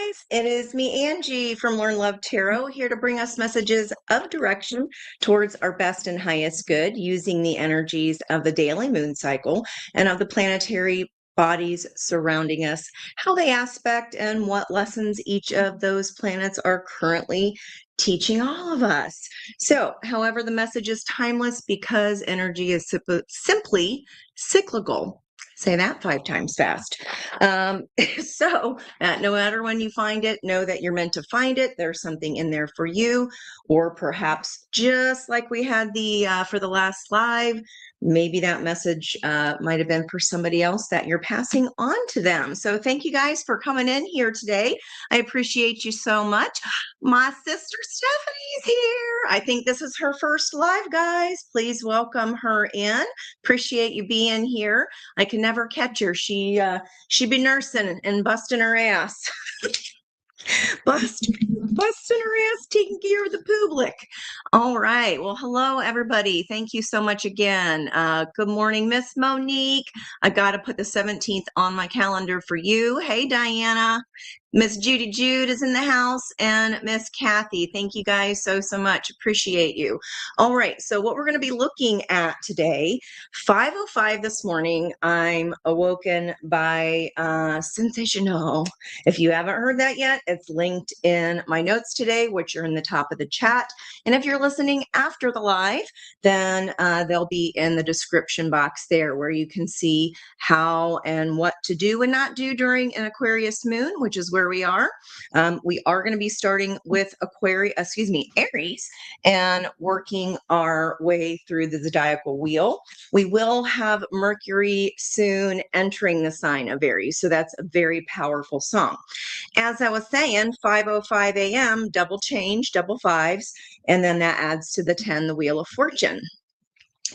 guys, it is me, Angie from Learn Love Tarot, here to bring us messages of direction towards our best and highest good using the energies of the daily moon cycle and of the planetary bodies surrounding us, how they aspect and what lessons each of those planets are currently teaching all of us. So, however, the message is timeless because energy is simply cyclical. Say that 5 times fast. So no matter when you find it, know that you're meant to find it. There's something in there for you, or perhaps just like we had the for the last live, maybe that message might have been for somebody else that you're passing on to them. So thank you guys for coming in here today. I appreciate you so much. My sister Stephanie's here. I think this is her first live, guys. Please welcome her in. Appreciate you being here. I can never catch her. She be nursing and busting her ass. busting her ass, taking care of the public. All right. Well, hello, everybody. Thank you so much again. Good morning, Miss Monique. I got to put the 17th on my calendar for you. Hey, Diana. Miss Judy Jude is in the house, and Miss Kathy. Thank you guys so much. Appreciate you. All right, so what we're going to be looking at today, 5:05 this morning, I'm awoken by Sensational. If you haven't heard that yet, it's linked in my notes today, which are in the top of the chat. And if you're listening after the live, then they'll be in the description box there where you can see how and what to do and not do during an Aquarius moon, which is where we are. We are going to be starting with Aries, and working our way through the zodiacal wheel. We will have Mercury soon entering the sign of Aries, so that's a very powerful song. As I was saying, 5:05 a.m., double change, double fives, and then that adds to the 10, the Wheel of Fortune.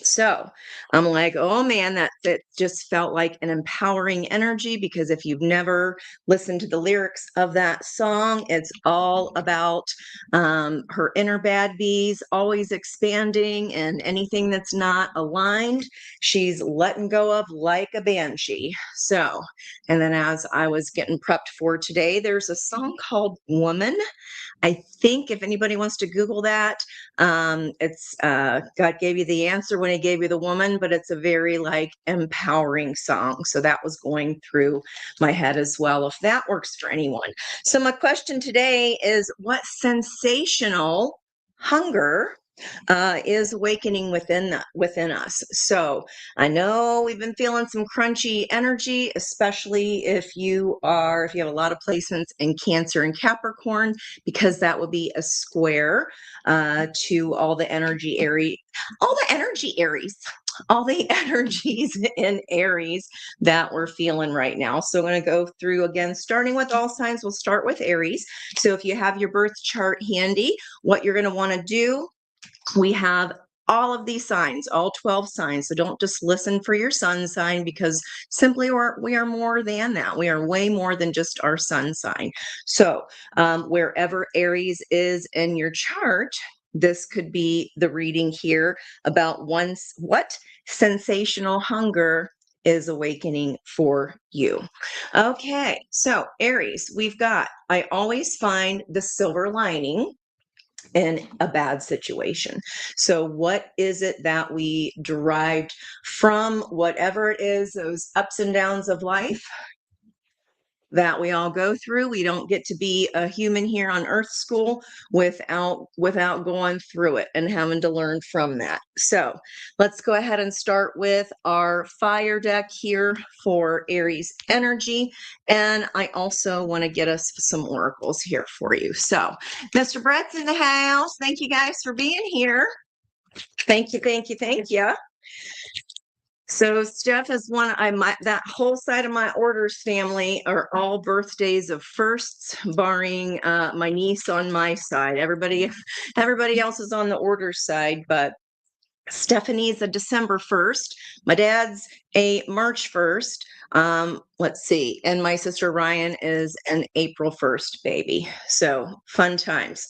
So I'm like, oh man, it just felt like an empowering energy, because if you've never listened to the lyrics of that song, it's all about her inner bad bees always expanding, and anything that's not aligned, she's letting go of like a banshee. So, and then as I was getting prepped for today, there's a song called Woman. I think if anybody wants to Google that, it's God gave you the answer when he gave you the woman, but it's a very like empowering song. So that was going through my head as well, if that works for anyone. So my question today is, what sensational hunger is awakening within us? So I know we've been feeling some crunchy energy, especially if you have a lot of placements in Cancer and Capricorn, because that would be a square to all the energies in Aries that we're feeling right now. So I'm going to go through again, starting with all signs. We'll start with Aries. So if you have your birth chart handy, what you're going to want to do, we have all of these signs, all 12 signs. So don't just listen for your sun sign, because simply we are more than that. We are way more than just our sun sign. So wherever Aries is in your chart, this could be the reading here about what sensational hunger is awakening for you. Okay, so Aries, I always find the silver lining in a bad situation. So what is it that we derived from whatever it is, those ups and downs of life that we all go through? We don't get to be a human here on Earth School without going through it and having to learn from that. So let's go ahead and start with our fire deck here for Aries energy. And I also want to get us some oracles here for you. So Mr. Brett's in the house. Thank you guys for being here. Thank you. So Steph is that whole side of my orders family are all birthdays of firsts, barring my niece on my side. Everybody else is on the order side, but Stephanie's a December 1st. My dad's a March 1st. Let's see. And my sister Ryan is an April 1st baby. So fun times.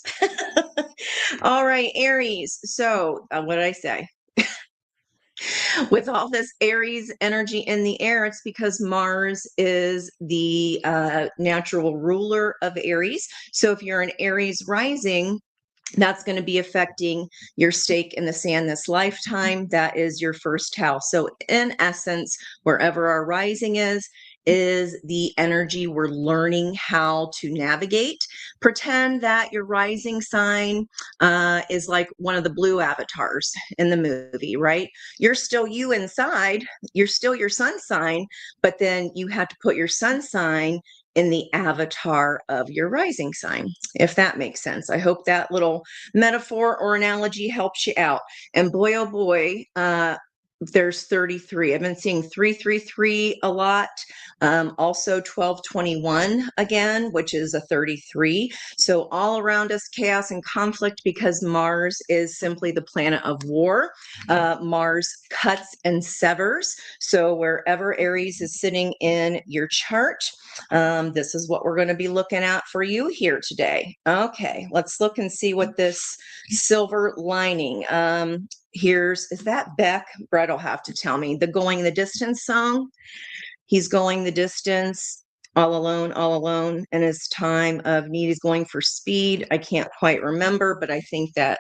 All right, Aries. So what did I say? With all this Aries energy in the air, it's because Mars is the natural ruler of Aries. So if you're an Aries rising, that's going to be affecting your stake in the sand this lifetime. That is your first house. So in essence, wherever our rising is the energy we're learning how to navigate. Pretend that your rising sign is like one of the blue avatars in the movie, right? You're still you inside, you're still your sun sign, but then you have to put your sun sign in the avatar of your rising sign, if that makes sense. I hope that little metaphor or analogy helps you out. And boy, oh boy, there's 33. I've been seeing 333 a lot. Also 1221 again, which is a 33. So all around us, chaos and conflict, because Mars is simply the planet of war. Mars cuts and severs. So wherever Aries is sitting in your chart, this is what we're going to be looking at for you here today. Okay, let's look and see what this silver lining. Is that Beck? Brett will have to tell me. The Going the Distance song. He's going the distance, all alone, and his time of need is going for speed. I can't quite remember, but I think that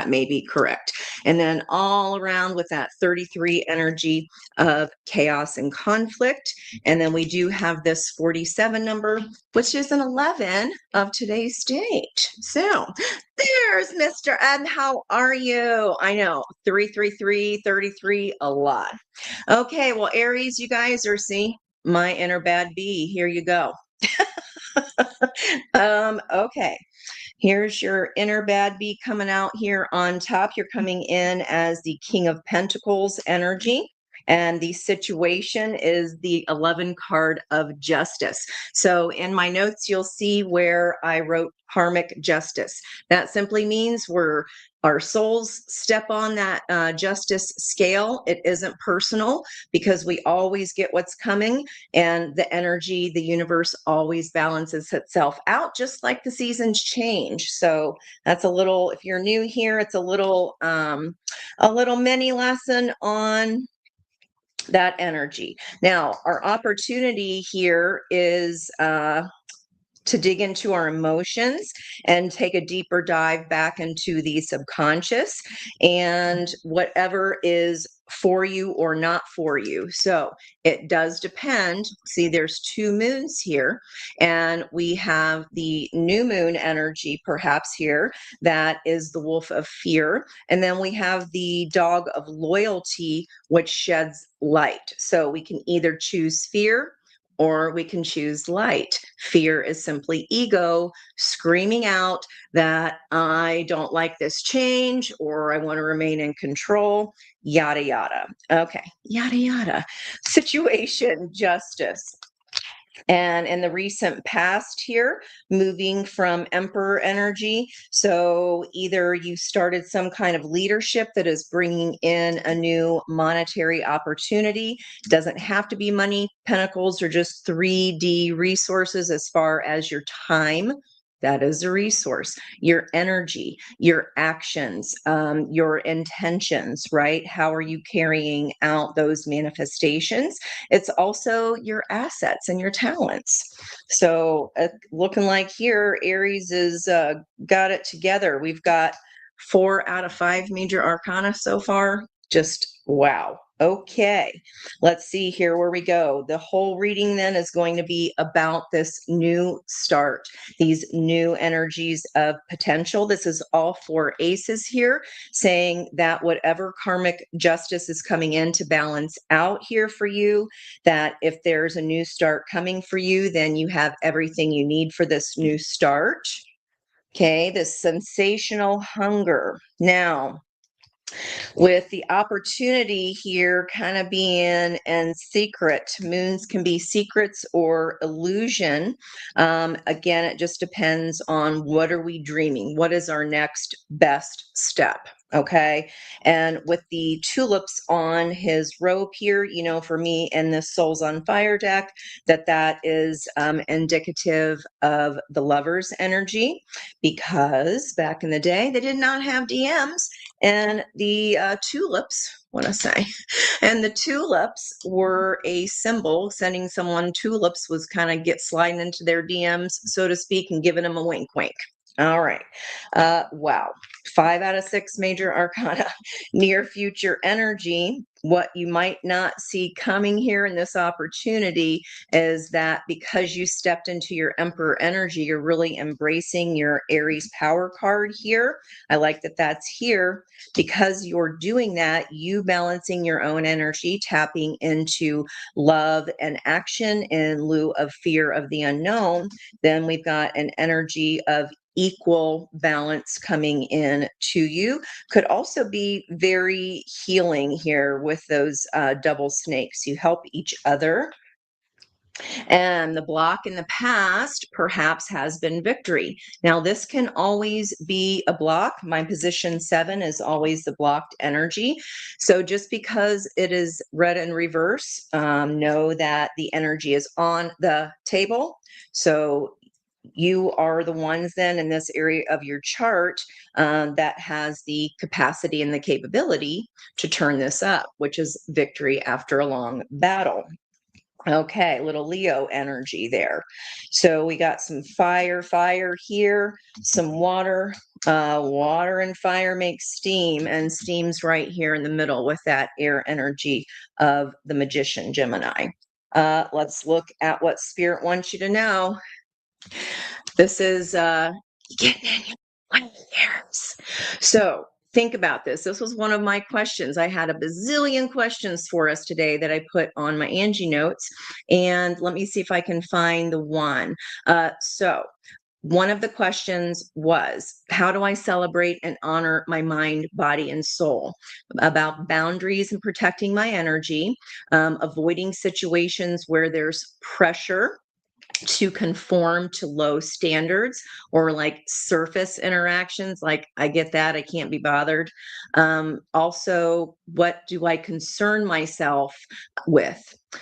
may be correct. And then all around with that 33 energy of chaos and conflict. And then we do have this 47 number, which is an 11 of today's date. So there's Mr. M. How are you? I know, 333, 33, a lot. Okay, well, Aries, you guys are, see, my inner bad bee. Here you go. Okay. Here's your inner bad bee coming out here on top. You're coming in as the King of Pentacles energy. And the situation is the 11 card of justice. So in my notes, you'll see where I wrote karmic justice. That simply means our souls step on that justice scale. It isn't personal because we always get what's coming, and the energy, the universe always balances itself out, just like the seasons change. So that's a little, if you're new here, it's a little mini lesson on that energy. Now, our opportunity here is to dig into our emotions and take a deeper dive back into the subconscious and whatever is for you or not for you. So it does depend. See, there's two moons here, and we have the new moon energy perhaps here that is the wolf of fear. And then we have the dog of loyalty, which sheds light. So we can either choose fear or we can choose light. Fear is simply ego screaming out that I don't like this change, or I want to remain in control, yada, yada. Okay, yada, yada. Situation, justice. And in the recent past here, moving from Emperor energy. So either you started some kind of leadership that is bringing in a new monetary opportunity. It doesn't have to be money. Pentacles are just 3D resources as far as your time. That is a resource. Your energy, your actions, your intentions, right? How are you carrying out those manifestations? It's also your assets and your talents. So looking like here, Aries is got it together. We've got 4 out of 5 major arcana so far. Just wow. Okay, let's see here where we go. The whole reading then is going to be about this new start, these new energies of potential. This is all 4 aces here, saying that whatever karmic justice is coming in to balance out here for you, that if there's a new start coming for you, then you have everything you need for this new start. Okay, this sensational hunger. Now, with the opportunity here kind of being in secret, moons can be secrets or illusion. Again, it just depends on what are we dreaming? What is our next best step? Okay. And with the tulips on his robe here, you know, for me in this Souls on Fire deck, that is indicative of the lover's energy, because back in the day, they did not have DMs. And the tulips, what I say, and the tulips were a symbol. Sending someone tulips was kind of get sliding into their DMs, so to speak, and giving them a wink, wink. All right. Wow. 5 out of 6 major arcana. Near future energy. What you might not see coming here in this opportunity is that because you stepped into your Emperor energy, you're really embracing your Aries power card here. I like that that's here. Because you're doing that, you balancing your own energy, tapping into love and action in lieu of fear of the unknown. Then we've got an energy of equal balance coming in to you. Could also be very healing here with those double snakes. You help each other. And the block in the past perhaps has been victory. Now, this can always be a block. My position 7 is always the blocked energy. So just because it is red in reverse, know that the energy is on the table. So you are the ones then in this area of your chart that has the capacity and the capability to turn this up, which is victory after a long battle. Okay, little Leo energy there. So we got some fire here, some water. Water and fire make steam, and steam's right here in the middle with that air energy of the magician Gemini. Let's look at what Spirit wants you to know. This is getting in your ears. So think about this. This was one of my questions. I had a bazillion questions for us today that I put on my Angi Notes. And let me see if I can find the one. So one of the questions was, how do I celebrate and honor my mind, body, and soul? About boundaries and protecting my energy, avoiding situations where there's pressure to conform to low standards, or like surface interactions, like I get that, I can't be bothered. Also, what do I concern myself with?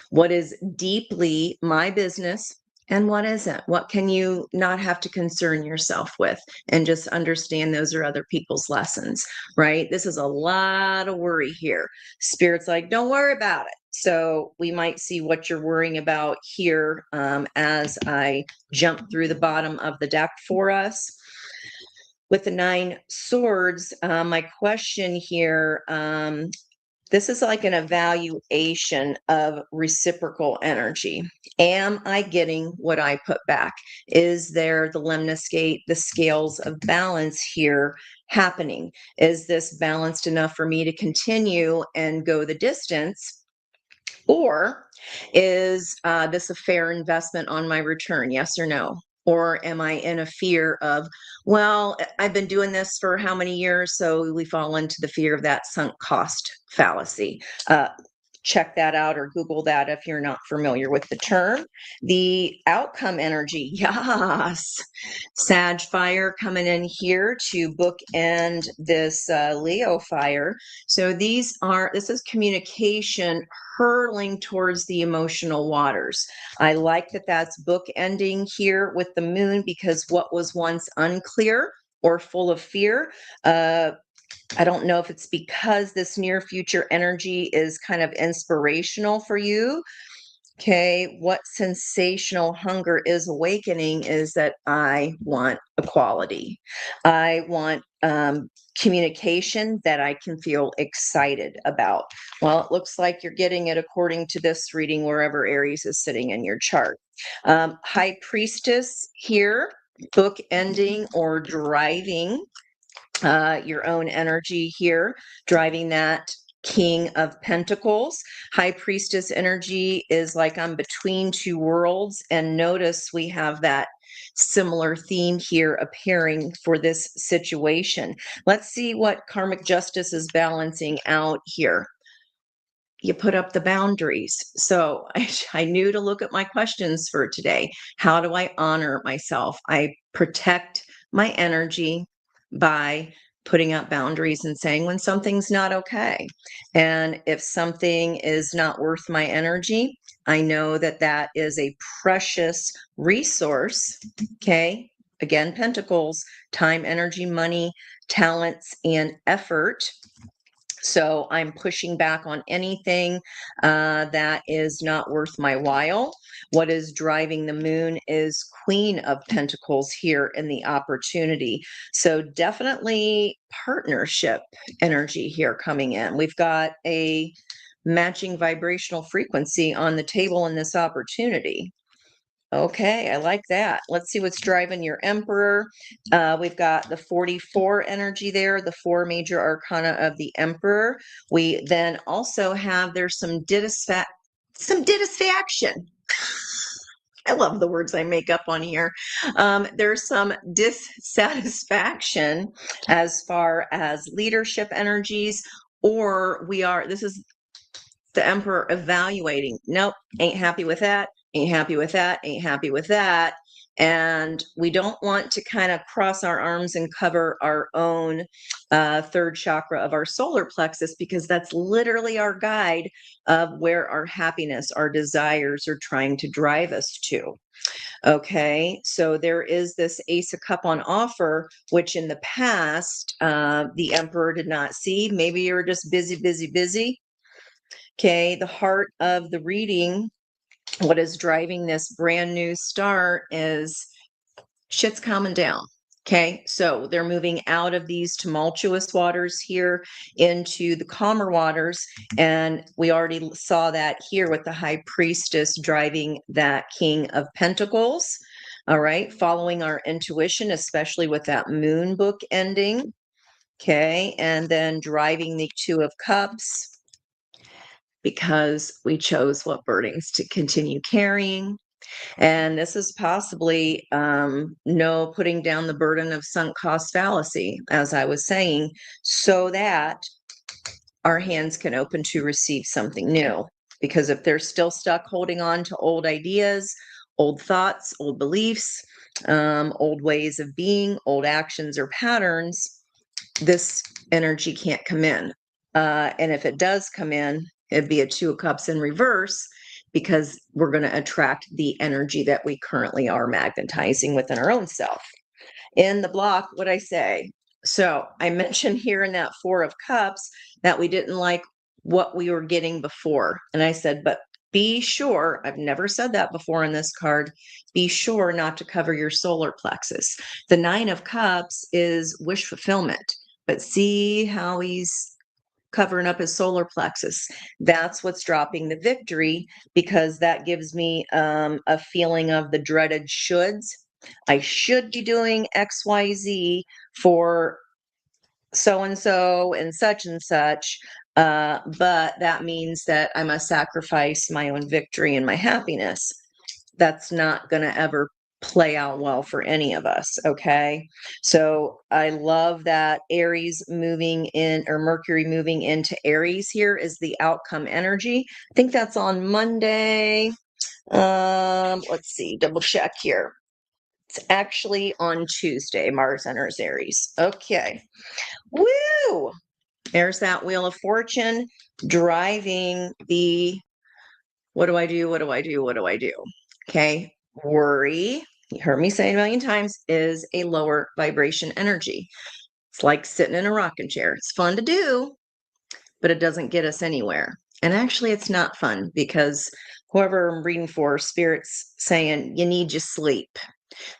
What is deeply my business and what isn't? What can you not have to concern yourself with, and just understand those are other people's lessons, right? This is a lot of worry here. Spirit's like, don't worry about it. So we might see what you're worrying about here as I jump through the bottom of the deck for us. With the 9 swords, my question here, this is like an evaluation of reciprocal energy. Am I getting what I put back? Is there the lemniscate, the scales of balance here happening? Is this balanced enough for me to continue and go the distance? Or is this a fair investment on my return? Yes or no? Or am I in a fear of, well, I've been doing this for how many years? So we fall into the fear of that sunk cost fallacy. Check that out or Google that if you're not familiar with the term. The outcome energy, yes. Sag fire coming in here to bookend this Leo fire. So this is communication hurling towards the emotional waters. I like that that's bookending here with the moon, because what was once unclear or full of fear, I don't know if it's because this near future energy is kind of inspirational for you. Okay, what sensational hunger is awakening is that I want equality. I want communication that I can feel excited about. Well, it looks like you're getting it according to this reading, wherever Aries is sitting in your chart. High Priestess here, book ending or driving your own energy here, driving that King of Pentacles. High Priestess energy is like I'm between two worlds. And notice we have that similar theme here appearing for this situation. Let's see what karmic justice is balancing out here. You put up the boundaries. So I knew to look at my questions for today. How do I honor myself? I protect my energy by putting up boundaries and saying when something's not okay. And if something is not worth my energy, I know that that is a precious resource. Okay. Again, pentacles, time, energy, money, talents, and effort. So I'm pushing back on anything that is not worth my while. What is driving the moon is Queen of Pentacles here in the opportunity. So definitely partnership energy here coming in. We've got a matching vibrational frequency on the table in this opportunity. Okay, I like that. Let's see what's driving your Emperor. We've got the 44 energy there, the 4 major arcana of the Emperor. We then also have, there's some dissatisfaction. I love the words I make up on here. There's some dissatisfaction as far as leadership energies, or this is the Emperor evaluating. Nope, ain't happy with that, ain't happy with that, ain't happy with that. And we don't want to kind of cross our arms and cover our own third chakra of our solar plexus, because that's literally our guide of where our happiness, our desires are trying to drive us to. Okay, so there is this Ace of Cup on offer, which in the past, the Emperor did not see. Maybe you were just busy, busy, busy. Okay, the heart of the reading, what is driving this brand new start is shit's calming down. Okay, so they're moving out of these tumultuous waters here into the calmer waters. And we already saw that here with the High Priestess driving that King of Pentacles. All right, following our intuition, especially with that moon book ending. Okay, and then driving the Two of Cups, because we chose what burdens to continue carrying. And this is possibly no putting down the burden of sunk cost fallacy, as I was saying, so that our hands can open to receive something new. Because if they're still stuck holding on to old ideas, old thoughts, old beliefs, old ways of being, old actions or patterns, this energy can't come in. And if it does come in, it'd be a Two of Cups in reverse, because we're going to attract the energy that we currently are magnetizing within our own self. In the block, what I say? So I mentioned here in that Four of Cups that we didn't like what we were getting before. And I said, but be sure, I've never said that before in this card, be sure not to cover your solar plexus. The Nine of Cups is wish fulfillment, but see how he's covering up his solar plexus. That's what's dropping the victory, because that gives me a feeling of the dreaded shoulds. I should be doing XYZ for so-and-so and such and such, but that means that I must sacrifice my own victory and my happiness. That's not going to ever play out well for any of us. Okay. So I love that Aries moving in, or Mercury moving into Aries here is the outcome energy. I think that's on Monday. Let's see, double check here. It's actually on Tuesday. Mars enters Aries. Okay. Woo! There's that Wheel of Fortune driving the what do I do? What do I do? What do I do? Okay. Worry, you heard me say it a million times, is a lower vibration energy. It's like sitting in a rocking chair. It's fun to do, but it doesn't get us anywhere. And actually, it's not fun, because whoever I'm reading for, Spirit's saying you need your sleep.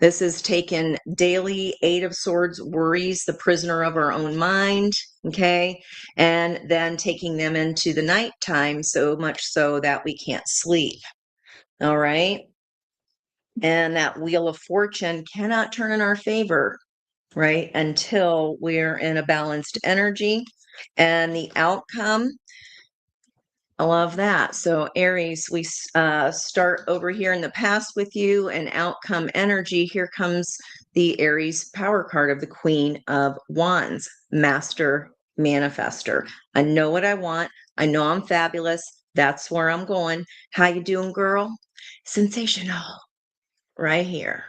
This is taken daily, Eight of Swords worries, the prisoner of our own mind, okay? And then taking them into the nighttime, so much so that we can't sleep, all right? And that Wheel of Fortune cannot turn in our favor, right? Until we're in a balanced energy. And the outcome, I love that. So Aries, we start over here in the past with you, and outcome energy. Here comes the Aries power card of the Queen of Wands, Master Manifester. I know what I want. I know I'm fabulous. That's where I'm going. How you doing, girl? Sensational. Right here.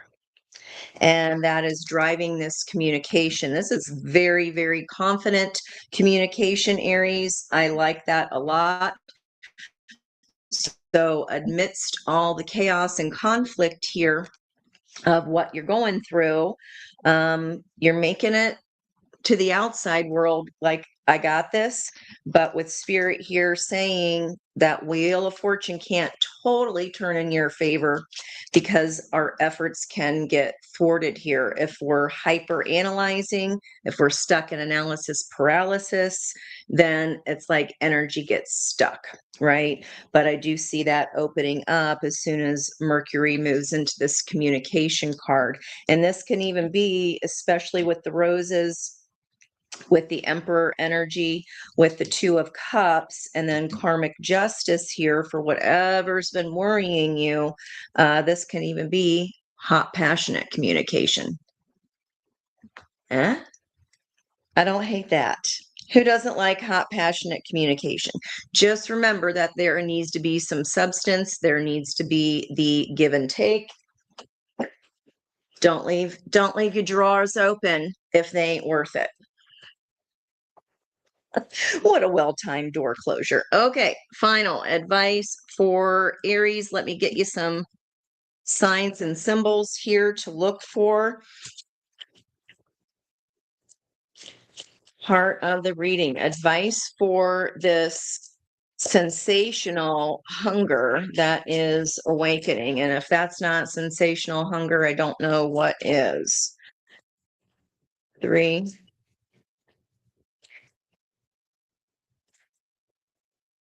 And that is driving this communication. This is very, very confident communication, Aries. I like that a lot. So amidst all the chaos and conflict here of what you're going through, you're making it to the outside world like, I got this, but with spirit here saying that wheel of fortune can't totally turn in your favor because our efforts can get thwarted here if we're hyper analyzing, if we're stuck in analysis paralysis, then it's like energy gets stuck, right? But I do see that opening up as soon as Mercury moves into this communication card. And this can even be, especially with the roses, with the Emperor energy, with the Two of Cups, and then karmic justice here for whatever's been worrying you. This can even be hot, passionate communication. Eh? I don't hate that. Who doesn't like hot, passionate communication? Just remember that there needs to be some substance. There needs to be the give and take. Don't leave your drawers open if they ain't worth it. What a well-timed door closure. Okay, final advice for Aries. Let me get you some signs and symbols here to look for. Part of the reading. Advice for this sensational hunger that is awakening. And if that's not sensational hunger, I don't know what is. 3.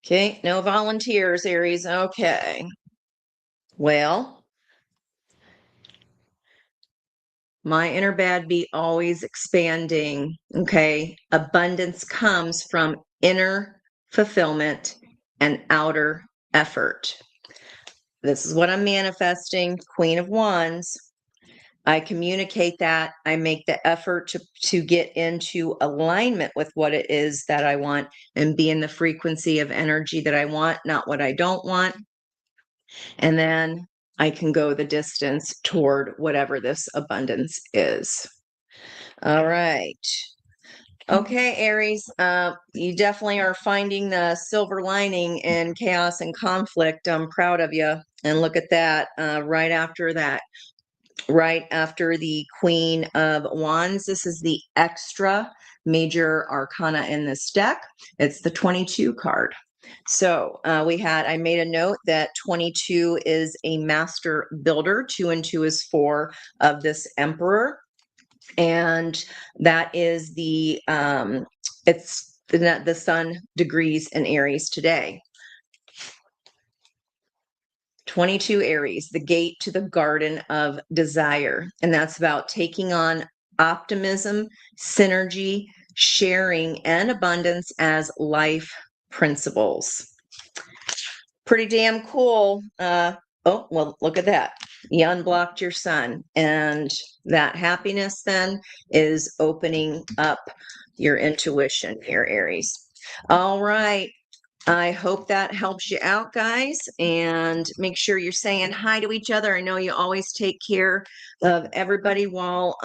Okay, no volunteers, Aries. Okay. Well, my inner bad be always expanding. Okay. Abundance comes from inner fulfillment and outer effort. This is what I'm manifesting. Queen of Wands. I communicate that. I make the effort to get into alignment with what it is that I want and be in the frequency of energy that I want, not what I don't want. And then I can go the distance toward whatever this abundance is. All right. Okay, Aries, you definitely are finding the silver lining in chaos and conflict. I'm proud of you. And look at that, right after the Queen of Wands. This is the extra major arcana in this deck. It's the 22 card. So I made a note that 22 is a master builder. 2 and 2 is 4 of this Emperor. And that is it's the sun degrees in Aries today. 22 Aries, the gate to the garden of desire. And that's about taking on optimism, synergy, sharing, and abundance as life principles. Pretty damn cool. Oh, well, look at that. You unblocked your sun. And that happiness then is opening up your intuition here, Aries. All right. I hope that helps you out, guys. And make sure you're saying hi to each other. I know you always take care of everybody while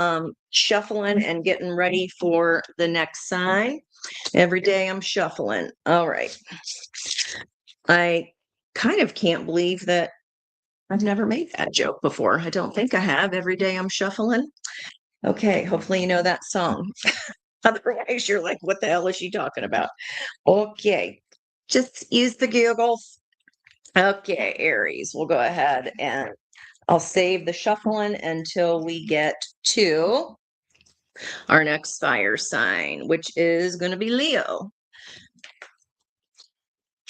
shuffling and getting ready for the next sign. Every day I'm shuffling. All right. I kind of can't believe that I've never made that joke before. I don't think I have. Every day I'm shuffling. Okay, hopefully you know that song. Otherwise, you're like, what the hell is she talking about? Okay, just use the Googles. Okay, Aries, we'll go ahead and I'll save the shuffling until we get to our next fire sign, which is going to be Leo.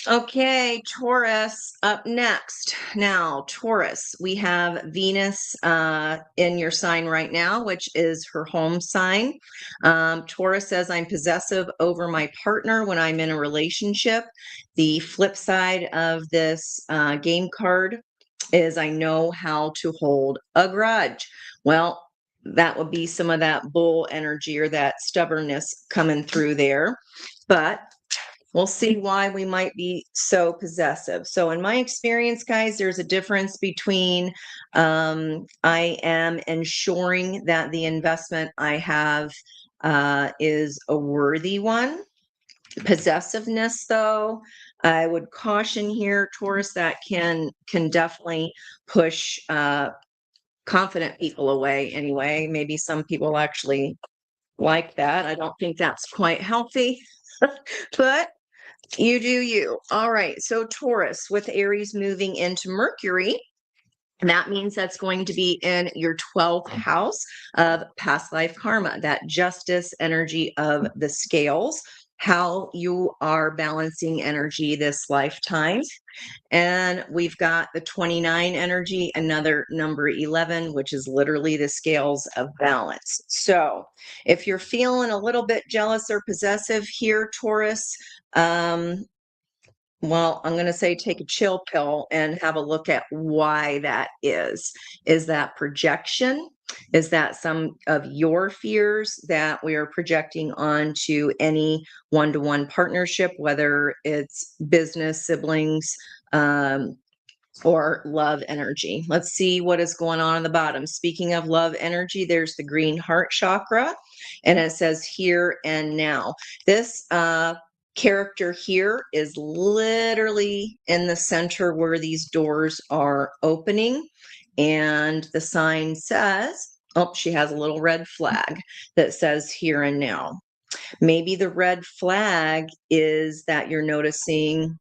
Okay, Taurus up next. Now, Taurus, we have Venus in your sign right now, which is her home sign. Taurus says, I'm possessive over my partner when I'm in a relationship. The flip side of this game card is I know how to hold a grudge. Well, that would be some of that bull energy or that stubbornness coming through there. But we'll see why we might be so possessive. So in my experience, guys, there's a difference between I am ensuring that the investment I have is a worthy one. Possessiveness, though, I would caution here, Taurus, that can definitely push confident people away anyway. Maybe some people actually like that. I don't think that's quite healthy, but you do you. All right. So Taurus with Aries moving into Mercury. That means that's going to be in your 12th house of past life karma, that justice energy of the scales, how you are balancing energy this lifetime. And we've got the 29 energy, another number 11, which is literally the scales of balance. So if you're feeling a little bit jealous or possessive here, Taurus, well, I'm going to say take a chill pill and have a look at why that is. Is that projection? Is that some of your fears that we are projecting onto any one-to-one partnership, whether it's business, siblings, or love energy? Let's see what is going on the bottom. Speaking of love energy, there's the green heart chakra, and it says here and now. This character here is literally in the center where these doors are opening, and the sign says, oh, she has a little red flag that says here and now. Maybe the red flag is that you're noticing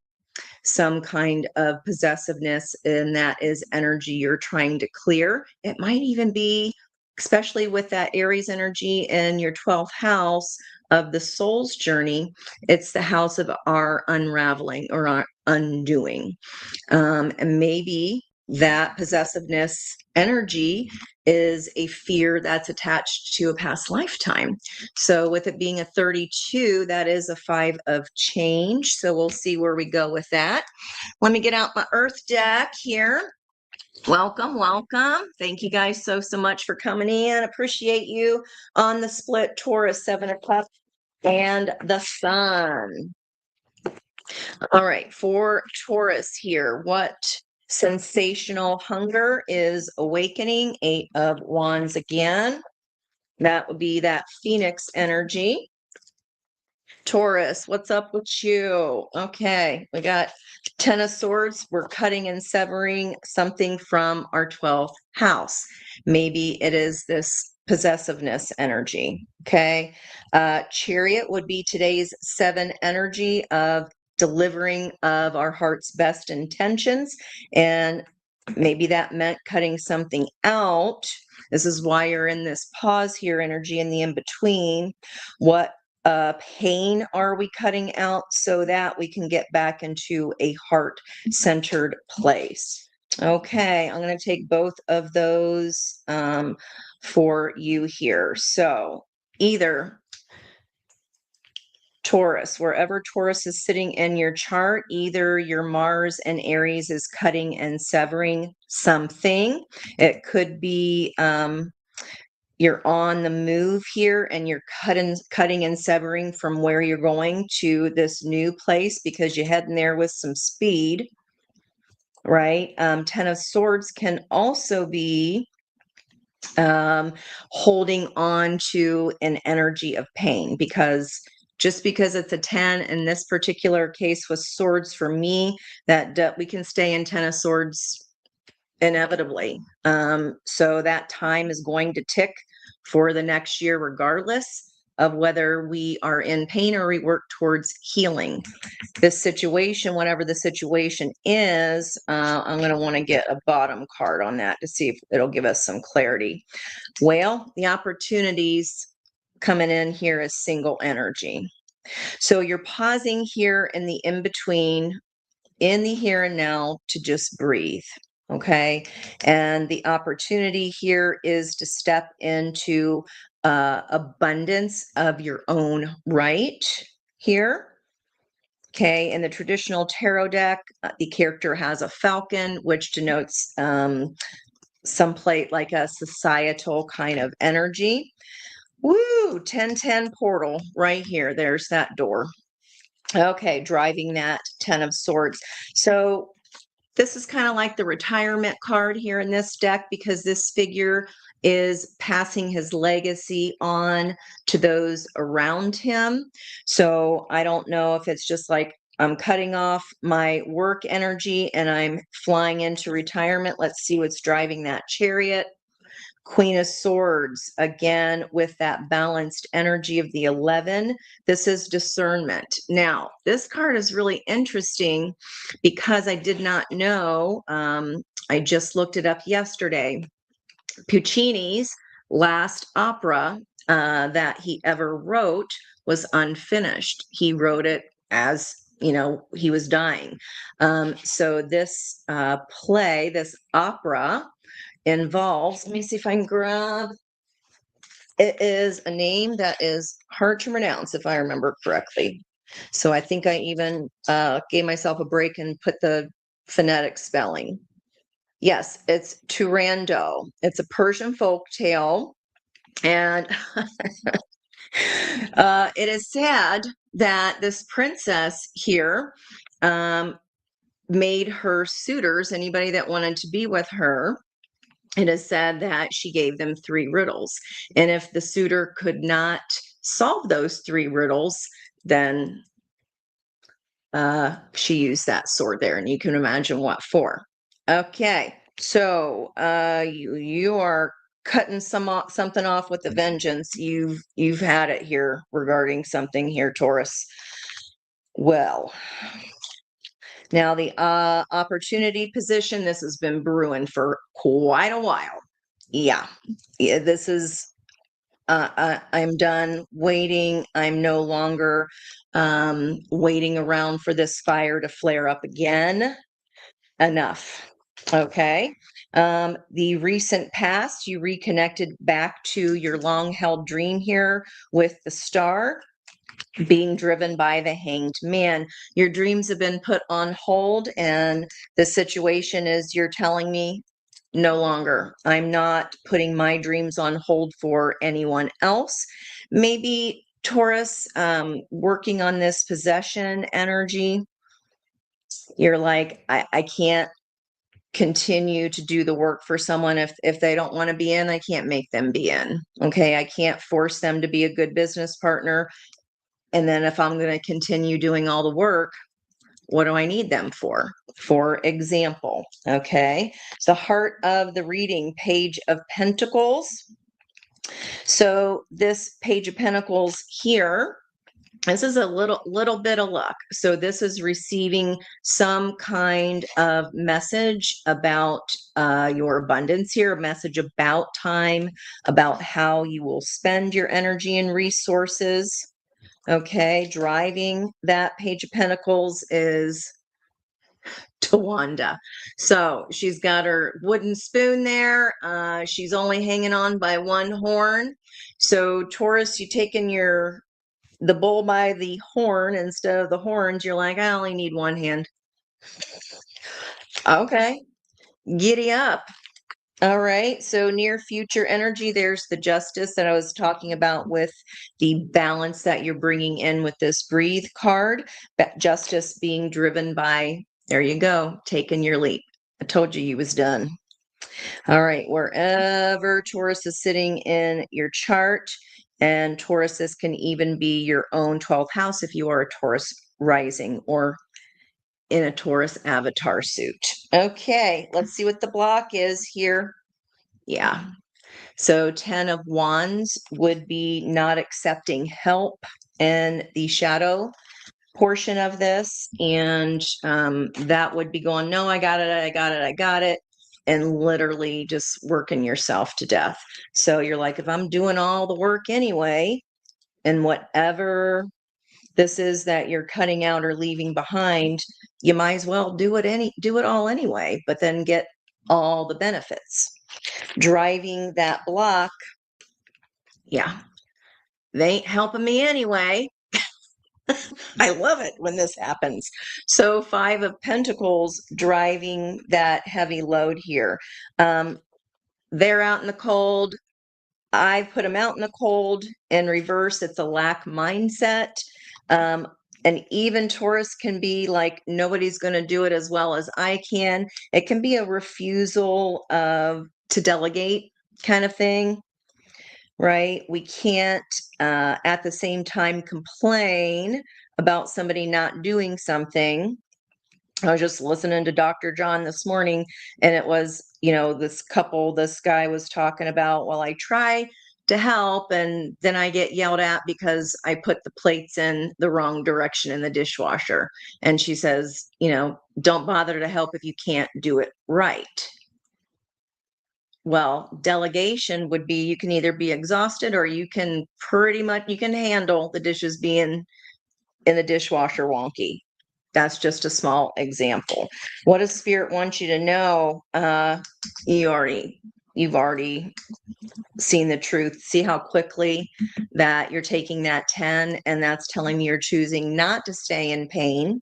some kind of possessiveness, and that is energy you're trying to clear. It might even be, especially with that Aries energy in your 12th house of the soul's journey, it's the house of our unraveling or our undoing. And maybe that possessiveness energy is a fear that's attached to a past lifetime. So with it being a 32, that is a 5 of change. So we'll see where we go with that. Let me get out my earth deck here. Welcome, welcome. Thank you guys so much for coming in. Appreciate you on the split Taurus 7 o'clock and the sun. All right, for Taurus here, what sensational hunger is awakening? 8 of Wands again. That would be that Phoenix energy. Taurus, what's up with you? Okay, we got 10 of Swords. We're cutting and severing something from our 12th house. Maybe it is this possessiveness energy. Okay, Chariot would be today's 7 energy of delivering of our heart's best intentions, and maybe that meant cutting something out. This is why you're in this pause here energy in the in between. What pain are we cutting out so that we can get back into a heart-centered place? Okay, I'm going to take both of those for you here. So either Taurus, wherever Taurus is sitting in your chart, either your Mars and Aries is cutting and severing something. It could be you're on the move here and you're cutting and severing from where you're going to this new place because you're heading there with some speed, right? 10 of Swords can also be holding on to an energy of pain, because just because it's a 10 in this particular case with Swords for me, that we can stay in 10 of Swords inevitably. So that time is going to tick for the next year, regardless of whether we are in pain or we work towards healing. This situation, whatever the situation is, I'm going to want to get a bottom card on that to see if it'll give us some clarity. Well, the opportunities coming in here is single energy. So you're pausing here in the in-between, in the here and now, to just breathe. Okay. And the opportunity here is to step into abundance of your own right here. Okay. In the traditional tarot deck, the character has a falcon, which denotes some plate like a societal kind of energy. Woo, 1010 portal right here. There's that door. Okay, driving that 10 of Swords. So this is kind of like the retirement card here in this deck, because this figure is passing his legacy on to those around him. So I don't know if it's just like I'm cutting off my work energy and I'm flying into retirement. Let's see what's driving that Chariot. Queen of Swords, again, with that balanced energy of the 11. This is discernment. Now, this card is really interesting because I did not know. I just looked it up yesterday. Puccini's last opera that he ever wrote was unfinished. He wrote it as he was dying. So this play, this opera, involves, let me see if I can grab, it is a name that is hard to pronounce if I remember correctly. So I think I even gave myself a break and put the phonetic spelling. Yes, it's Turandot. It's a Persian folk tale. And it is sad that this princess here made her suitors, anybody that wanted to be with her, it is said that she gave them 3 riddles. And if the suitor could not solve those 3 riddles, then she used that sword there. And you can imagine what for. Okay, so you are cutting something off with a vengeance. You've had it here regarding something here, Taurus. Well, now the opportunity position, this has been brewing for quite a while. Yeah, this is I'm done waiting. I'm no longer waiting around for this fire to flare up again. Enough. Okay. The recent past, you reconnected back to your long held dream here with the star being driven by the hanged man. Your dreams have been put on hold, and the situation is you're telling me no longer. I'm not putting my dreams on hold for anyone else. Maybe Taurus, working on this possession energy, you're like, I can't continue to do the work for someone if they don't want to be in. I can't make them be in. Okay, I can't force them to be a good business partner. And then if I'm going to continue doing all the work, what do I need them for? For example, okay, the heart of the reading, Page of Pentacles. So this Page of Pentacles here, this is a little bit of luck. So this is receiving some kind of message about your abundance here, a message about time, about how you will spend your energy and resources. Okay, driving that Page of Pentacles is Tawanda. So she's got her wooden spoon there. She's only hanging on by one horn. So Taurus, you taking the bull by the horn instead of the horns. You're like, I only need one hand. Okay, giddy up. All right, so near future energy, there's the justice that I was talking about with the balance that you're bringing in with this breathe card. Justice being driven by, there you go, taking your leap. I told you was done. All right, wherever Taurus is sitting in your chart, and Tauruses can even be your own 12th house if you are a Taurus rising or in a Taurus avatar suit. Okay, let's see what the block is here. Yeah. So 10 of Wands would be not accepting help in the shadow portion of this. And that would be going, no, I got it, I got it, I got it. And literally just working yourself to death. So you're like, if I'm doing all the work anyway, and whatever this is that you're cutting out or leaving behind, you might as well do it all anyway, but then get all the benefits. Driving that block, yeah, they ain't helping me anyway. I love it when this happens. So 5 of Pentacles driving that heavy load here. They're out in the cold. I put them out in the cold. In reverse, it's a lack mindset. and even Taurus can be like, nobody's going to do it as well as I can. It can be a refusal to delegate kind of thing, right? We can't at the same time complain about somebody not doing something. I was just listening to Dr. John this morning, and it was, this guy was talking about, well, I try to help, and then I get yelled at because I put the plates in the wrong direction in the dishwasher. And she says, don't bother to help if you can't do it right. Well, delegation would be, you can either be exhausted or you can handle the dishes being in the dishwasher wonky. That's just a small example. What does Spirit want you to know? You've already seen the truth. See how quickly that you're taking that 10, and that's telling me you're choosing not to stay in pain.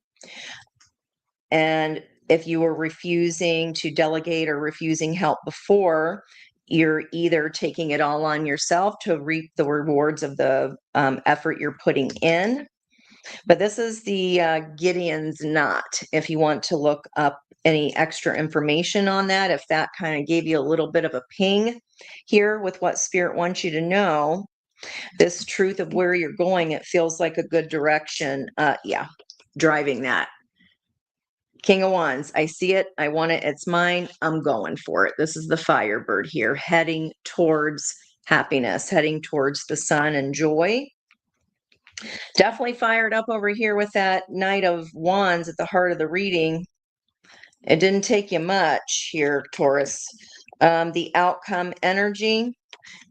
And if you were refusing to delegate or refusing help before, you're either taking it all on yourself to reap the rewards of the effort you're putting in. But this is the Gideon's knot. If you want to look up any extra information on that, if that kind of gave you a little bit of a ping here with what Spirit wants you to know, this truth of where you're going, it feels like a good direction. Driving that. King of Wands, I see it, I want it, it's mine, I'm going for it. This is the Firebird here, heading towards happiness, heading towards the sun and joy. Definitely fired up over here with that Knight of Wands at the heart of the reading. It didn't take you much here, Taurus. The outcome energy,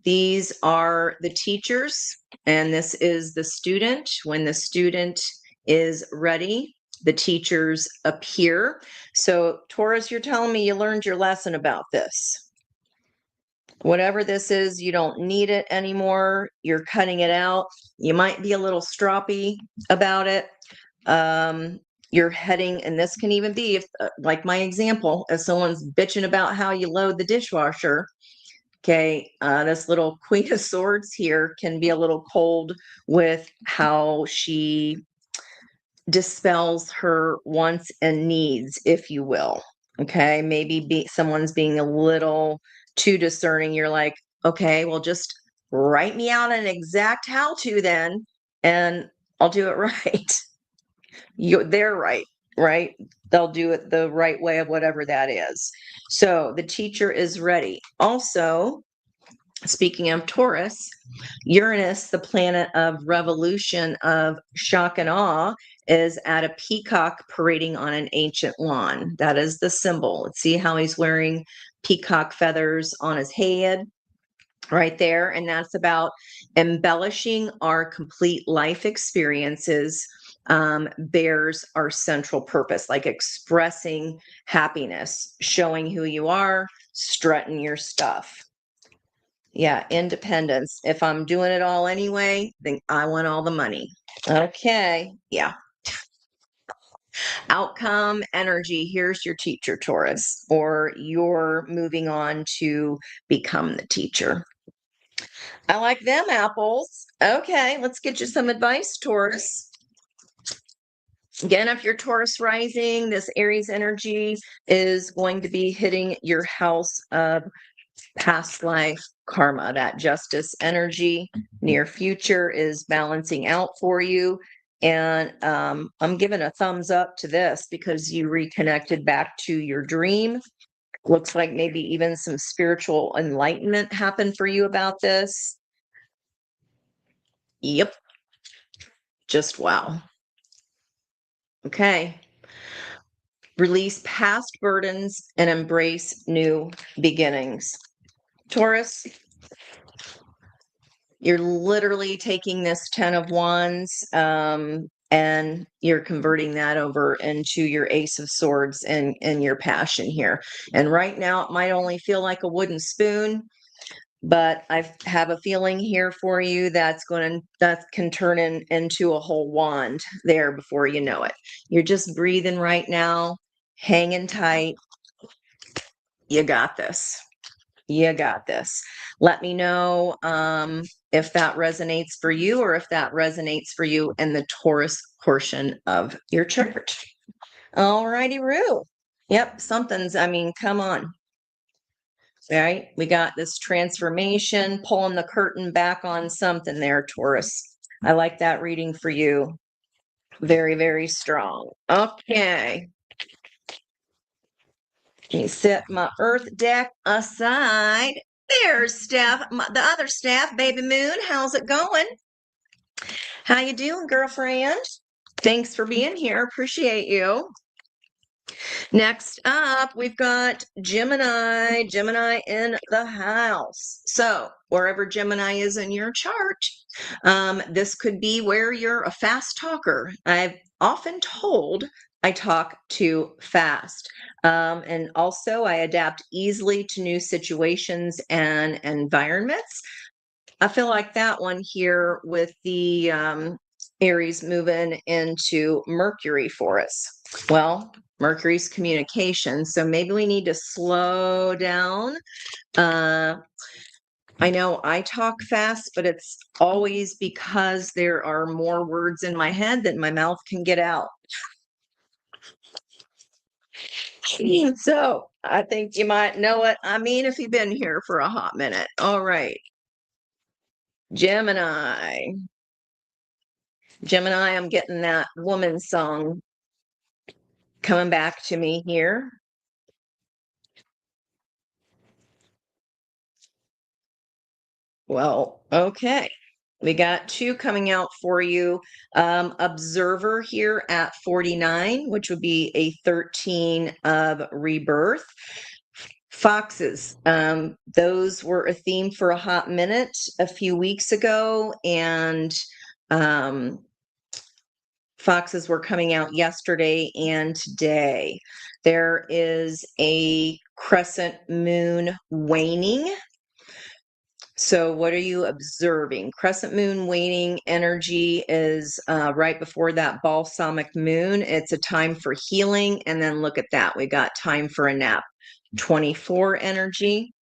these are the teachers, and this is the student. When the student is ready, the teachers appear. So, Taurus, you're telling me you learned your lesson about this. Whatever this is, you don't need it anymore. You're cutting it out. You might be a little stroppy about it. You're heading, and this can even be, if, like my example, if someone's bitching about how you load the dishwasher, okay, this little Queen of Swords here can be a little cold with how she dispels her wants and needs, if you will. Okay, maybe someone's being a little too discerning. You're like, okay, well, just write me out an exact how-to then, and I'll do it right. They're right? They'll do it the right way of whatever that is. So the teacher is ready. Also, speaking of Taurus, Uranus, the planet of revolution, of shock and awe, is at a peacock parading on an ancient lawn. That is the symbol. Let's see how he's wearing peacock feathers on his head right there. And that's about embellishing our complete life experiences. Bears our central purpose, like expressing happiness, showing who you are, strutting your stuff. Yeah, independence. If I'm doing it all anyway, then I want all the money. Okay, yeah. Outcome energy. Here's your teacher, Taurus, or you're moving on to become the teacher. I like them apples. Okay, let's get you some advice, Taurus. Again, if you're Taurus rising, this Aries energy is going to be hitting your house of past life karma. That justice energy, near future, is balancing out for you. And I'm giving a thumbs up to this because you reconnected back to your dream. Looks like maybe even some spiritual enlightenment happened for you about this. Yep. Just wow. Okay. Release past burdens and embrace new beginnings. Taurus, you're literally taking this 10 of Wands and you're converting that over into your Ace of Swords and your passion here. And right now it might only feel like a wooden spoon, but I have a feeling here for you that can turn into a whole wand there before you know it. You're just breathing right now, hanging tight. You got this. You got this. Let me know if that resonates for you or if that resonates for you in the Taurus portion of your chart. All righty, Roo. Yep, something's, I mean, come on. All right, we got this transformation, pulling the curtain back on something there, Taurus. I like that reading for you. Very, very strong. Okay. Let me set my Earth deck aside. There's Steph, the other Steph, Baby Moon. How's it going? How you doing, girlfriend? Thanks for being here. Appreciate you. Next up, we've got Gemini in the house. So wherever Gemini is in your chart, this could be where you're a fast talker. I've often told I talk too fast. And also I adapt easily to new situations and environments. I feel like that one here with the Aries moving into Mercury for us. Well, Mercury's communication, so maybe we need to slow down. I know I talk fast, but it's always because there are more words in my head than my mouth can get out. So I think you might know what I mean if you've been here for a hot minute. All right. Gemini, I'm getting that woman song coming back to me here. Well, okay. We got two coming out for you. Observer here at 49, which would be a 13 of rebirth. Foxes, those were a theme for a hot minute a few weeks ago, and foxes were coming out yesterday and today. There is a crescent moon waning. So what are you observing? Crescent moon waning energy is right before that balsamic moon. It's a time for healing. And then look at that. We got time for a nap. 24 energy.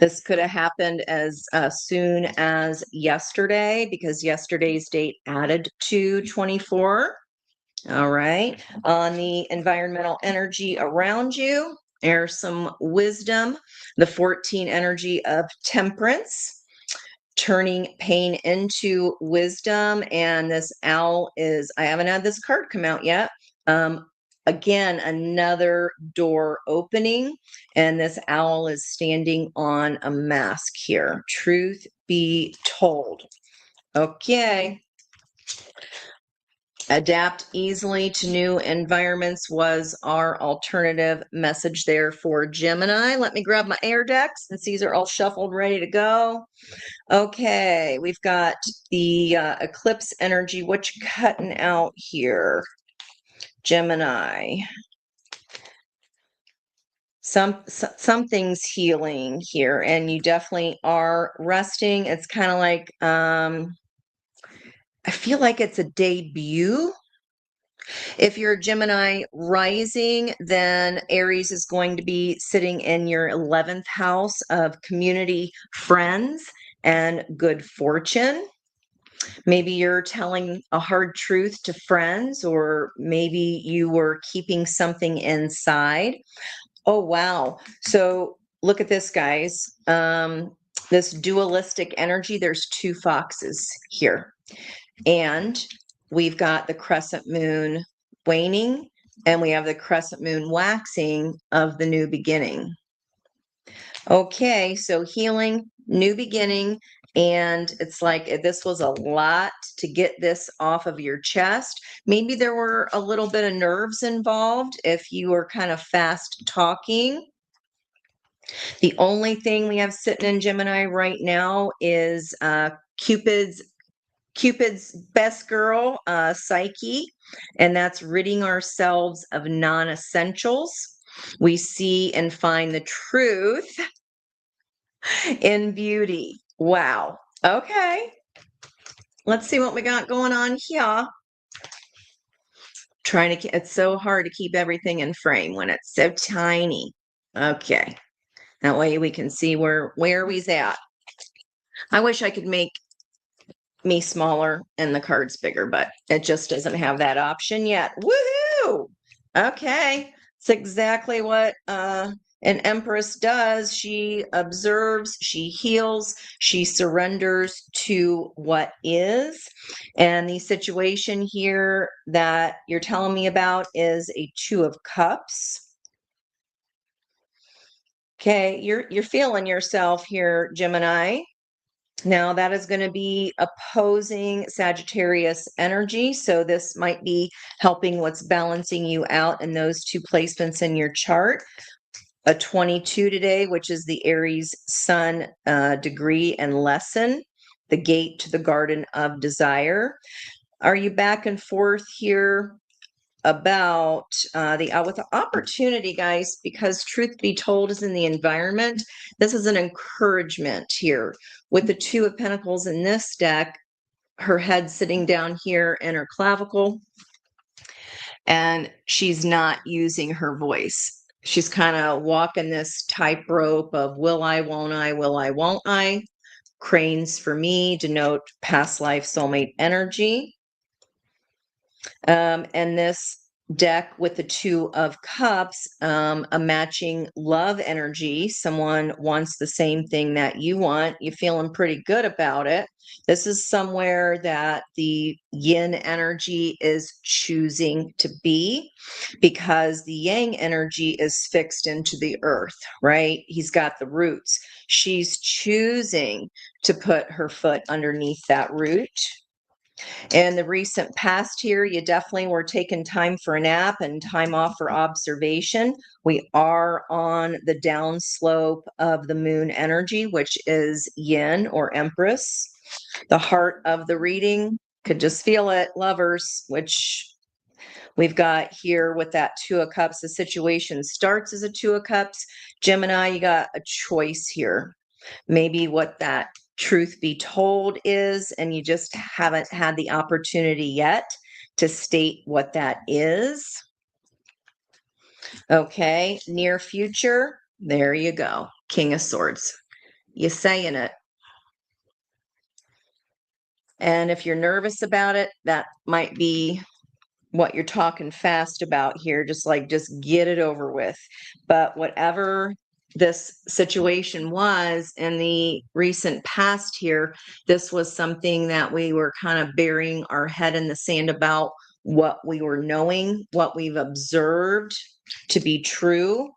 This could have happened as soon as yesterday because yesterday's date added to 24. All right. On the environmental energy around you, there's some wisdom. The 14 energy of temperance, turning pain into wisdom. And this owl is, I haven't had this card come out yet. Again, another door opening, and this owl is standing on a mask here. Truth be told. Okay. Adapt easily to new environments was our alternative message there for Gemini. Let me grab my air decks since these are all shuffled, ready to go. Okay, we've got the eclipse energy. What you cutting out here, Gemini? Something's healing here, and you definitely are resting. It's kind of like I feel like it's a debut. If you're a Gemini rising, then Aries is going to be sitting in your 11th house of community, friends, and good fortune. Maybe you're telling a hard truth to friends, or maybe you were keeping something inside. Oh, wow. So look at this, guys. This dualistic energy, there's two foxes here. And we've got the crescent moon waning, and we have the crescent moon waxing of the new beginning. Okay, so healing, new beginning, and it's like this was a lot to get this off of your chest. Maybe there were a little bit of nerves involved if you were kind of fast talking. The only thing we have sitting in Gemini right now is Cupid's best girl, Psyche, and that's ridding ourselves of non-essentials. We see and find the truth in beauty. Wow. Okay. Let's see what we got going on here. It's so hard to keep everything in frame when it's so tiny. Okay. That way we can see where we's at. I wish I could make me smaller and the cards bigger, but it just doesn't have that option yet. Woohoo! Okay. It's exactly what an empress does. She observes, she heals, she surrenders to what is. And the situation here that you're telling me about is a Two of Cups. Okay, you're feeling yourself here, Gemini. Now that is going to be opposing Sagittarius energy. So this might be helping what's balancing you out in those two placements in your chart. A 22 today, which is the Aries Sun degree and lesson, the gate to the garden of desire. Are you back and forth here about with the opportunity, guys? Because truth be told is in the environment. This is an encouragement here with the Two of Pentacles in this deck, her head sitting down here in her clavicle, and she's not using her voice. She's kind of walking this tightrope of will I, won't I, will I, won't I. Cranes for me denote past life soulmate energy. And this deck with the Two of Cups, a matching love energy. Someone wants the same thing that you want. You're feeling pretty good about it. This is somewhere that the yin energy is choosing to be, because the yang energy is fixed into the earth, right? He's got the roots. She's choosing to put her foot underneath that root. In the recent past here, you definitely were taking time for a nap and time off for observation. We are on the downslope of the moon energy, which is yin or empress. The heart of the reading, could just feel it, lovers, which we've got here with that Two of Cups. The situation starts as a Two of Cups. Gemini, you got a choice here. Maybe what that truth be told is, and you just haven't had the opportunity yet to state what that is. Okay, near future, there you go. King of Swords. You saying it. And if you're nervous about it, that might be what you're talking fast about here. Just get it over with. But whatever this situation was in the recent past here, this was something that we were kind of burying our head in the sand about, what we were knowing, what we've observed to be true.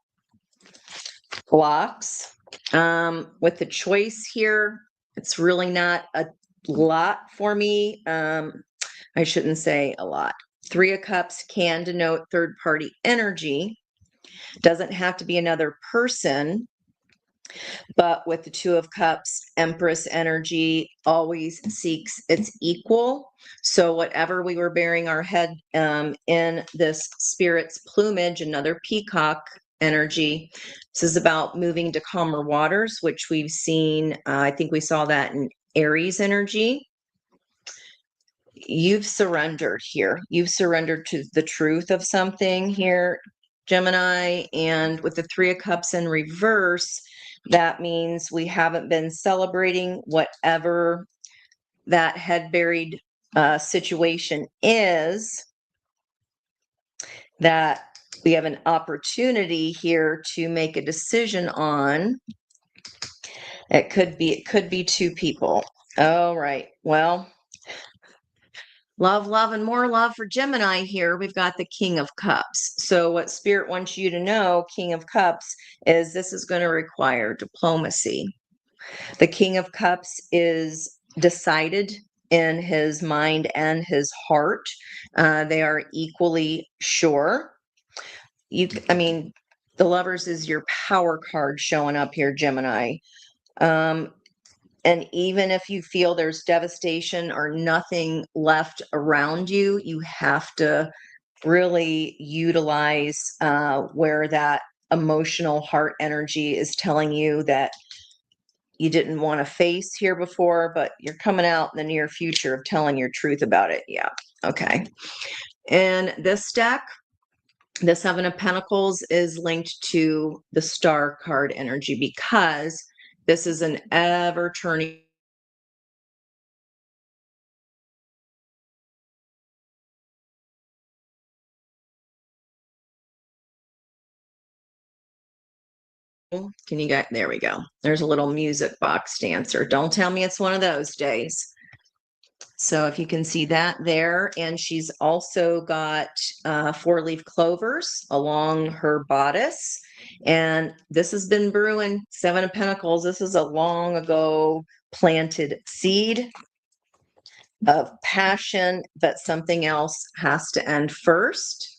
Blocks. With the choice here, it's really not a lot for me. I shouldn't say a lot. Three of Cups can denote third-party energy. Doesn't have to be another person. But with the Two of Cups, Empress energy always seeks its equal. So whatever we were bearing our head in this spirit's plumage, another peacock energy. This is about moving to calmer waters, which we've seen. I think we saw that in Aries energy. You've surrendered here. You've surrendered to the truth of something here, Gemini. And with the Three of Cups in reverse, that means we haven't been celebrating whatever that head buried situation is, that we have an opportunity here to make a decision on. It could be two people. All right. Well, love, love, and more love for Gemini here. We've got the King of Cups. So what Spirit wants you to know, King of Cups, is this is going to require diplomacy. The King of Cups is decided in his mind and his heart. They are equally sure. The Lovers is your power card showing up here, Gemini. And even if you feel there's devastation or nothing left around you, you have to really utilize where that emotional heart energy is telling you that you didn't want to face here before, but you're coming out in the near future of telling your truth about it. Yeah. Okay. And this deck, the Seven of Pentacles, is linked to the Star card energy, because this is an ever turning Can you get, there we go. There's a little music box dancer. Don't tell me it's one of those days. So if you can see that there, and she's also got 4-leaf clovers along her bodice. And this has been brewing, 7 of Pentacles. This is a long ago planted seed of passion, but something else has to end first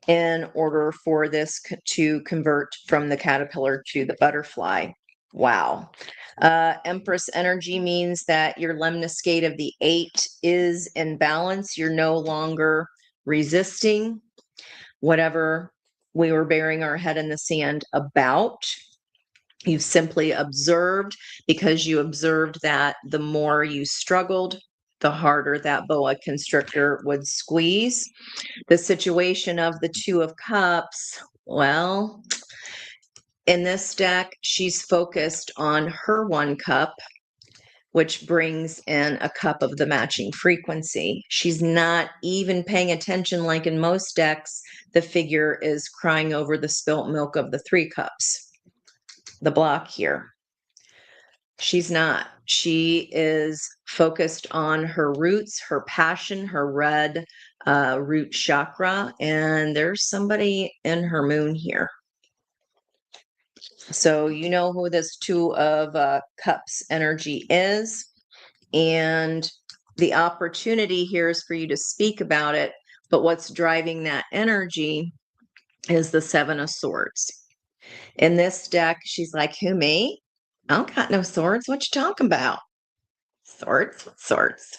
in order for this to convert from the caterpillar to the butterfly. Wow. Empress energy means that your lemniscate of the 8 is in balance. You're no longer resisting whatever we were burying our head in the sand about. You've simply observed, because you observed that the more you struggled, the harder that boa constrictor would squeeze. The situation of the 2 of Cups, well, in this deck, she's focused on her 1 cup, which brings in a cup of the matching frequency. She's not even paying attention like in most decks. The figure is crying over the spilt milk of the 3 cups, the block here. She's not. She is focused on her roots, her passion, her red root chakra, and there's somebody in her moon here. So you know who this 2 of Cups energy is, and the opportunity here is for you to speak about it, but what's driving that energy is the 7 of Swords. In this deck, she's like, who, me? I don't got no swords. What you talking about? Swords? Swords.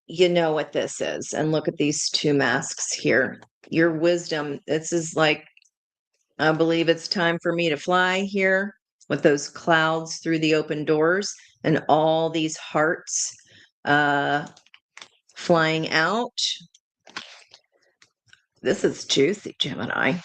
You know what this is. And look at these 2 masks here. Your wisdom. This is like, I believe it's time for me to fly here, with those clouds through the open doors and all these hearts flying out. This is juicy, Gemini.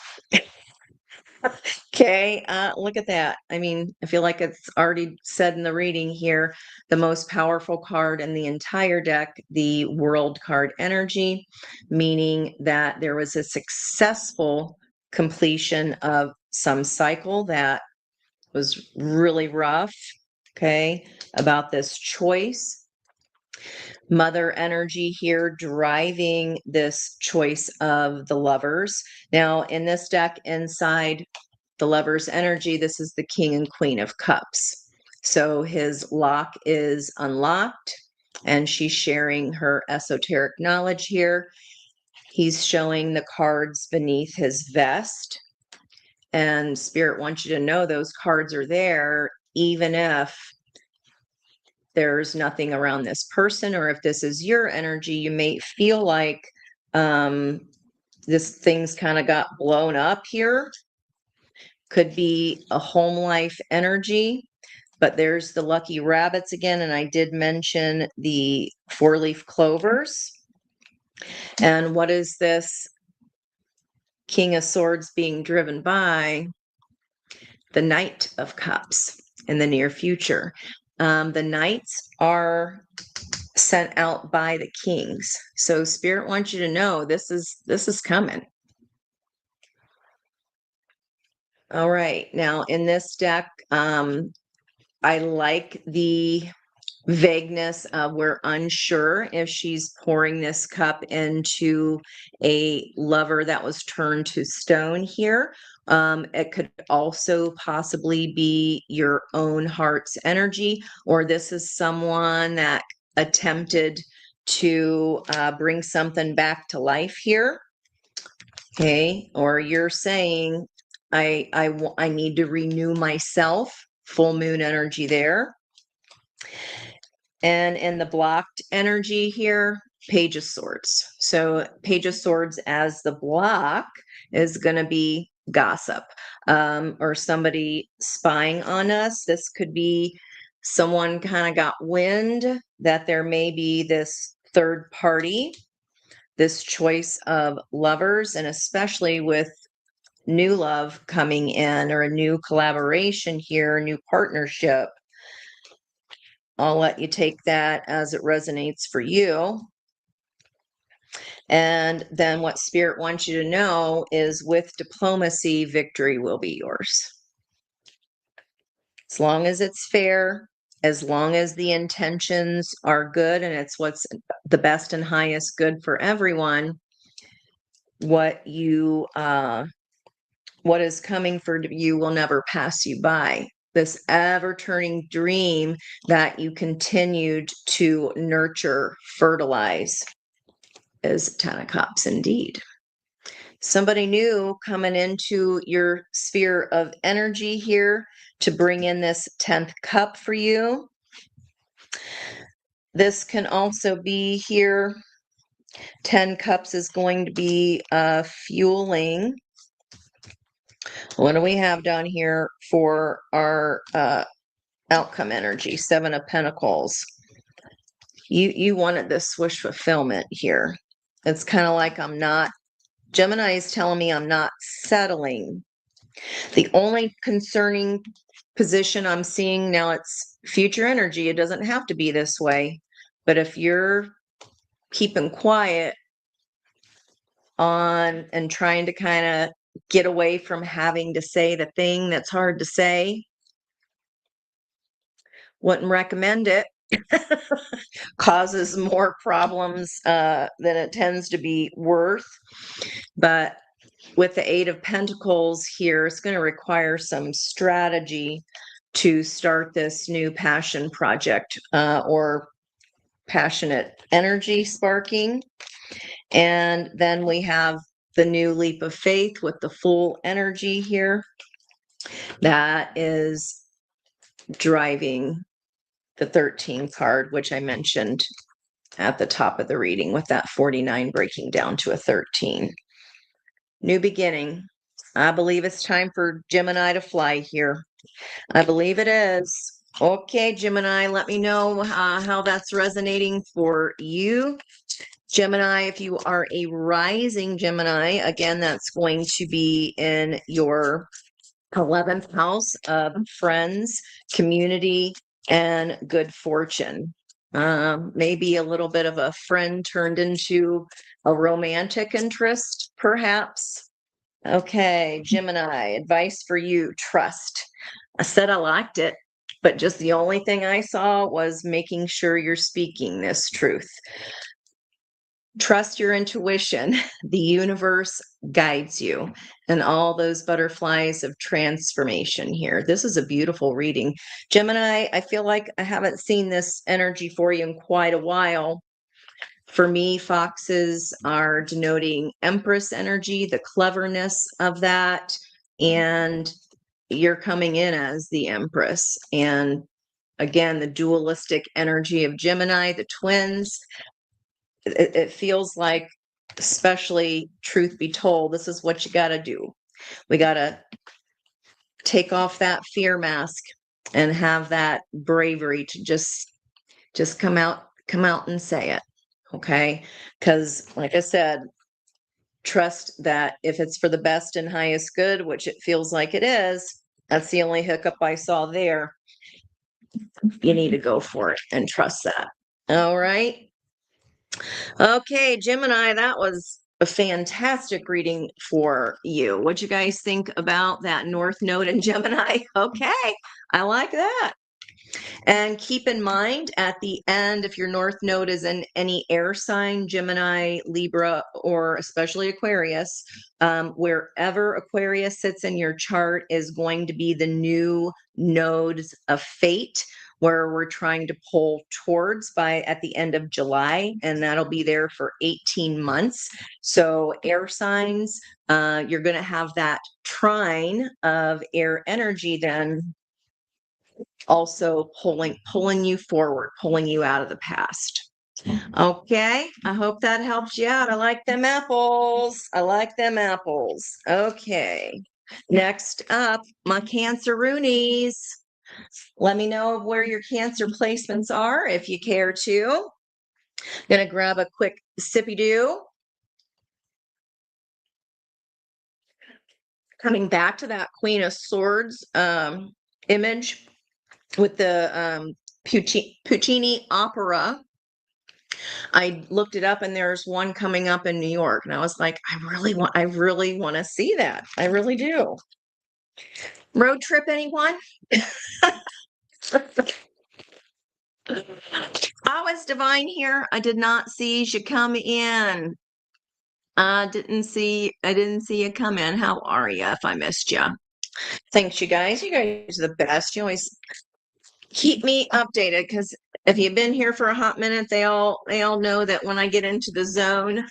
Okay, look at that. I mean, I feel like it's already said in the reading here, the most powerful card in the entire deck, the World card energy, meaning that there was a successful completion of some cycle that was really rough, okay, about this choice. Mother energy here driving this choice of the Lovers. Now, in this deck, inside the Lover's energy, this is the King and Queen of Cups. So his lock is unlocked, and she's sharing her esoteric knowledge here. He's showing the cards beneath his vest, and Spirit wants you to know those cards are there, even if there's nothing around this person, or if this is your energy, you may feel like this thing's kind of got blown up here. Could be a home life energy, but there's the lucky rabbits again. And I did mention the 4-leaf clovers. And what is this King of Swords being driven by? The Knight of Cups in the near future. The Knights are sent out by the Kings. So Spirit wants you to know this is coming. All right. Now in this deck, I like the vagueness of we're unsure if she's pouring this cup into a lover that was turned to stone here. It could also possibly be your own heart's energy, or this is someone that attempted to bring something back to life here. Okay, or you're saying, I need to renew myself. Full moon energy there. And in the blocked energy here, Page of Swords. So Page of Swords as the block is going to be gossip, or somebody spying on us. This could be someone kind of got wind that there may be this third party, this choice of lovers, and especially with new love coming in, or a new collaboration here, a new partnership. I'll let you take that as it resonates for you. And then what Spirit wants you to know is with diplomacy, victory will be yours. As long as it's fair, as long as the intentions are good and it's what's the best and highest good for everyone, what is coming for you will never pass you by. This ever-turning dream that you continued to nurture, fertilize, is 10 of Cups indeed. Somebody new coming into your sphere of energy here to bring in this 10th cup for you. This can also be here. 10 cups is going to be fueling. What do we have down here for our outcome energy? 7 of Pentacles. You wanted this wish fulfillment here. It's kind of like Gemini is telling me I'm not settling. The only concerning position I'm seeing now, it's future energy. It doesn't have to be this way. But if you're keeping quiet on and trying to kind of get away from having to say the thing that's hard to say, wouldn't recommend it. Causes more problems than it tends to be worth. But with the 8 of Pentacles here, it's going to require some strategy to start this new passion project or passionate energy sparking. And then we have the new leap of faith with the full energy here. That is driving the 13 card, which I mentioned at the top of the reading, with that 49 breaking down to a 13. New beginning. I believe it's time for Gemini to fly here. I believe it is. Okay, Gemini, let me know how that's resonating for you. Gemini, if you are a rising Gemini, again, that's going to be in your 11th house of friends, community, and good fortune. Maybe a little bit of a friend turned into a romantic interest, perhaps. Okay, Gemini, advice for you, trust. I said I liked it, but just the only thing I saw was making sure you're speaking this truth. Trust your intuition. The universe guides you, and all those butterflies of transformation here. This is a beautiful reading. Gemini, I feel like I haven't seen this energy for you in quite a while. For me, foxes are denoting Empress energy, the cleverness of that, and you're coming in as the Empress. And again, the dualistic energy of Gemini, the twins. It feels like, especially truth be told, this is what you got to do. We got to take off that fear mask and have that bravery to just come out and say it. Okay. Because like I said, trust that if it's for the best and highest good, which it feels like it is, that's the only hiccup I saw there. You need to go for it and trust that. All right. Okay, Gemini, that was a fantastic reading for you. What'd you guys think about that North Node in Gemini? Okay, I like that. And keep in mind at the end, if your North Node is in any air sign, Gemini, Libra, or especially Aquarius, wherever Aquarius sits in your chart is going to be the new nodes of fate, where we're trying to pull towards by at the end of July, and that'll be there for 18 months. So air signs, you're going to have that trine of air energy then also pulling you forward, pulling you out of the past. Okay, I hope that helps you out. I like them apples. I like them apples. Okay, next up, my Canceroonies. Let me know where your Cancer placements are if you care to. Gonna grab a quick sippy do. Coming back to that Queen of Swords image with the Puccini opera. I looked it up and there's one coming up in New York. And I was like, I really want to see that. I really do. Road trip, anyone? Oh, it's Divine here. I did not see you come in. I didn't see you come in. How are you if I missed you? Thanks, you guys. You guys are the best. You always keep me updated because if you've been here for a hot minute, they all know that when I get into the zone,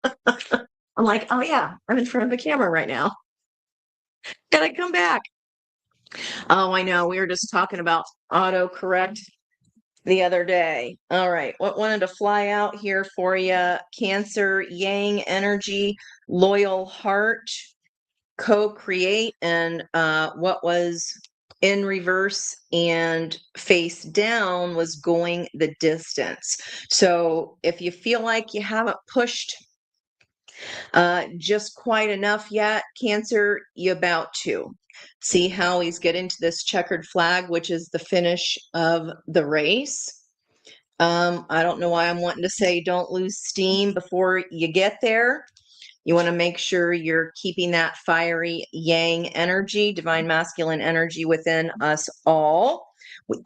I'm like, oh yeah, I'm in front of the camera right now. Gotta come back. Oh, I know. We were just talking about autocorrect the other day. All right. What wanted to fly out here for you? Cancer, Yang energy, loyal heart, co-create, and what was in reverse and face down was going the distance. So if you feel like you haven't pushed just quite enough yet, Cancer, you about to. See how he's getting to this checkered flag, which is the finish of the race. I don't know why I'm wanting to say don't lose steam before you get there. You want to make sure you're keeping that fiery yang energy, divine masculine energy within us all.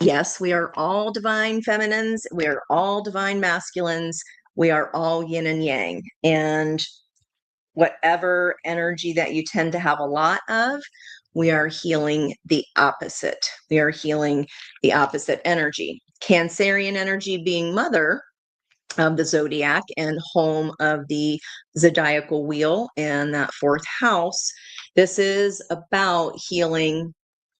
Yes, we are all divine feminines. We are all divine masculines. We are all yin and yang. And whatever energy that you tend to have a lot of, we are healing the opposite. We are healing the opposite energy. Cancerian energy being mother of the zodiac and home of the zodiacal wheel and that fourth house. This is about healing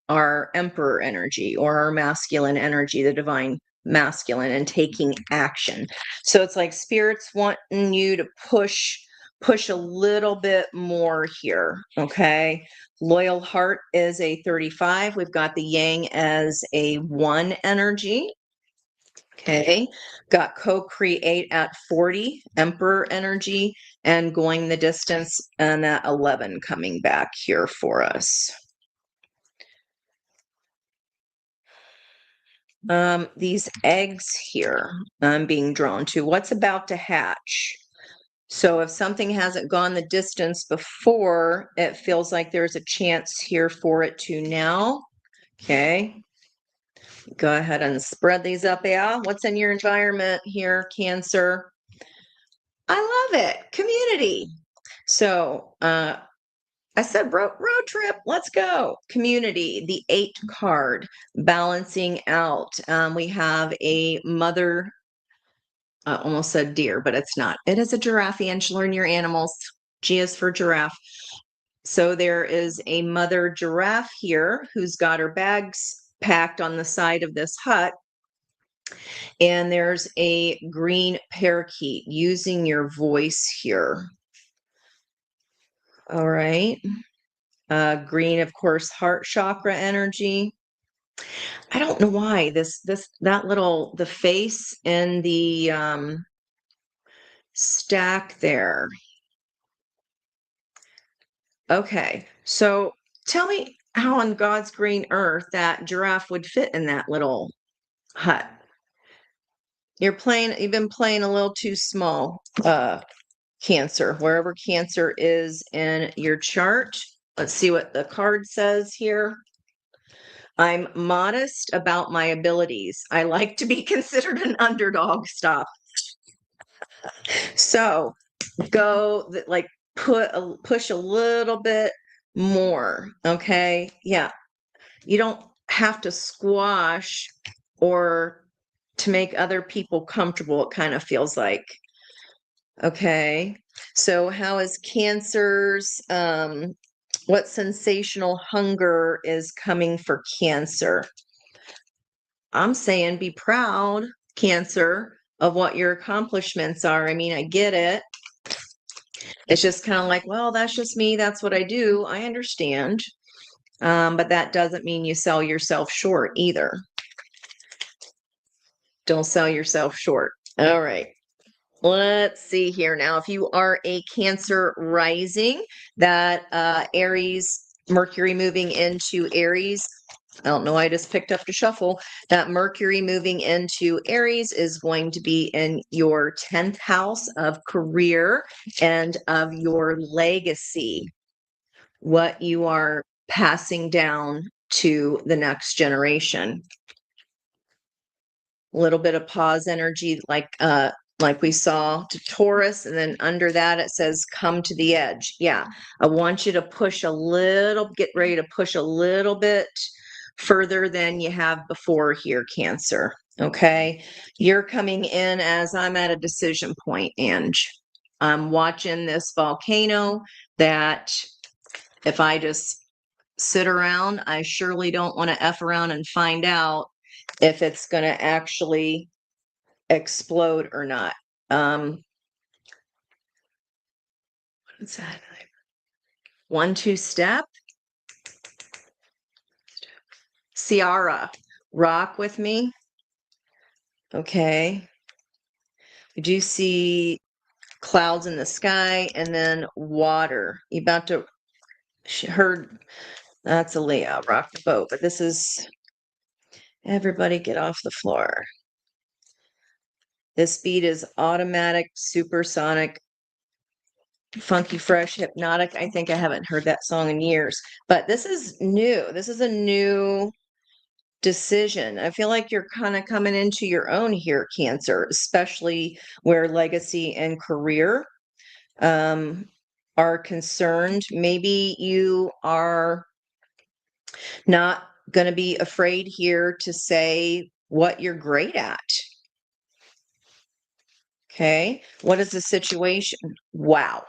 our emperor energy or our masculine energy, the divine masculine, and taking action. So it's like spirits wanting you to push a little bit more here. Okay. Loyal heart is a 35. We've got the yang as a 1 energy. Okay, got co-create at 40, emperor energy, and going the distance, and at 11 coming back here for us. These eggs here I'm being drawn to. What's about to hatch? So if something hasn't gone the distance before, it feels like there's a chance here for it to now. Okay. Go ahead and spread these up. Yeah. What's in your environment here, Cancer? I love it. Community. So I said road trip. Let's go. Community, the 8 card, balancing out. We have a mother. I almost said deer, but it's not. It is a giraffe, and learn your animals. G is for giraffe. So there is a mother giraffe here who's got her bags packed on the side of this hut. And there's a green parakeet using your voice here. All right. Green, of course, heart chakra energy. I don't know why the face and the stack there. Okay. So tell me how on God's green earth that giraffe would fit in that little hut. You've been playing a little too small, Cancer, wherever Cancer is in your chart. Let's see what the card says here. I'm modest about my abilities. I like to be considered an underdog. Stop. So go like push a little bit more. Okay. Yeah. You don't have to squash or to make other people comfortable. It kind of feels like. Okay. So how is Cancer's what sensational hunger is coming for Cancer? I'm saying be proud, Cancer, of what your accomplishments are. I mean, I get it. It's just kind of like, well, that's just me. That's what I do. I understand. But that doesn't mean you sell yourself short either. Don't sell yourself short. All right. Let's see here now. If you are a Cancer rising, that Aries, Mercury moving into Aries I don't know why I just picked up to shuffle. That Mercury moving into Aries is going to be in your 10th house of career and of your legacy, what you are passing down to the next generation. A little bit of pause energy, like we saw to Taurus, and then under that it says come to the edge. Yeah, I want you to push a little, get ready to push a little bit further than you have before here, Cancer. Okay, you're coming in as I'm at a decision point, Ange. I'm watching this volcano that if I just sit around, I surely don't want to F around and find out if it's going to actually explode or not. What's that? 1-2 step. Ciara, rock with me. Okay. We do see clouds in the sky and then water. You about to heard that's a Leo, rock the boat, but this is everybody get off the floor. This beat is automatic, supersonic, funky, fresh, hypnotic. I think I haven't heard that song in years, but this is new. This is a new decision. I feel like you're kind of coming into your own here, Cancer, especially where legacy and career are concerned. Maybe you are not going to be afraid here to say what you're great at. Okay. What is the situation? Wow.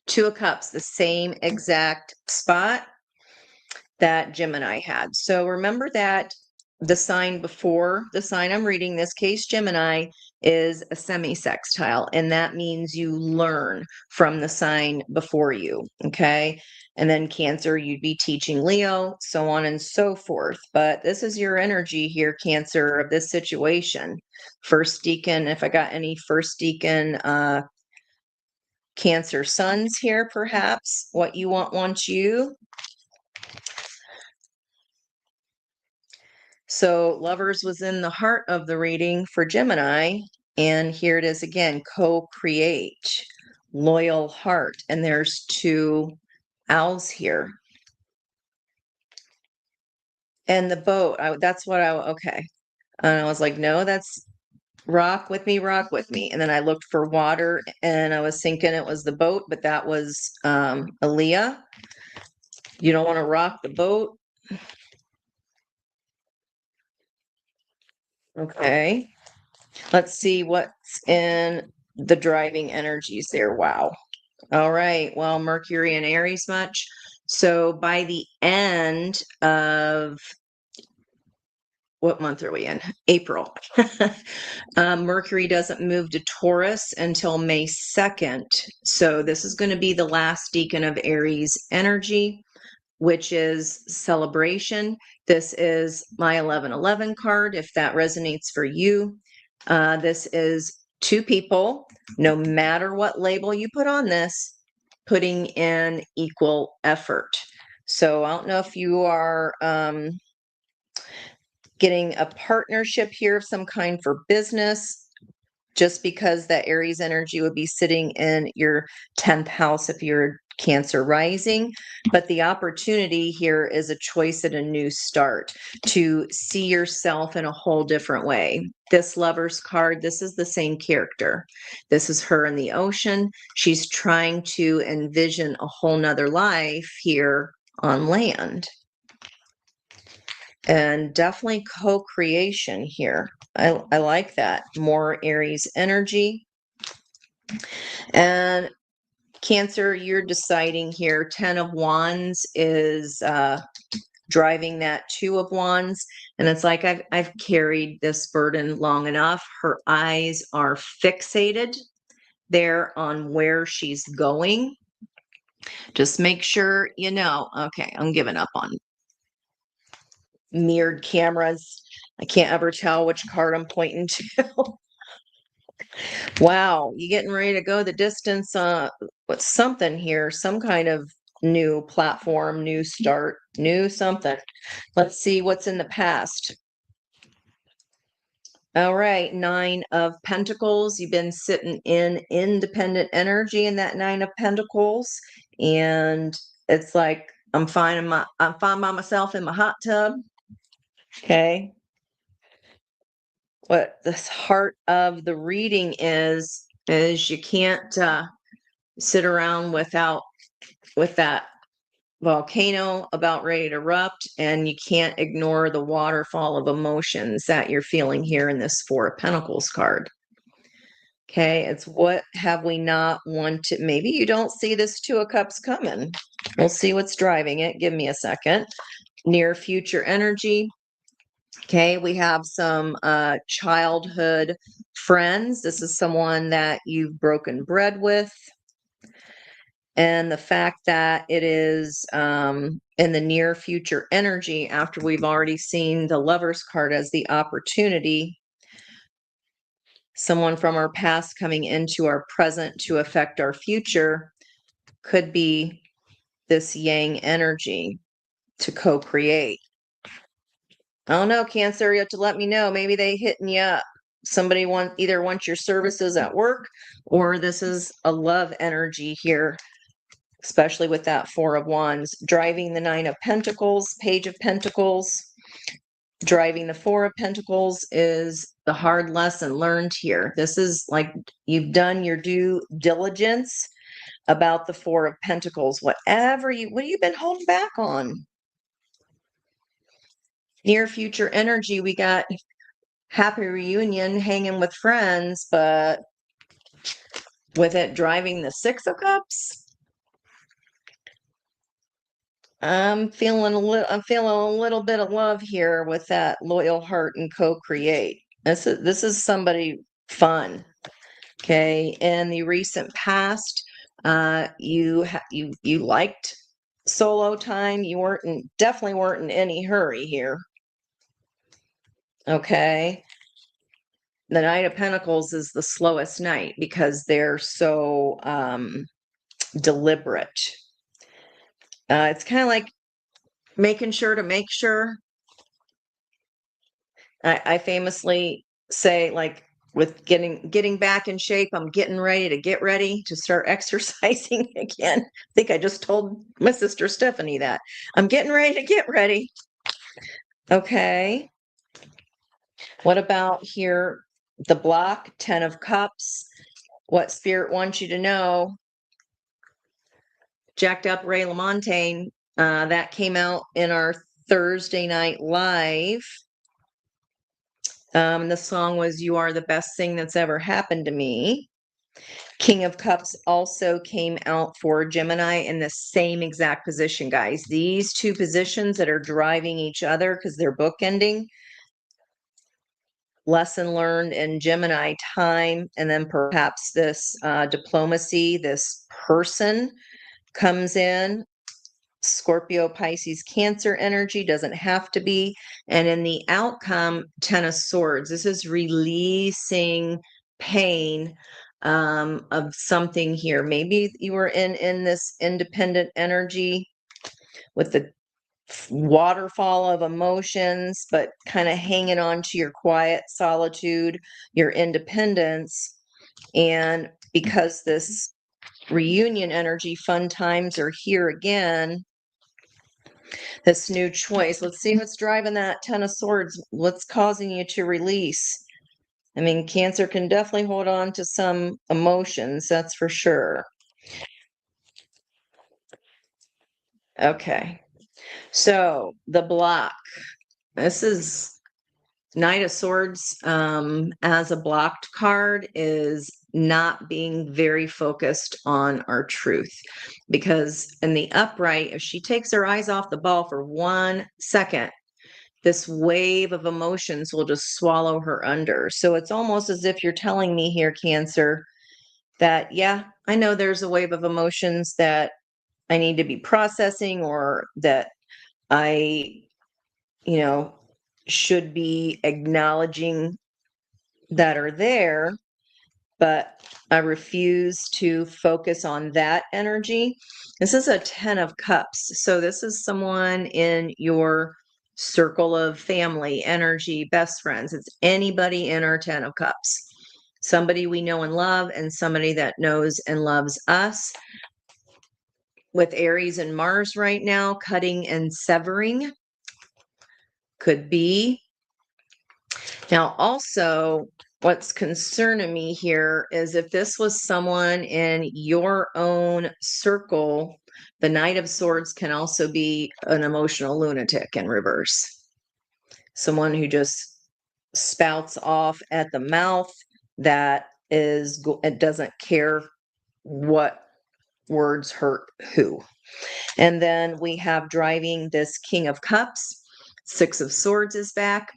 2 of Cups, the same exact spot that Gemini had. So remember that the sign before the sign I'm reading, this case Gemini, is a semi-sextile, and that means you learn from the sign before you, okay? And then Cancer, you'd be teaching Leo, so on and so forth. But this is your energy here, Cancer, of this situation. First deacon, if I got any first deacon Cancer sons here, perhaps, what you want you. So Lovers was in the heart of the reading for Gemini. And here it is again, co-create, loyal heart. And there's 2 owls here. And the boat, that's what okay. And I was like, no, that's rock with me, rock with me. And then I looked for water and I was thinking it was the boat, but that was Aaliyah. You don't want to rock the boat. Okay. Let's see what's in the driving energies there. Wow. All right. Well, Mercury and Aries much. So by the end of what month are we in? April. Mercury doesn't move to Taurus until May 2nd. So this is going to be the last decan of Aries energy, which is celebration. This is my 1111 card, if that resonates for you. This is 2 people, no matter what label you put on this, putting in equal effort. So I don't know if you are getting a partnership here of some kind for business, just because that Aries energy would be sitting in your 10th house if you're Cancer rising. But the opportunity here is a choice at a new start to see yourself in a whole different way. This Lover's card, this is the same character. This is her in the ocean. She's trying to envision a whole nother life here on land. And definitely co-creation here. I like that. More Aries energy. And Cancer, you're deciding here. 10 of Wands is driving that 2 of Wands. And it's like I've carried this burden long enough. Her eyes are fixated there on where she's going. Just make sure you know. Okay, I'm giving up on mirrored cameras. I can't ever tell which card I'm pointing to. Wow, you getting ready to go the distance with something here, some kind of new platform, new start, New something. Let's see what's in the past. All right, 9 of Pentacles. You've been sitting in independent energy in that 9 of Pentacles, and it's like I'm fine by myself in my hot tub. Okay. What this heart of the reading is you can't sit around with that volcano about ready to erupt, and you can't ignore the waterfall of emotions that you're feeling here in this 4 of Pentacles card. Okay, it's what have we not wanted? Maybe you don't see this 2 of Cups coming. We'll see what's driving it. Give me a second. Near future energy. Okay, we have some childhood friends. This is someone that you've broken bread with. And the fact that it is in the near future energy, after we've already seen the Lover's card as the opportunity, someone from our past coming into our present to affect our future, could be this yang energy to co-create. I don't know, Cancer, you have to let me know. Maybe they hitting you up. Somebody either wants your services at work, or this is a love energy here, especially with that 4 of Wands. Driving the 9 of Pentacles, Page of Pentacles. Driving the 4 of Pentacles is the hard lesson learned here. This is like you've done your due diligence about the 4 of Pentacles. What have you been holding back on? Near future energy, we got happy reunion, hanging with friends, but with it driving the 6 of Cups, I'm feeling a little bit of love here with that loyal heart and co-create. This is somebody fun. Okay, in the recent past, you liked solo time. You definitely weren't in any hurry here. Okay. The Knight of Pentacles is the slowest knight because they're so deliberate. It's kind of like making sure to make sure. I famously say, like, with getting back in shape, I'm getting ready to get ready to start exercising again. I think I just told my sister Stephanie that. I'm getting ready to get ready. Okay. What about here? The block, 10 of Cups. What Spirit wants you to know. Jacked Up Ray LaMontagne. That came out in our Thursday night live. The song was You Are the Best Thing That's Ever Happened to Me. King of Cups also came out for Gemini in the same exact position, guys. These 2 positions that are driving each other because they're bookending. Lesson learned in Gemini time, and then perhaps this diplomacy, this person comes in. Scorpio, Pisces, Cancer energy, doesn't have to be. And in the outcome, 10 of Swords. This is releasing pain of something here. Maybe you were in this independent energy with the waterfall of emotions, but kind of hanging on to your quiet solitude, your independence. And because this reunion energy, fun times are here again, this new choice. Let's see what's driving that 10 of Swords. What's causing you to release? I mean, Cancer can definitely hold on to some emotions, that's for sure. Okay. So the block. This is Knight of Swords as a blocked card is not being very focused on our truth, because in the upright, if she takes her eyes off the ball for 1 second, this wave of emotions will just swallow her under. So it's almost as if you're telling me here, Cancer, that, yeah, I know there's a wave of emotions that I need to be processing, or that I, should be acknowledging that are there. but I refuse to focus on that energy. This is a 10 of cups. So this is someone in your circle of family, energy, best friends. It's anybody in our 10 of cups. Somebody we know and love, and somebody that knows and loves us. With Aries and Mars right now, cutting and severing could be. Now, also, what's concerning me here is if this was someone in your own circle, the Knight of Swords can also be an emotional lunatic in reverse. Someone who just spouts off at the mouth, that it doesn't care what words hurt who. And then we have driving this King of Cups. Six of Swords is back.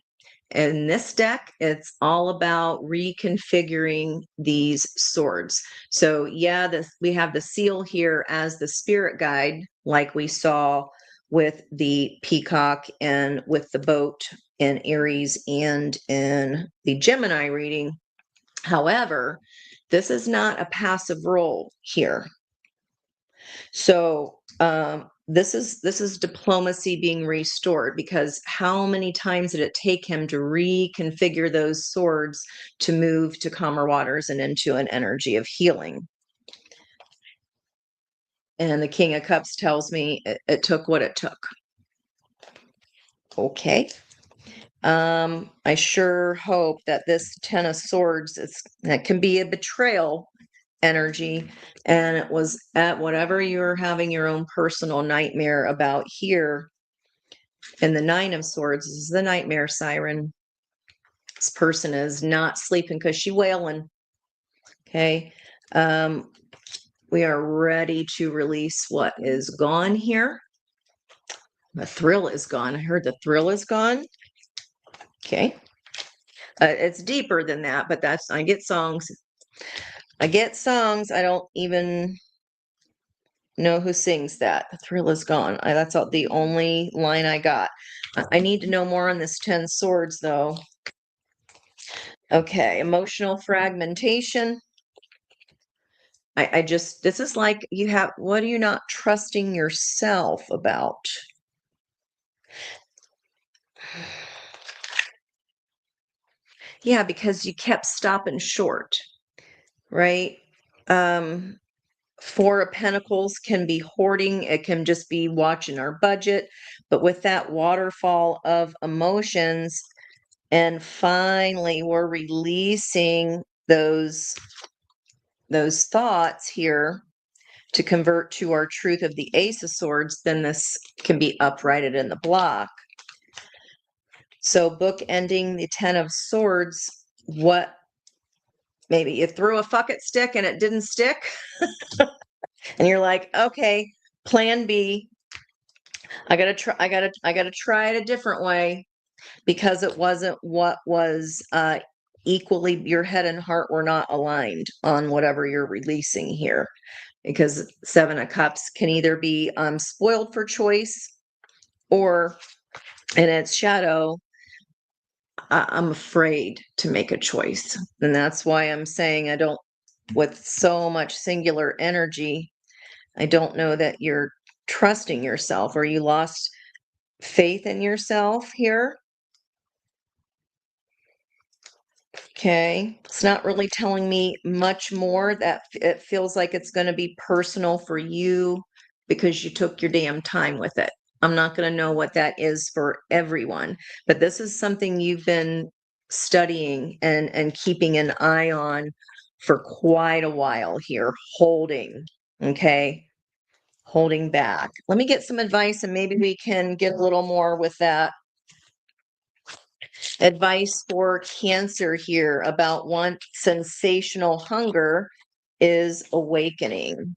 In this deck, it's all about reconfiguring these swords. So yeah, we have the seal here as the spirit guide, like we saw with the peacock and with the boat in Aries and in the Gemini reading. However, this is not a passive role here. So this is diplomacy being restored, because how many times did it take him to reconfigure those swords to move to calmer waters and into an energy of healing? And the King of Cups tells me it took what it took. Okay. I sure hope that this 10 of Swords, that can be a betrayal energy, and it was at whatever you're having your own personal nightmare about here. And the 9 of Swords is the nightmare siren. This person is not sleeping because she's wailing. Okay. We are ready to release what is gone here. The thrill is gone. I heard the thrill is gone. Okay. It's deeper than that, but I get songs. I don't even know who sings that. The thrill is gone. That's the only line I got. I need to know more on this 10 swords, though. Okay, emotional fragmentation. This is like what are you not trusting yourself about? Yeah, because you kept stopping short, right? Four of Pentacles can be hoarding. It can just be watching our budget. But with that waterfall of emotions, and finally we're releasing those thoughts here to convert to our truth of the Ace of Swords, then this can be uprighted in the block. So book ending the 10 of Swords, what, maybe you threw a fuck it stick and it didn't stick. And you're like, okay, plan B. I gotta try it a different way, because it wasn't what was equally, your head and heart were not aligned on whatever you're releasing here. Because 7 of Cups can either be spoiled for choice, or in its shadow, I'm afraid to make a choice. And that's why I'm saying with so much singular energy, I don't know that you're trusting yourself, or you lost faith in yourself here. Okay, it's not really telling me much more. That it feels like it's going to be personal for you because you took your damn time with it. I'm not going to know what that is for everyone, but this is something you've been studying and keeping an eye on for quite a while here, holding, okay? Holding back. Let me get some advice, and maybe we can get a little more with that. Advice for Cancer here about one sensational hunger is awakening.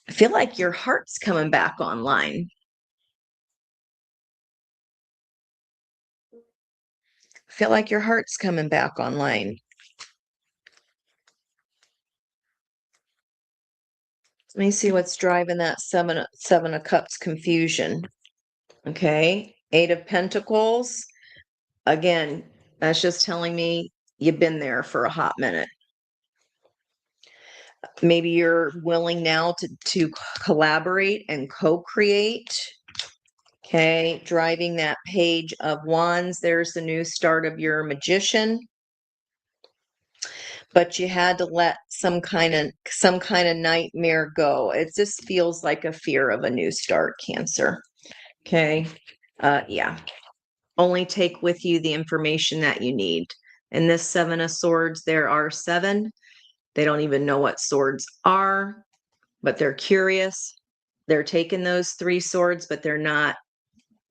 I feel like your heart's coming back online. I feel like your heart's coming back online. Let me see what's driving that seven of Cups confusion. Okay. 8 of Pentacles. Again, that's just telling me you've been there for a hot minute. Maybe you're willing now to collaborate and co-create. Okay, driving that Page of Wands. There's the new start of your Magician. But you had to let some kind of nightmare go. It just feels like a fear of a new start, Cancer. Okay. Yeah. Only take with you the information that you need. In this Seven of Swords, there are 7. They don't even know what swords are, but they're curious. They're taking those 3 swords, but they're not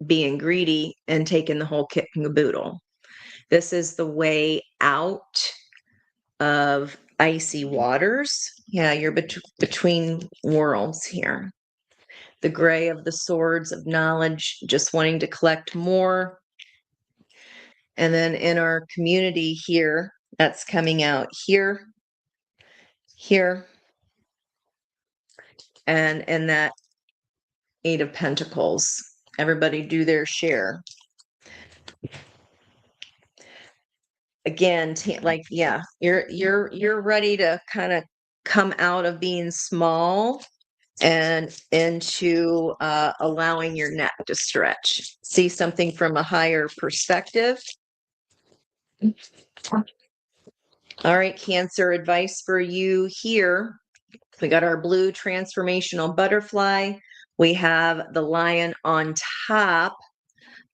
being greedy and taking the whole kit and caboodle. This is the way out of icy waters. Yeah, you're between worlds here. The gray of the swords of knowledge, just wanting to collect more. And then in our community here, that's coming out here, here, and in that 8 of Pentacles. Everybody do their share. Again, like, yeah, you're ready to kind of come out of being small and into allowing your neck to stretch. See something from a higher perspective. All right, Cancer, advice for you here. We got our blue transformational butterfly. We have the lion on top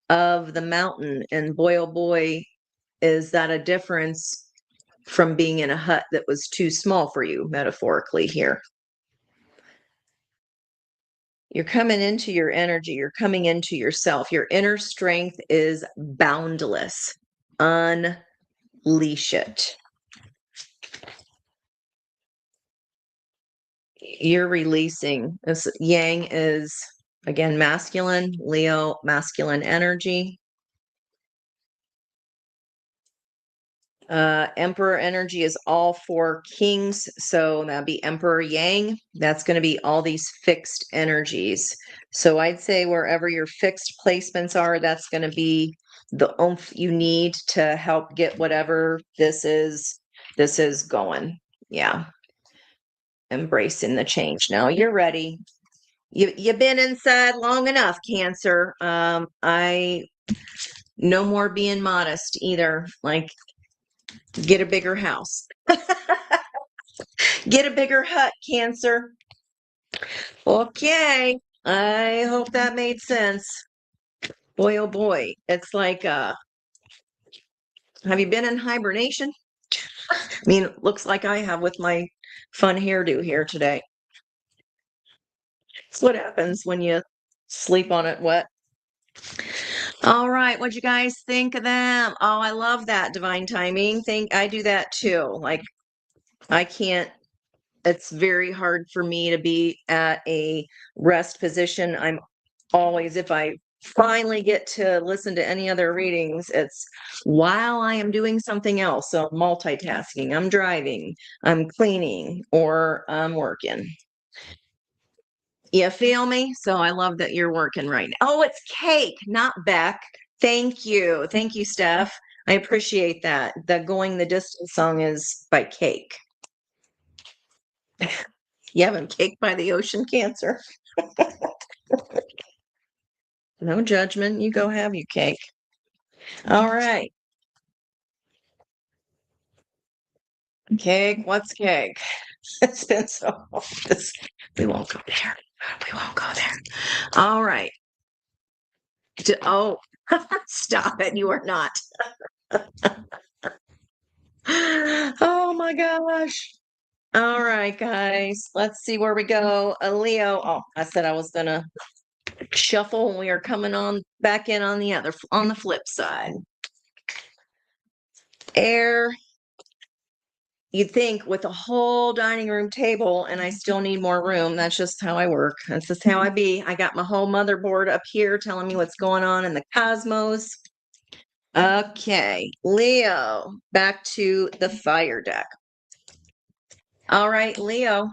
of the mountain. And boy, oh boy, is that a difference from being in a hut that was too small for you, metaphorically here. You're coming into your energy. You're coming into yourself. Your inner strength is boundless. Unleash it. You're releasing. This Yang is, again, masculine. Leo, masculine energy. Emperor energy is all 4 kings. So that'd be Emperor Yang. That's going to be all these fixed energies. So I'd say wherever your fixed placements are, that's going to be the oomph you need to help get whatever this is going. Yeah. Embracing the change. Now you're ready. You've been inside long enough, Cancer. I no more being modest either. Like, get a bigger house. Get a bigger hut, Cancer. Okay. I hope that made sense. Boy, oh boy. It's like, have you been in hibernation? I mean, it looks like I have with my fun hairdo here today. It's what happens when you sleep on it wet. All right. What'd you guys think of them? Oh, I love that divine timing. I do that too. Like, I can't, it's very hard for me to be at a rest position. I'm always, if I finally get to listen to any other readings, it's while I am doing something else. So multitasking, I'm driving, I'm cleaning, or I'm working. You feel me? So I love that you're working right now. Oh, it's Cake, not Beck. Thank you. Thank you, Steph. I appreciate that. The Going the Distance song is by Cake. You having cake by the ocean, Cancer? No judgment. You go have your cake. All right. Cake, what's cake? It's been so we won't go there. We won't go there. All right. Oh, stop it. You are not. Oh my gosh. All right, guys. Let's see where we go. A Leo. Oh, I said I was gonna shuffle and we are coming on back in on the flip side. Air. You'd think with a whole dining room table and I still need more room. That's just how I work. That's just how I be. I got my whole motherboard up here telling me what's going on in the cosmos. Okay, Leo, back to the fire deck. All right, Leo,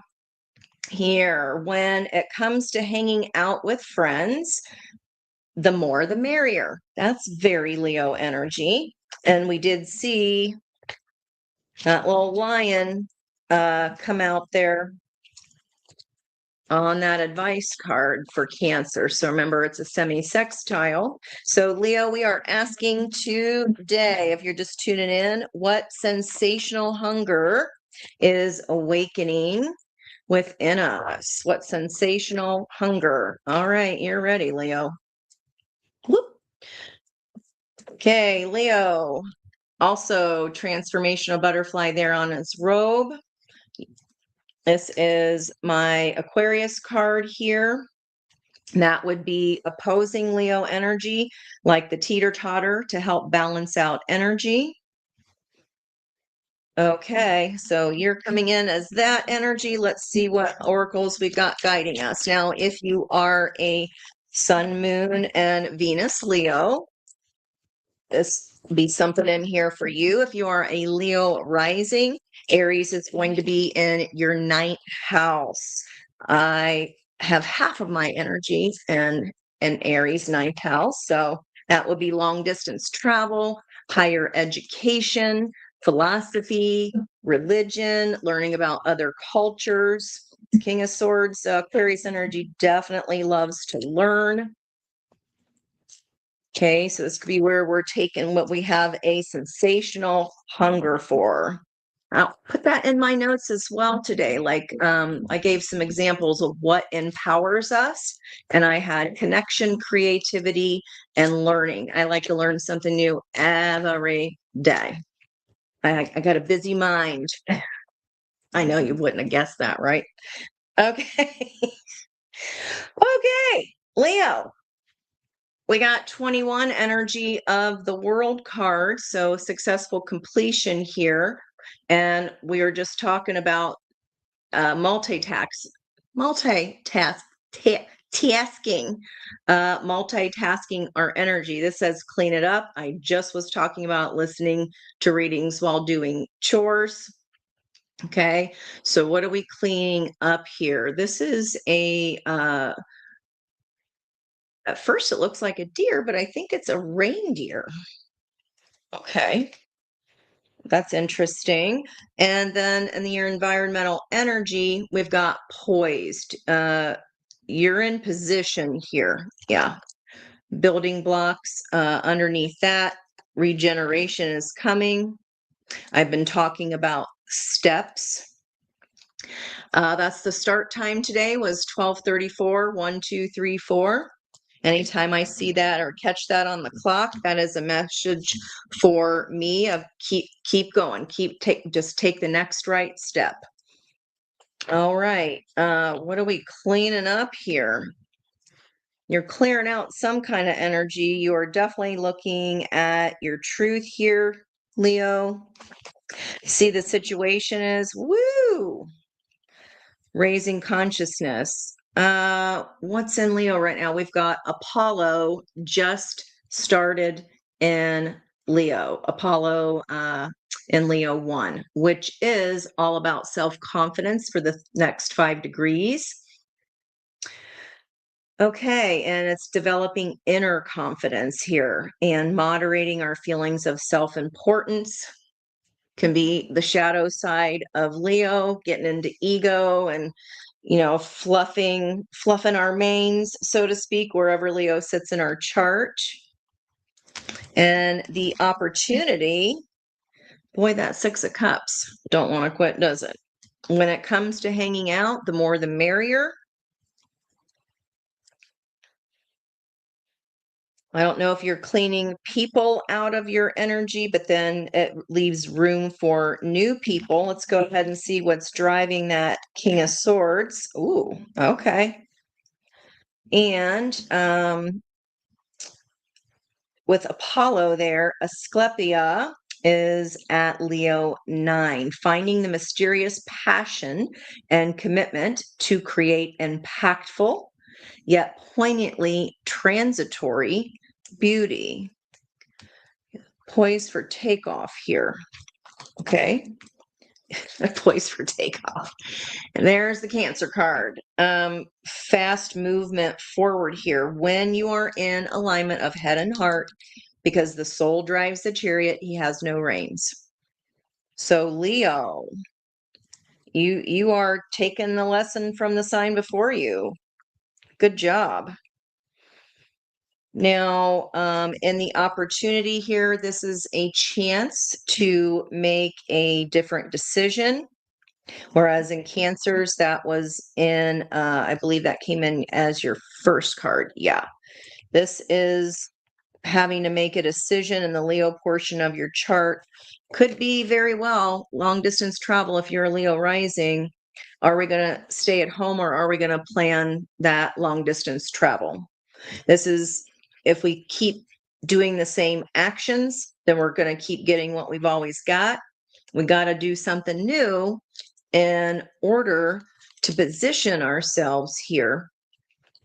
here, when it comes to hanging out with friends, the more the merrier. That's very Leo energy. And we did see that little lion come out there on that advice card for Cancer. So remember, it's a semi-sextile. So Leo, we are asking today, if you're just tuning in, what sensational hunger is awakening within us? What sensational hunger? All right, you're ready, Leo. Whoop. Okay, Leo. Also, transformational butterfly there on its robe. This is my Aquarius card here. That would be opposing Leo energy, like the teeter-totter to help balance out energy. Okay, so you're coming in as that energy. Let's see what oracles we've got guiding us. Now, if you are a Sun, Moon, and Venus Leo, this be something in here for you. If you are a Leo rising, Aries is going to be in your 9th house. I have half of my energy in Aries 9th house. So that would be long distance travel, higher education, philosophy, religion, learning about other cultures. King of Swords, Aquarius energy definitely loves to learn. Okay, so this could be where we're taking what we have a sensational hunger for. I'll put that in my notes as well today. Like I gave some examples of what empowers us, and I had connection, creativity, and learning. I like to learn something new every day. I got a busy mind. I know you wouldn't have guessed that, right? Okay. Okay, Leo. We got 21 energy of the world card, so successful completion here. And we were just talking about multitasking, multitasking our energy. This says clean it up. I just was talking about listening to readings while doing chores. Okay, so what are we cleaning up here? This is a at first it looks like a deer, but I think it's a reindeer. Okay. That's interesting. And then in your environmental energy, we've got poised. You're in position here. Yeah. Building blocks underneath that. Regeneration is coming. I've been talking about steps. That's the start time today was 12:34, 1, 2, 3, 4. Anytime I see that or catch that on the clock, that is a message for me of keep going, just take the next right step. All right. What are we cleaning up here? You're clearing out some kind of energy. You are definitely looking at your truth here, Leo. See, the situation is woo, raising consciousness. What's in Leo right now? We've got Apollo just started in Leo. Apollo in Leo 1, which is all about self-confidence for the next 5 degrees. Okay, and it's developing inner confidence here and moderating our feelings of self-importance. Can be the shadow side of Leo, getting into ego and fluffing our manes, so to speak, wherever Leo sits in our chart. And the opportunity, boy, that 6 of Cups, don't want to quit, does it? When it comes to hanging out, the more the merrier. I don't know if you're cleaning people out of your energy, but then it leaves room for new people. Let's go ahead and see what's driving that King of Swords. Ooh, okay. And with Apollo there, Asclepia is at Leo 9, finding the mysterious passion and commitment to create impactful, yet poignantly transitory beauty. Poised for takeoff here. Okay. Poised for takeoff. And there's the Cancer card. Fast movement forward here when you are in alignment of head and heart, because the soul drives the chariot, he has no reins. So Leo, You are taking the lesson from the sign before you. Good job. Now, in the opportunity here, this is a chance to make a different decision. Whereas in Cancers, that was in, I believe that came in as your first card. Yeah. This is having to make a decision in the Leo portion of your chart. Could be very well long distance travel if you're a Leo rising. Are we going to stay at home or are we going to plan that long distance travel? This is, if we keep doing the same actions, then we're going to keep getting what we've always got. We got to do something new in order to position ourselves here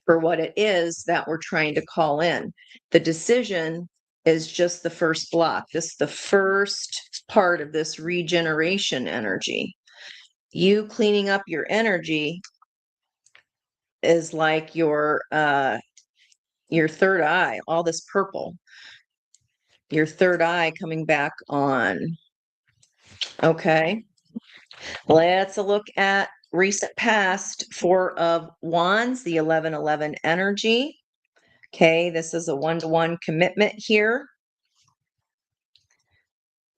for what it is that we're trying to call in. The decision is just the first block. This is the first part of this regeneration energy. You cleaning up your energy is like your third eye, all this purple. Your third eye coming back on. Okay. Let's look at recent past. 4 of Wands, the 11-11 energy. Okay, this is a 1-to-1 commitment here.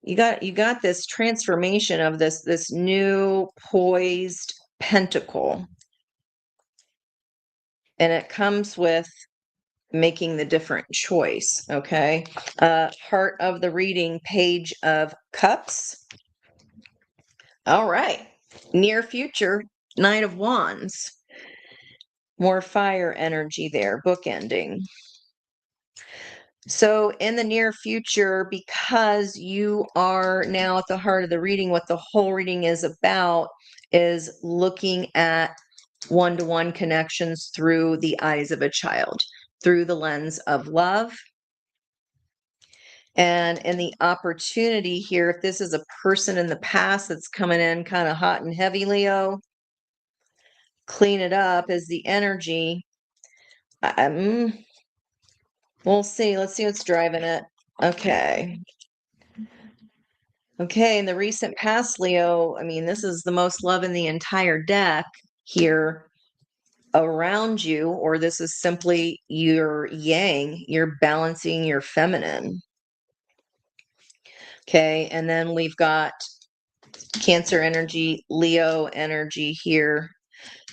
You got this transformation of this new poised pentacle. And it comes with making the different choice, okay? Heart of the reading, Page of Cups. All right. Near future, Knight of Wands. More fire energy there, bookending. So in the near future, because you are now at the heart of the reading, what the whole reading is about is looking at one-to-one connections through the eyes of a child, through the lens of love. And in the opportunity here, if this is a person in the past that's coming in kind of hot and heavy, Leo, clean it up as the energy. We'll see. Let's see what's driving it. Okay. Okay, in the recent past, Leo, I mean, this is the most love in the entire deck here around you, or this is simply your yang, you're balancing your feminine. Okay, and then we've got Cancer energy, Leo energy here.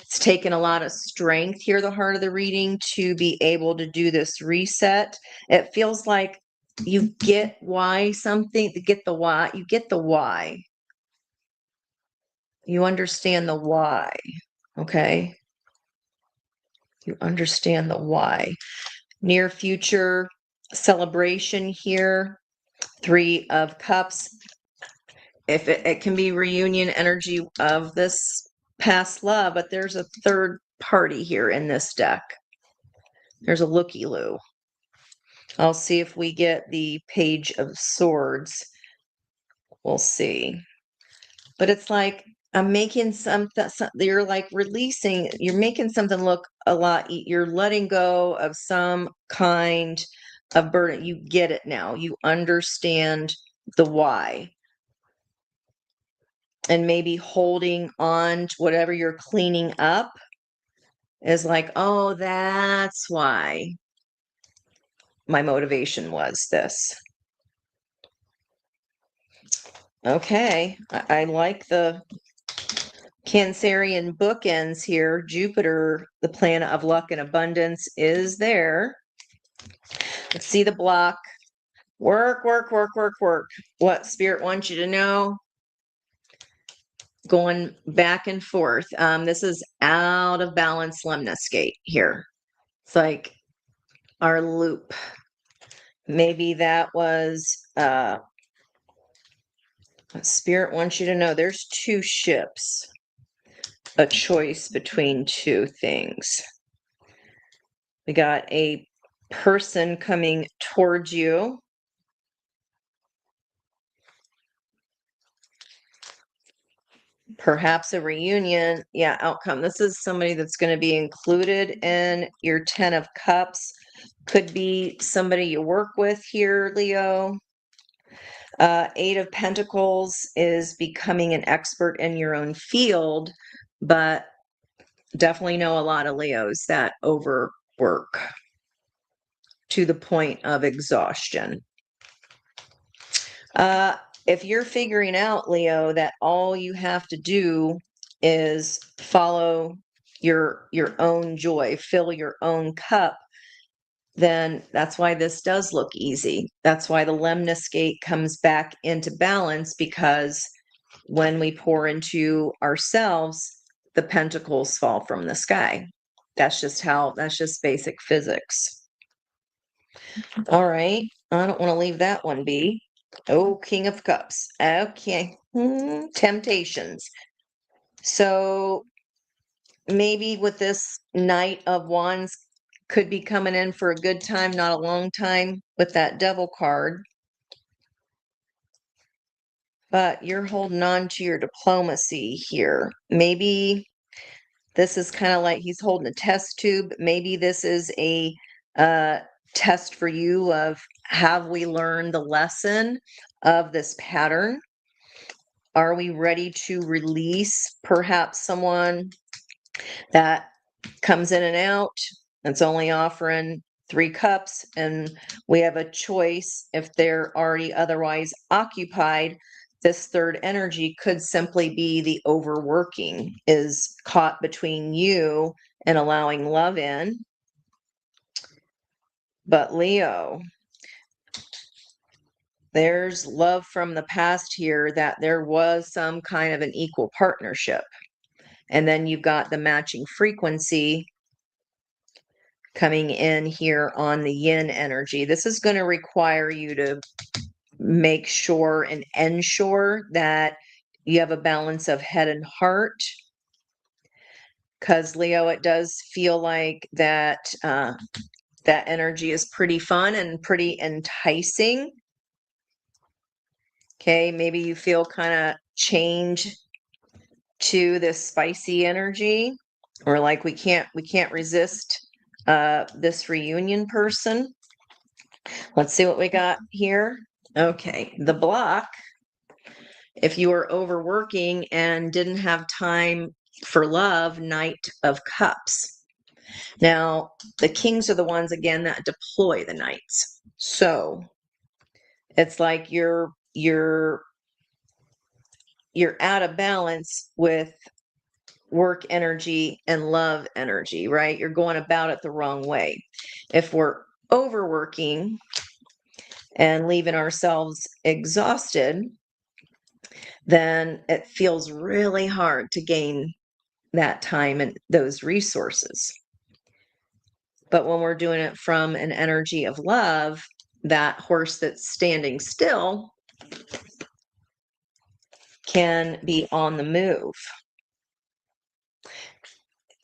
It's taken a lot of strength here, the heart of the reading, to be able to do this reset. It feels like you get why something, to get the why, you get the why. You understand the why, okay? You understand the why. Near future celebration here, 3 of Cups. If it can be reunion energy of this past love, but there's a third party here in this deck. There's a looky-loo. I'll see if we get the Page of Swords. We'll see. But it's like, I'm making something, you're like releasing, you're making something look a lot, you're letting go of some kind of burden. You get it now. You understand the why. And maybe holding on to whatever you're cleaning up is like, oh, that's why my motivation was this. Okay, I like the Cancerian bookends here. Jupiter, the planet of luck and abundance, is there. Let's see the block. Work, work, work, work, work. What Spirit wants you to know. Going back and forth. This is out of balance lemniscate here. It's like our loop. Maybe that was Spirit wants you to know there's 2 ships. A choice between 2 things. We got a person coming towards you. Perhaps a reunion. Yeah, outcome. This is somebody that's going to be included in your 10 of Cups. Could be somebody you work with here, Leo. Eight of Pentacles is becoming an expert in your own field, but definitely know a lot of Leos that overwork to the point of exhaustion. If you're figuring out, Leo, that all you have to do is follow your own joy, fill your own cup, then that's why this does look easy. That's why the lemniscate comes back into balance, because when we pour into ourselves, the pentacles fall from the sky. That's just basic physics. All right. I don't want to leave that one be. Oh, King of Cups. Okay. Temptations. So maybe with this Knight of Wands could be coming in for a good time, not a long time, with that Devil card. But you're holding on to your diplomacy here. Maybe this is kind of like he's holding a test tube. Maybe this is a test for you of, have we learned the lesson of this pattern? Are we ready to release perhaps someone that comes in and out, that's only offering 3 cups, and we have a choice if they're already otherwise occupied? This third energy could simply be the overworking is caught between you and allowing love in. But Leo, there's love from the past here, that there was some kind of an equal partnership. And then you've got the matching frequency coming in here on the yin energy. This is going to require you to make sure and ensure that you have a balance of head and heart. Because Leo, it does feel like that that energy is pretty fun and pretty enticing. Okay, maybe you feel kind of change to this spicy energy, or like we can't resist this reunion person. Let's see what we got here. Okay, the block. If you were overworking and didn't have time for love, Knight of Cups. Now, the kings are the ones, again, that deploy the knights. So it's like you're out of balance with work energy and love energy, right? You're going about it the wrong way. If we're overworking and leaving ourselves exhausted, then it feels really hard to gain that time and those resources. But when we're doing it from an energy of love, that horse that's standing still can be on the move.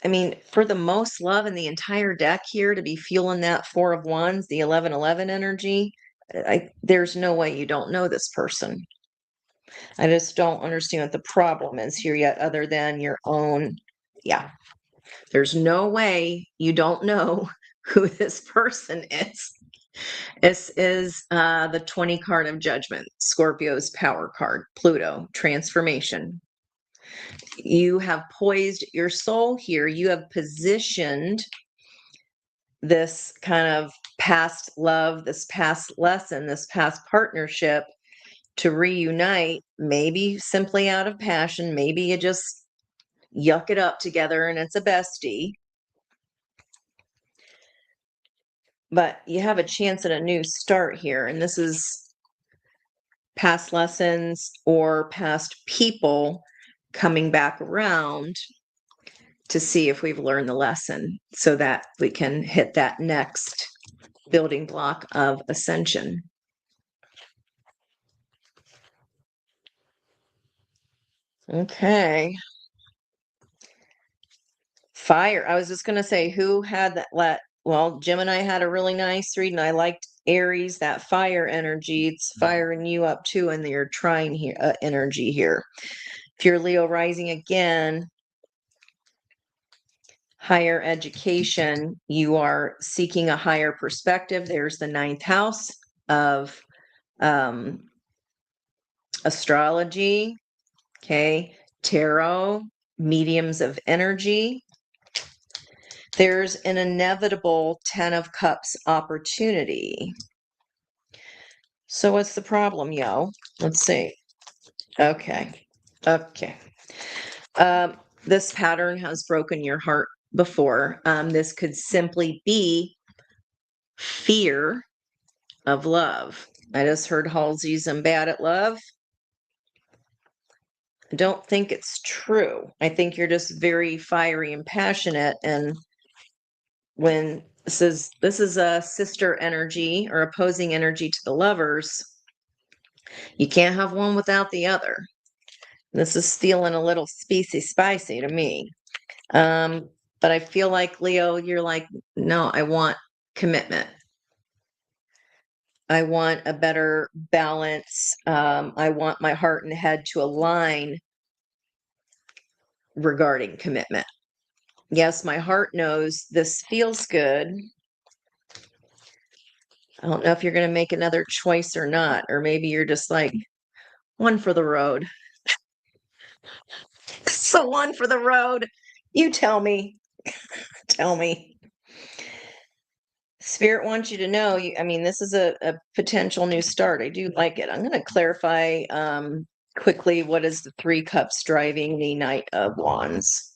I mean, for the most love in the entire deck here, to be feeling that 4 of Wands, the 11-11 energy, there's no way you don't know this person. I just don't understand what the problem is here yet, other than your own. Yeah, there's no way you don't know who this person is. This is the 20 card of Judgment, Scorpio's power card, Pluto, transformation. You have poised your soul here. You have positioned this kind of past love, this past lesson, this past partnership to reunite, maybe simply out of passion. Maybe you just yuck it up together and it's a bestie. But you have a chance at a new start here. And this is past lessons or past people coming back around to see if we've learned the lesson, so that we can hit that next building block of ascension. Okay. Fire. I was just going to say, who had that? Well, Gemini had a really nice read, and I liked Aries, that fire energy. It's firing you up too, and your trine here, energy here. If you're Leo rising again, higher education, you are seeking a higher perspective. There's the 9th house of astrology, okay, tarot, mediums of energy. There's an inevitable 10 of Cups opportunity. So what's the problem, yo? Let's see. Okay. Okay. This pattern has broken your heart before. This could simply be fear of love. I just heard Halsey's I'm bad at love. I don't think it's true. I think you're just very fiery and passionate. And when this is a sister energy or opposing energy to the lovers, you can't have one without the other. This is feeling a little spicy to me. But I feel like, Leo, you're like, no, I want commitment. I want a better balance. I want my heart and head to align regarding commitment. Yes, my heart knows this feels good. I don't know if you're going to make another choice or not, or maybe you're just like, one for the road. So one for the road. You tell me. Tell me. Spirit wants you to know, this is a potential new start. I do like it. I'm going to clarify quickly what is the 3 Cups driving the Knight of Wands.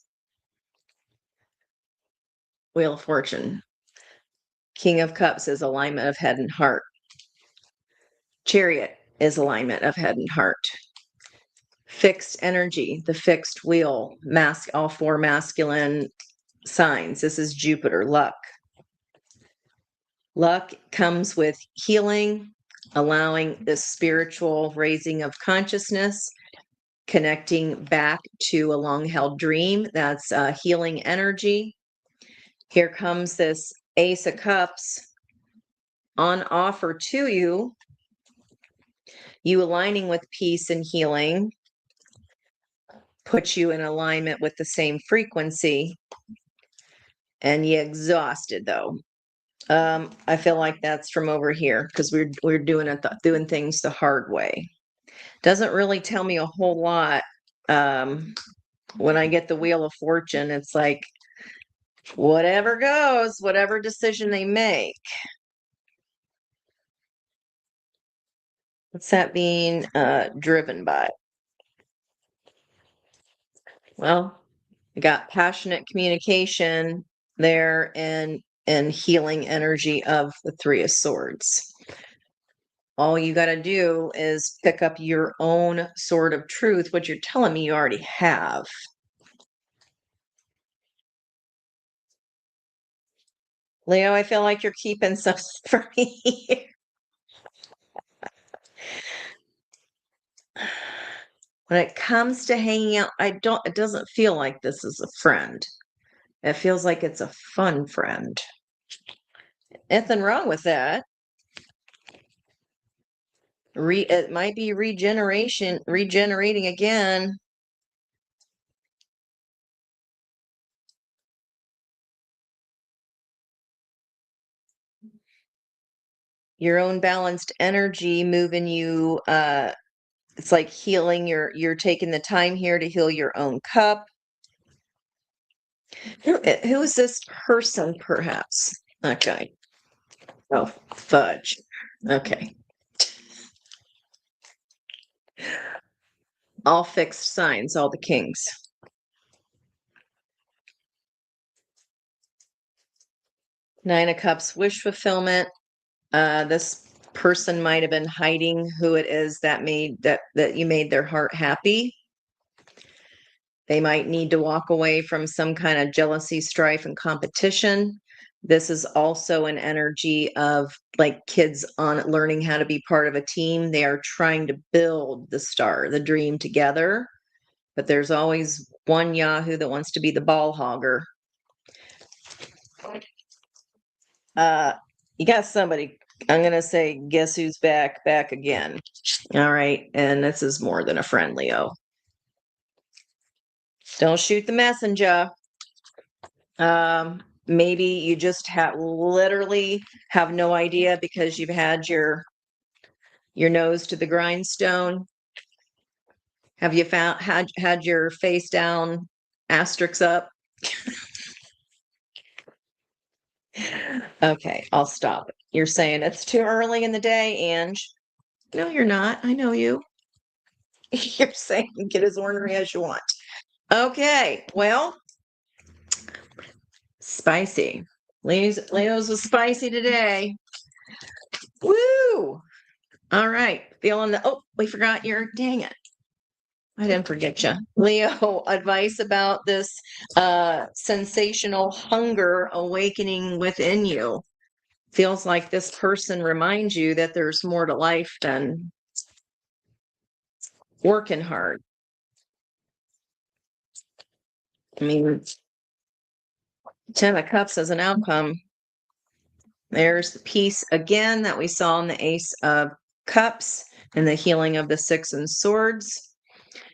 Wheel of Fortune. King of Cups is alignment of head and heart. Chariot is alignment of head and heart. Fixed energy, the fixed wheel, all 4 masculine signs. This is Jupiter, luck. Luck comes with healing, allowing the spiritual raising of consciousness, connecting back to a long-held dream. That's healing energy. Here comes this Ace of Cups on offer to you. You aligning with peace and healing puts you in alignment with the same frequency. And you exhausted, though. I feel like that's from over here because we're doing things the hard way. Doesn't really tell me a whole lot. When I get the Wheel of Fortune, it's like whatever goes, whatever decision they make. What's that being driven by? Well, I got passionate communication there and healing energy of the 3 of Swords. All you got to do is pick up your own sword of truth, which you're telling me you already have. Leo, I feel like you're keeping some for me. When it comes to hanging out, it doesn't feel like this is a friend. It feels like it's a fun friend. Nothing wrong with that. It might be regenerating again. Your own balanced energy moving you, it's like healing you're taking the time here to heal your own cup. Who is this person, perhaps? Okay. Oh, fudge. Okay. All fixed signs, all the kings. Nine of Cups, wish fulfillment. This person might have been hiding who it is that you made their heart happy. They might need to walk away from some kind of jealousy, strife, and competition. This is also an energy of like kids on learning how to be part of a team. They are trying to build the dream together. But there's always one Yahoo that wants to be the ball hogger. You got somebody, I'm going to say, guess who's back again. All right. And this is more than a friend, Leo. Don't shoot the messenger. Maybe you just literally have no idea because you've had your nose to the grindstone. Have you had your face down, asterisks up? Okay, I'll stop. You're saying it's too early in the day, Ange. No, you're not. I know you. You're saying get as ornery as you want. Okay, well, spicy. Leo's was spicy today. Woo! All right, feeling the. Oh, we forgot your. Dang it! I didn't forget you, Leo. Advice about this sensational hunger awakening within you. Feels like this person reminds you that there's more to life than working hard. I mean, 10 of Cups as an outcome. There's the peace again that we saw in the Ace of Cups and the healing of the Six of Swords.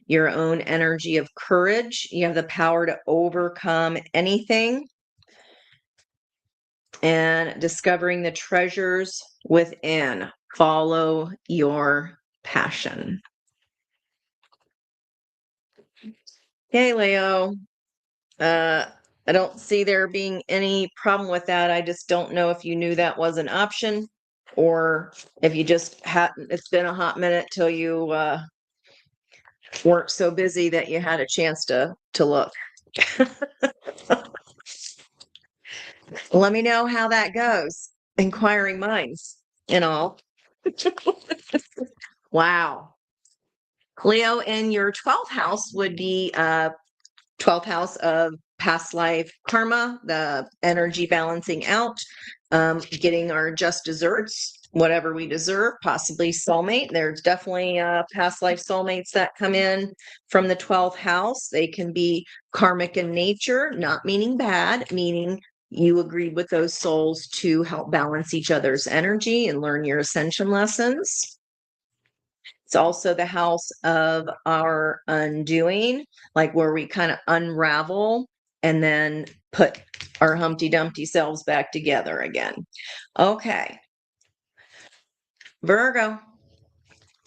Your own energy of courage. You have the power to overcome anything. And discovering the treasures within. Follow your passion. Okay, Leo. I don't see there being any problem with that. I just don't know if you knew that was an option or if you just hadn't. It's been a hot minute till you weren't so busy that you had a chance to look. Let me know how that goes. Inquiring minds and all. Wow. Leo, in your 12th house would be 12th house of past life karma, the energy balancing out, getting our just desserts, whatever we deserve, possibly soulmate. There's definitely past life soulmates that come in from the 12th house. They can be karmic in nature, not meaning bad, meaning you agreed with those souls to help balance each other's energy and learn your ascension lessons. It's also the house of our undoing, like where we kind of unravel and then put our Humpty Dumpty selves back together again. Okay. Virgo.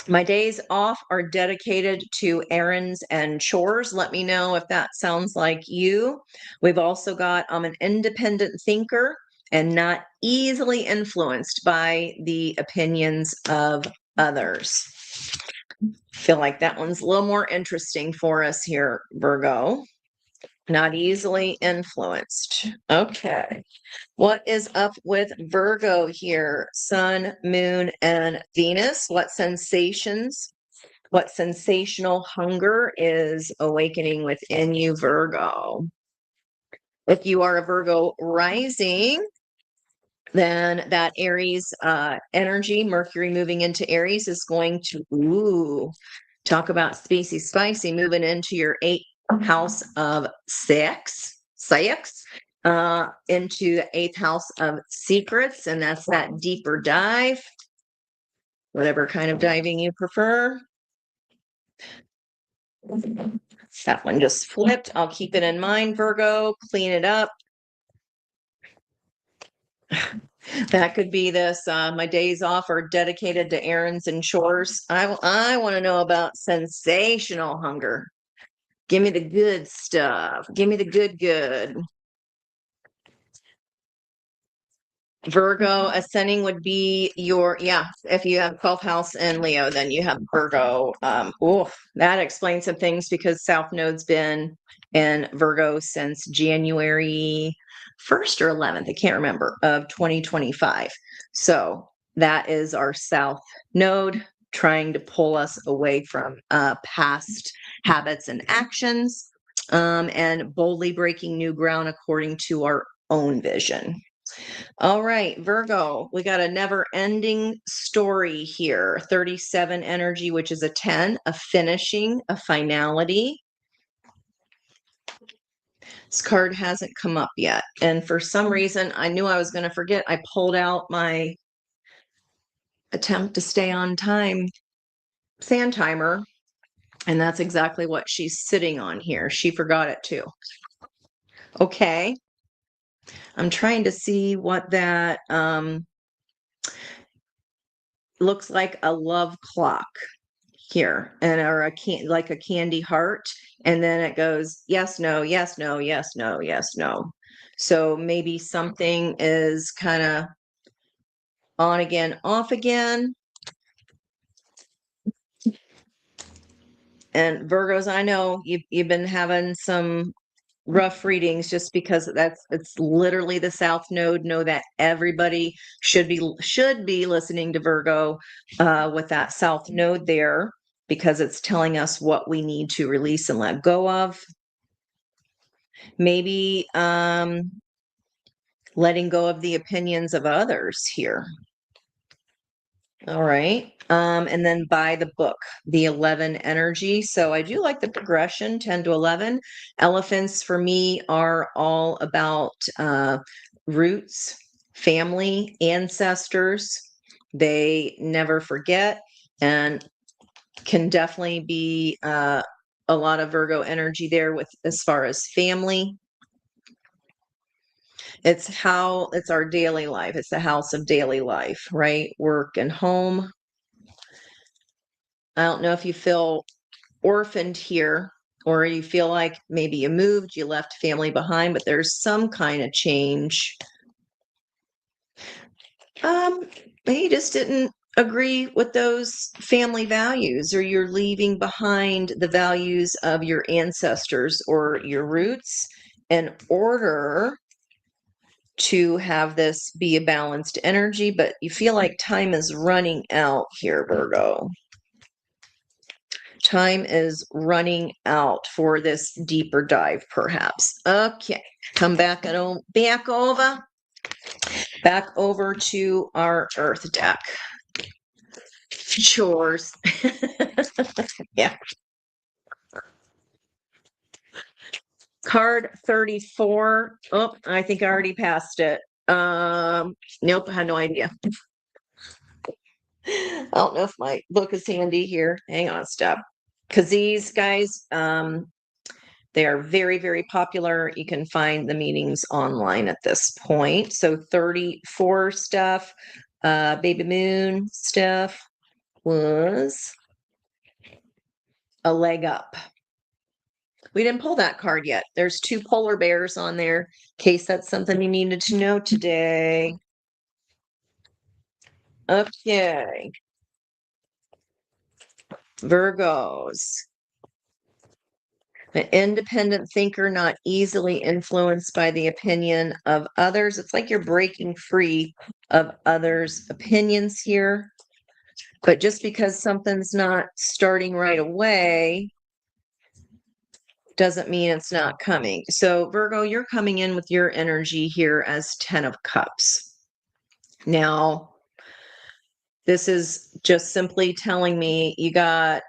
My days off are dedicated to errands and chores. Let me know if that sounds like you. We've also got I'm an independent thinker and not easily influenced by the opinions of others. Feel like that one's a little more interesting for us here, Virgo. Not easily influenced. Okay. What is up with Virgo here? Sun, Moon, and Venus. What sensations, what sensational hunger is awakening within you, Virgo? If you are a Virgo rising, then that Aries energy, Mercury moving into Aries, is going to talk about spicy, moving into your 8th house of sex, into the 8th house of secrets, and that's that deeper dive, whatever kind of diving you prefer. That one just flipped. I'll keep it in mind, Virgo. Clean it up. That could be this. My days off are dedicated to errands and chores. I want to know about sensational hunger. Give me the good stuff. Give me the good. Virgo ascending would be your, if you have 12th house and Leo, then you have Virgo. That explains some things because South Node's been in Virgo since January 1st or 11th, I can't remember, of 2025. So that is our South Node trying to pull us away from past habits and actions, and boldly breaking new ground according to our own vision. All right, Virgo, we got a never-ending story here. 37 energy, which is a 10, a finishing, a finality. This card hasn't come up yet. And for some reason, I knew I was going to forget. I pulled out my attempt to stay on time sand timer. And that's exactly what she's sitting on here. She forgot it too. Okay. I'm trying to see what that looks like. A love clock. here, and or like a candy heart, and then it goes yes, no, yes, no, yes, no, yes, no. So maybe something is kind of on again, off again. And Virgos, I know you've been having some rough readings just because it's literally the South Node. Know that everybody should be listening to Virgo with that South Node there, because it's telling us what we need to release and let go of. Maybe letting go of the opinions of others here. All right. And then by the book, the 11 energy. So I do like the progression, 10 to 11. Elephants for me are all about roots, family, ancestors. They never forget, and can definitely be a lot of Virgo energy there with as far as family. It's our daily life. It's the house of daily life, right? Work and home. I don't know if you feel orphaned here, or you feel like maybe you moved, you left family behind, but there's some kind of change. You just didn't agree with those family values, or you're leaving behind the values of your ancestors or your roots in order to have this be a balanced energy, but you feel like time is running out here, Virgo. Time is running out for this deeper dive, perhaps. Okay, come back and back over to our Earth deck. Chores. Yeah. Card 34. Oh, I think I already passed it. Nope, I had no idea. I don't know if my book is handy here. Hang on, stop. Because these guys, they are very, very popular. You can find the meetings online at this point. So 34 stuff, Baby Moon stuff was a leg up. We didn't pull that card yet. There's 2 polar bears on there, in case that's something you needed to know today. Okay. Virgos. An independent thinker, not easily influenced by the opinion of others. It's like you're breaking free of others' opinions here. But just because something's not starting right away doesn't mean it's not coming. So, Virgo, you're coming in with your energy here as 10 of Cups. Now, this is just simply telling me you got,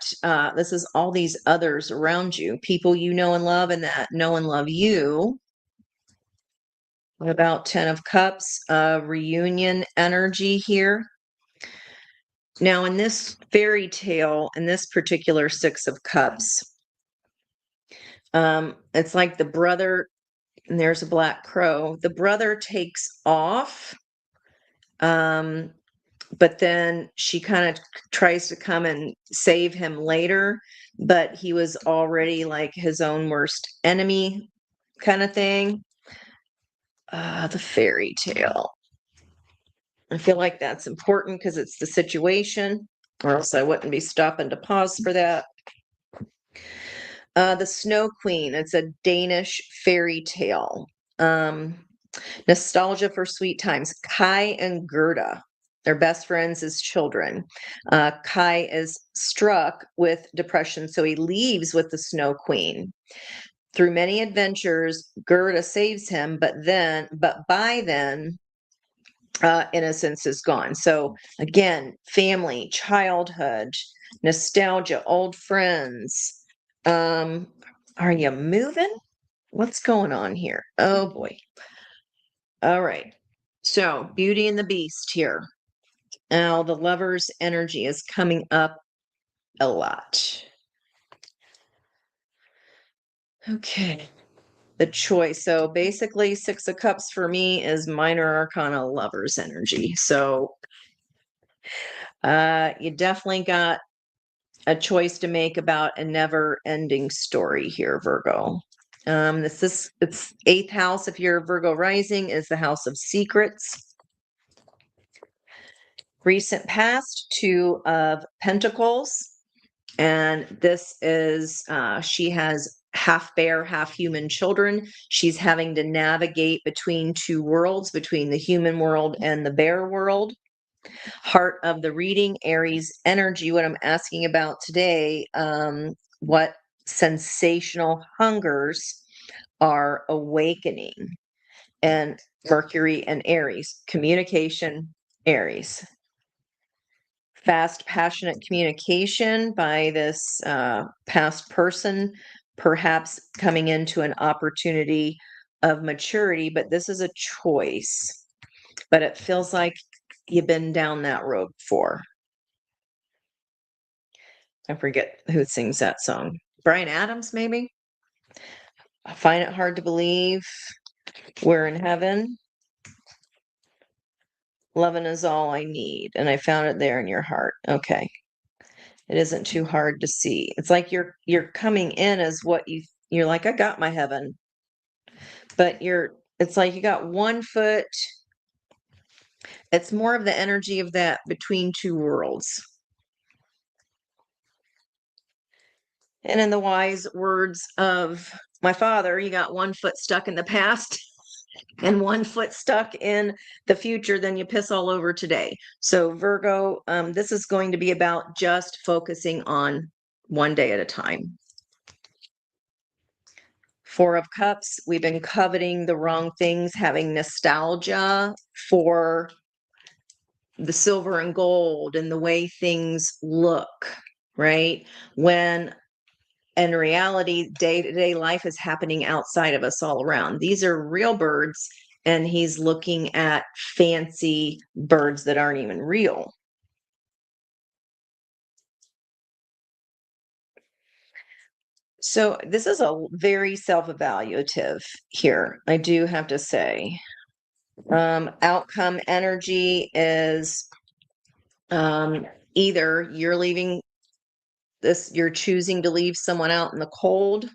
this is all these others around you, people you know and love, and that know and love you. What about 10 of Cups? Reunion energy here. Now, in this fairy tale, in this particular 6 of Cups, it's like the brother, and there's a black crow. The brother takes off. But then she kind of tries to come and save him later, but he was already like his own worst enemy kind of thing. The fairy tale. I feel like that's important because it's the situation, or else I wouldn't be stopping to pause for that. The Snow Queen. It's a Danish fairy tale. Nostalgia for sweet times. Kai and Gerda. They're best friends as children. Kai is struck with depression, so he leaves with the Snow Queen. Through many adventures, Gerda saves him, but by then, innocence is gone. So again, family, childhood, nostalgia, old friends. Are you moving? What's going on here? Oh boy. All right. So Beauty and the Beast here. Now, the Lover's energy is coming up a lot. Okay. The choice. So basically, 6 of Cups for me is minor arcana Lover's energy. So you definitely got a choice to make about a never-ending story here, Virgo. It's 8th house, if you're Virgo rising, is the house of secrets. Recent past, 2 of Pentacles. And this is, she has half bear, half human children. She's having to navigate between 2 worlds, between the human world and the bear world. Heart of the reading, Aries energy. What I'm asking about today, what sensational hungers are awakening? And Mercury and Aries, communication, Aries. Fast, passionate communication by this past person, perhaps coming into an opportunity of maturity, but this is a choice. But it feels like you've been down that road before. I forget who sings that song. Bryan Adams, maybe? I find it hard to believe we're in heaven. Loving is all I need. And I found it there in your heart. Okay. It isn't too hard to see. It's like you're coming in as what you're like, I got my heaven. But it's like you got 1 foot. It's more of the energy of that between 2 worlds. And in the wise words of my father, you got 1 foot stuck in the past and 1 foot stuck in the future, then you piss all over today. So Virgo, this is going to be about just focusing on one day at a time. 4 of Cups, we've been coveting the wrong things, having nostalgia for the silver and gold and the way things look, right? When in reality, day-to-day life is happening outside of us all around. These are real birds, and he's looking at fancy birds that aren't even real. So this is a very self-evaluative here, I do have to say. Outcome energy is either you're leaving this, you're choosing to leave someone out in the cold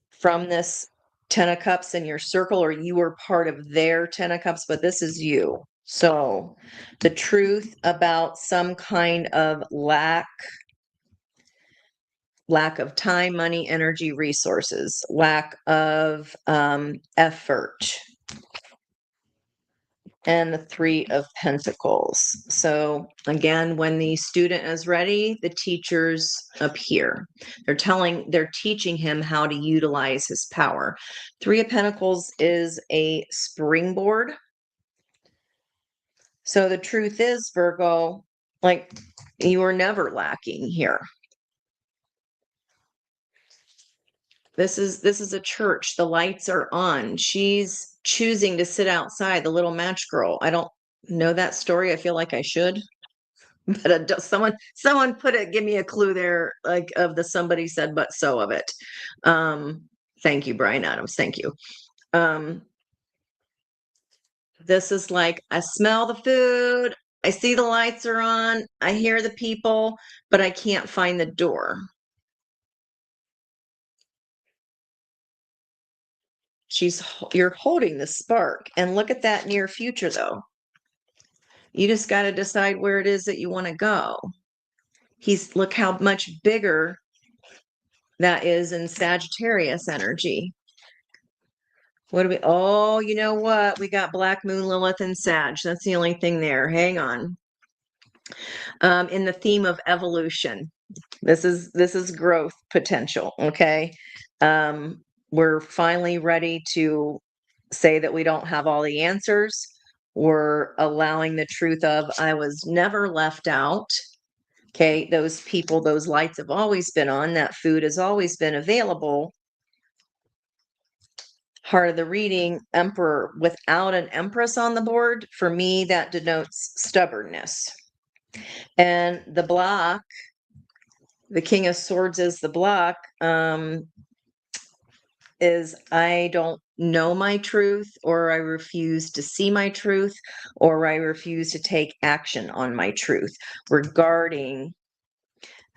from this 10 of Cups in your circle, or you were part of their 10 of Cups, but this is you. So the truth about some kind of lack of time, money, energy, resources, lack of effort. And the 3 of Pentacles. So again, when the student is ready, the teachers appear. They're teaching him how to utilize his power. 3 of Pentacles is a springboard. So the truth is, Virgo, like, you are never lacking here. This is a church. The lights are on. She's choosing to sit outside, the little match girl. I don't know that story. I feel like I should. But someone put it, give me a clue there, like of the somebody said but so of it. Thank you, Bryan Adams. Thank you. This is like, I smell the food. I see the lights are on. I hear the people, but I can't find the door. You're holding the spark, and look at that near future though. You just got to decide where it is that you want to go. Look how much bigger that is in Sagittarius energy. What do we, oh, you know what? We got Black Moon, Lilith, and Sag. That's the only thing there. Hang on. In the theme of evolution. This is growth potential, okay? We're finally ready to say that we don't have all the answers. We're allowing the truth of, I was never left out. Okay, those people, those lights have always been on. That food has always been available. Heart of the reading, Emperor. Without an Empress on the board, for me, that denotes stubbornness. And the block, the King of Swords is the block, is I don't know my truth, or I refuse to see my truth, or I refuse to take action on my truth regarding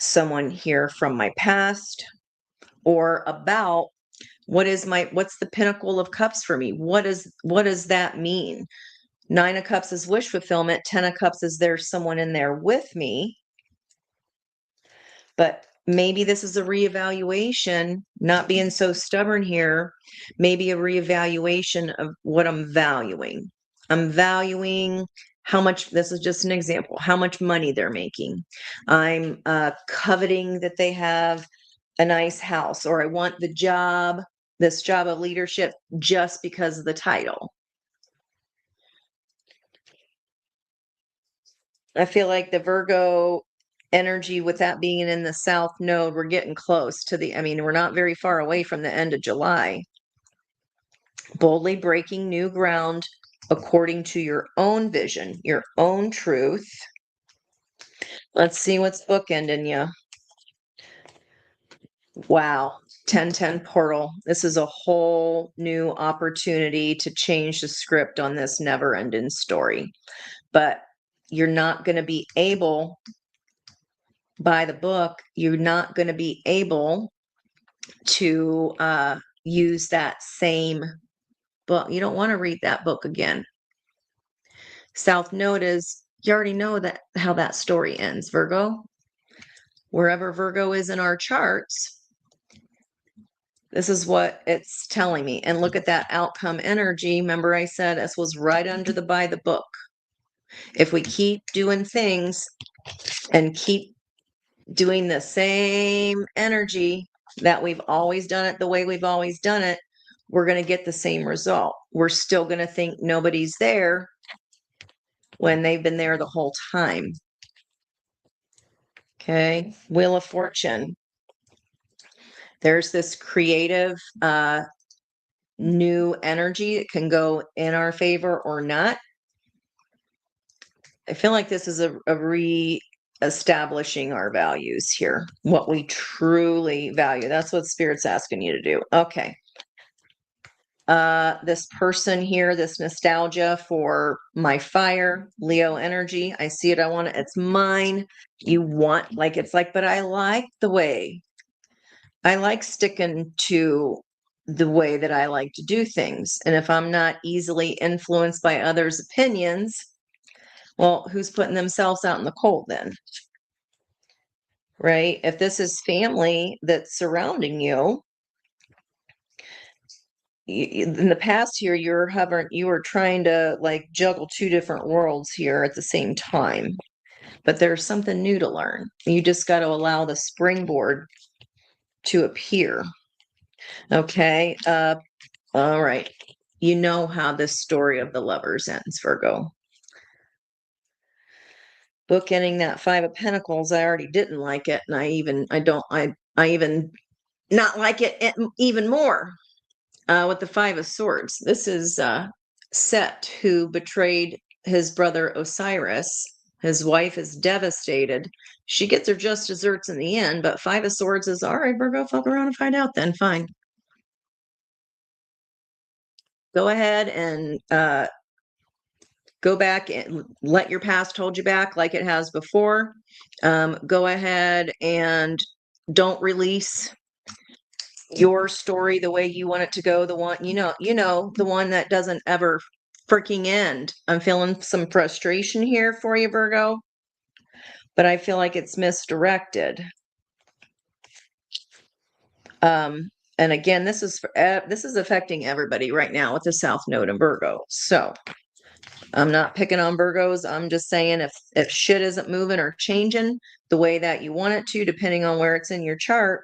someone here from my past, or about what's the Pinnacle of Cups for me? What does that mean? 9 of Cups is wish fulfillment. 10 of Cups is there's someone in there with me. But maybe this is a reevaluation, not being so stubborn here. Maybe a reevaluation of what I'm valuing. I'm valuing how much, this is just an example, how much money they're making. I'm coveting that they have a nice house, or I want the job, this job of leadership, just because of the title. I feel like the Virgo energy, with that being in the South Node, we're getting close to we're not very far away from the end of July. Boldly breaking new ground according to your own vision, your own truth. Let's see what's bookending you. Wow. 1010 portal. This is a whole new opportunity to change the script on this never-ending story. But you're not going to be able, by the book, you're not going to be able to use that same book. You don't want to read that book again. South Node is, you already know that how that story ends, Virgo. Wherever Virgo is in our charts, this is what it's telling me. And look at that outcome energy. Remember I said this was right under the by the book. If we keep doing things and keep doing the same energy that we've always done it, the way we've always done it, we're going to get the same result. We're still going to think nobody's there when they've been there the whole time. Okay. Wheel of Fortune. There's this creative, new energy that can go in our favor or not. I feel like this is a re-establishing our values here, what we truly value. That's what Spirit's asking you to do. Okay. This person here, this nostalgia for my fire, Leo energy. I see it. I want it. It's mine. You want, like, it's like, but I like the way. I like sticking to the way that I like to do things. And if I'm not easily influenced by others' opinions, well, who's putting themselves out in the cold then? Right? If this is family that's surrounding you, in the past here, you were trying to like juggle 2 different worlds here at the same time. But there's something new to learn. You just got to allow the springboard to appear. Okay. All right. You know how this story of the lovers ends, Virgo. Bookending that 5 of Pentacles, I already didn't like it, and I even not like it even more with the 5 of Swords. This is Set, who betrayed his brother Osiris. His wife is devastated. She gets her just desserts in the end, but 5 of Swords is, all right, Virgo, fuck around and find out then. Fine. Go ahead and go back and let your past hold you back like it has before. Go ahead and don't release your story the way you want it to go. The one, the one that doesn't ever freaking end. I'm feeling some frustration here for you, Virgo, but I feel like it's misdirected. And again, this is affecting everybody right now with the South Node and Virgo. So I'm not picking on Virgos. I'm just saying if shit isn't moving or changing the way that you want it to, depending on where it's in your chart,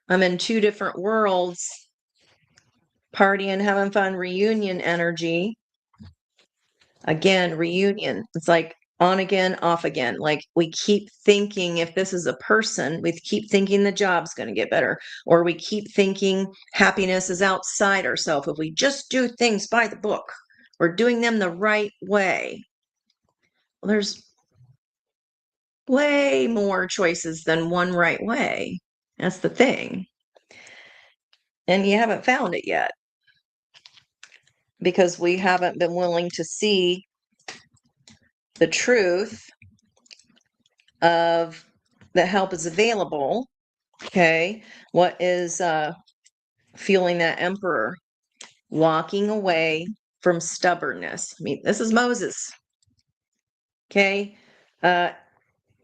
I'm in 2 different worlds, partying, having fun, reunion energy. Again, reunion. It's like on again, off again. Like we keep thinking if this is a person, we keep thinking the job's going to get better, or we keep thinking happiness is outside ourselves. If we just do things by the book, we're doing them the right way. Well, there's way more choices than one right way. That's the thing. And you haven't found it yet because we haven't been willing to see the truth of the help is available. Okay. What is fueling that Emperor? Walking away from stubbornness. I mean, this is Moses. Okay. You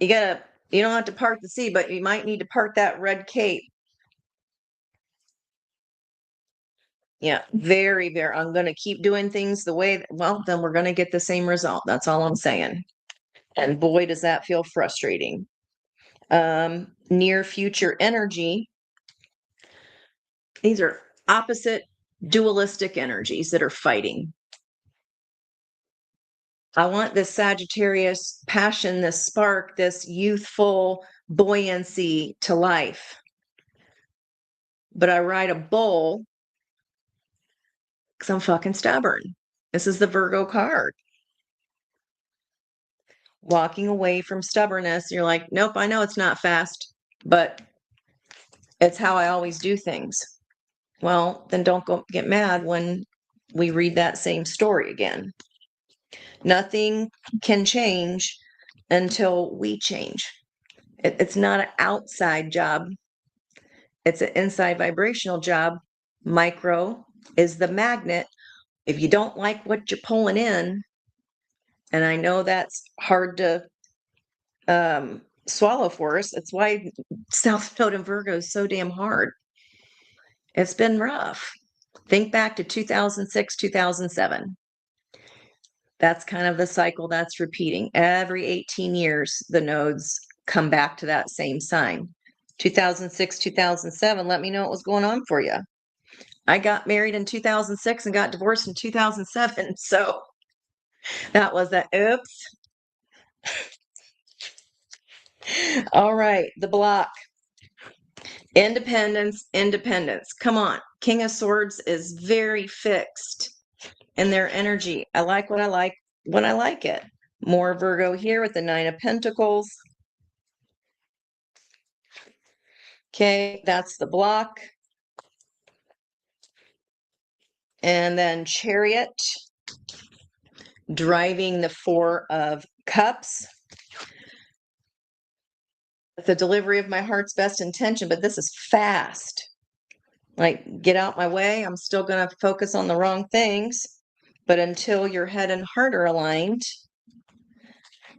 don't have to part the sea, but you might need to part that red cape. Yeah, very, very. I'm going to keep doing things the way, well, then we're going to get the same result. That's all I'm saying. And boy, does that feel frustrating. Near future energy. These are opposite dualistic energies that are fighting. I want this Sagittarius passion, this spark, this youthful buoyancy to life. But I ride a bull because I'm fucking stubborn. This is the Virgo card. Walking away from stubbornness. You're like, nope, I know it's not fast, but it's how I always do things. Well, then don't get mad when we read that same story again. Nothing can change until we change. It's not an outside job. It's an inside vibrational job. Micro is the magnet. If you don't like what you're pulling in, and I know that's hard to swallow for us. That's why South Node in Virgo is so damn hard. It's been rough. Think back to 2006, 2007. That's kind of the cycle that's repeating. Every 18 years, the nodes come back to that same sign. 2006, 2007, let me know what was going on for you. I got married in 2006 and got divorced in 2007. So that was that. Oops. All right. The block. Independence, independence. Come on. King of Swords is very fixed in their energy. I like what I like when I like it. More Virgo here with the Nine of Pentacles. Okay, that's the block. And then Chariot, driving the Four of Cups. The delivery of my heart's best intention, but this is fast. Like, get out my way. I'm still going to focus on the wrong things. But until your head and heart are aligned,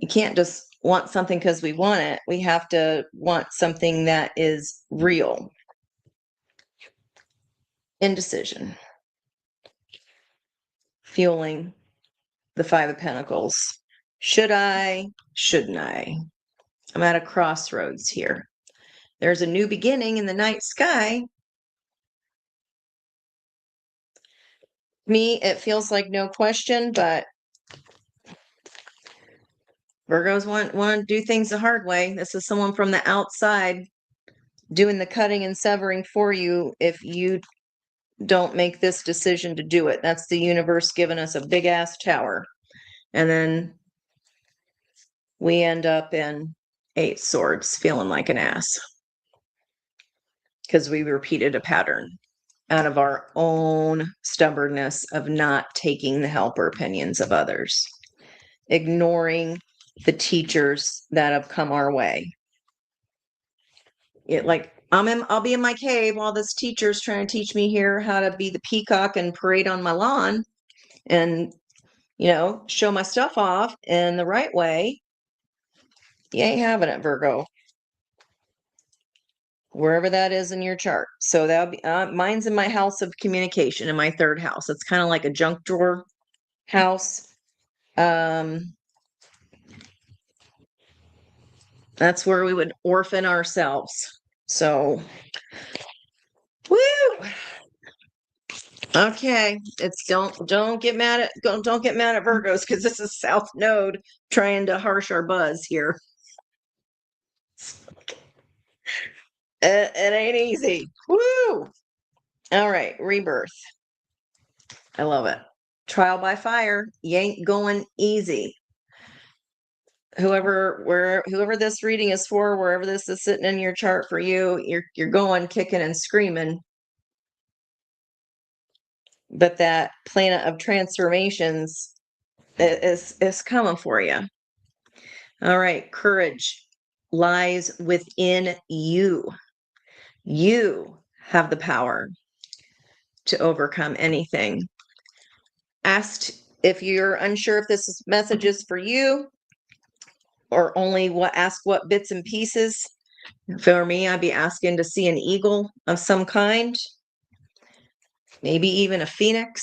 you can't just want something because we want it. We have to want something that is real. Indecision. Fueling the Five of Pentacles. Should I? Shouldn't I? I'm at a crossroads here. There's a new beginning in the night sky. Me, it feels like no question, but Virgos want to do things the hard way. This is someone from the outside doing the cutting and severing for you if you don't make this decision to do it. That's the universe giving us a big ass tower. And then we end up in Eight Swords feeling like an ass because we repeated a pattern out of our own stubbornness of not taking the help or opinions of others, ignoring the teachers that have come our way. I'll be in my cave while this teacher's trying to teach me here how to be the peacock and parade on my lawn and, show my stuff off in the right way. You ain't having it, Virgo. Wherever that is in your chart. So that'll be mine's in my house of communication, in my third house. It's kind of like a junk drawer house. That's where we would orphan ourselves. So, woo. Okay, it's don't get mad at Virgos because this is South Node trying to harsh our buzz here. It ain't easy. Woo! All right, rebirth. I love it. Trial by fire. You ain't going easy. Whoever this reading is for, wherever this is sitting in your chart for you, you're going kicking and screaming. But that planet of transformations is coming for you. All right, courage. lies within you. You have the power to overcome anything. Asked if you're unsure if this message is for you or only ask what bits and pieces. For me, I'd be asking to see an eagle of some kind, maybe even a phoenix,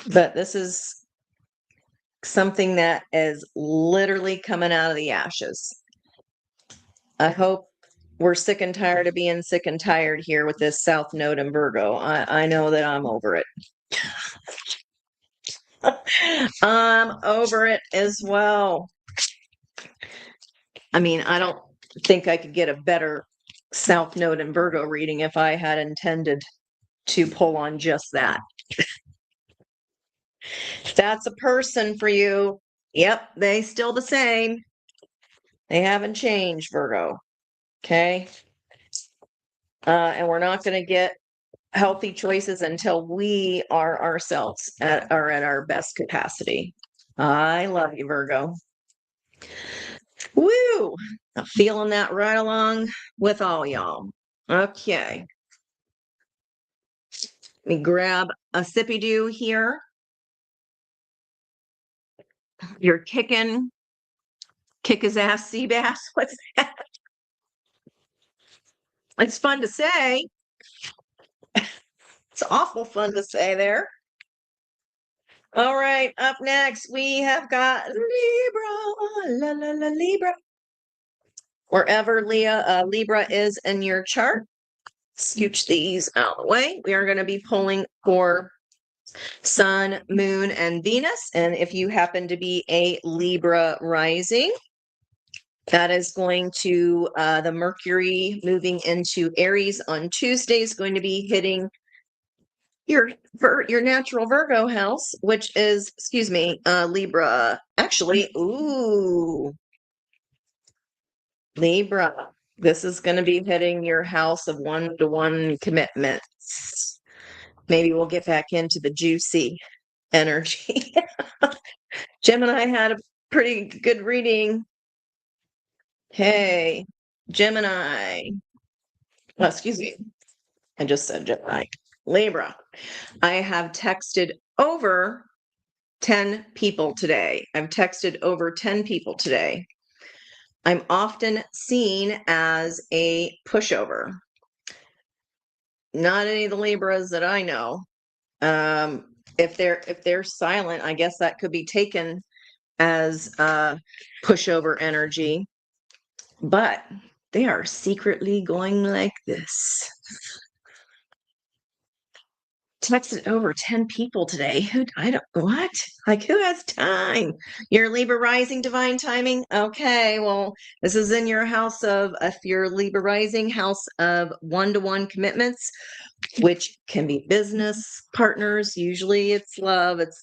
but this is something that is literally coming out of the ashes. I hope we're sick and tired of being sick and tired here with this South Node in Virgo. I know that I'm over it. I'm over it as well. I mean, I don't think I could get a better South Node in Virgo reading if I had intended to pull on just that. That's a person for you. Yep, they still the same. They haven't changed, Virgo. Okay. And we're not going to get healthy choices until we are ourselves are at our best capacity. I love you, Virgo. Woo! I'm feeling that right along with all y'all. Okay. Let me grab a sippy do here. You're kicking, kick his ass, sea bass. What's that? It's fun to say. It's awful fun to say there. All right, up next we have got Libra. La la la Libra. Wherever Libra is in your chart, scooch these out of the way. We are going to be pulling for Sun, Moon, and Venus. And if you happen to be a Libra rising, that is going to, the Mercury moving into Aries on Tuesday is going to be hitting your natural Virgo house, which is, excuse me, Libra. Actually, ooh, Libra. This is going to be hitting your house of one-to-one commitments. Maybe we'll get back into the juicy energy. Gemini had a pretty good reading. Hey, Gemini. Oh, excuse me. I just said Gemini. Libra. I have texted over 10 people today. I've texted over 10 people today. I'm often seen as a pushover. Not any of the Libras that I know. If they're silent, I guess that could be taken as pushover energy. But they are secretly going like this. Texted over 10 people today. Who has time? Your Libra rising, divine timing. Okay, well, this is in your house of, if you're Libra rising, house of one-to-one commitments, which can be business partners. Usually it's love, it's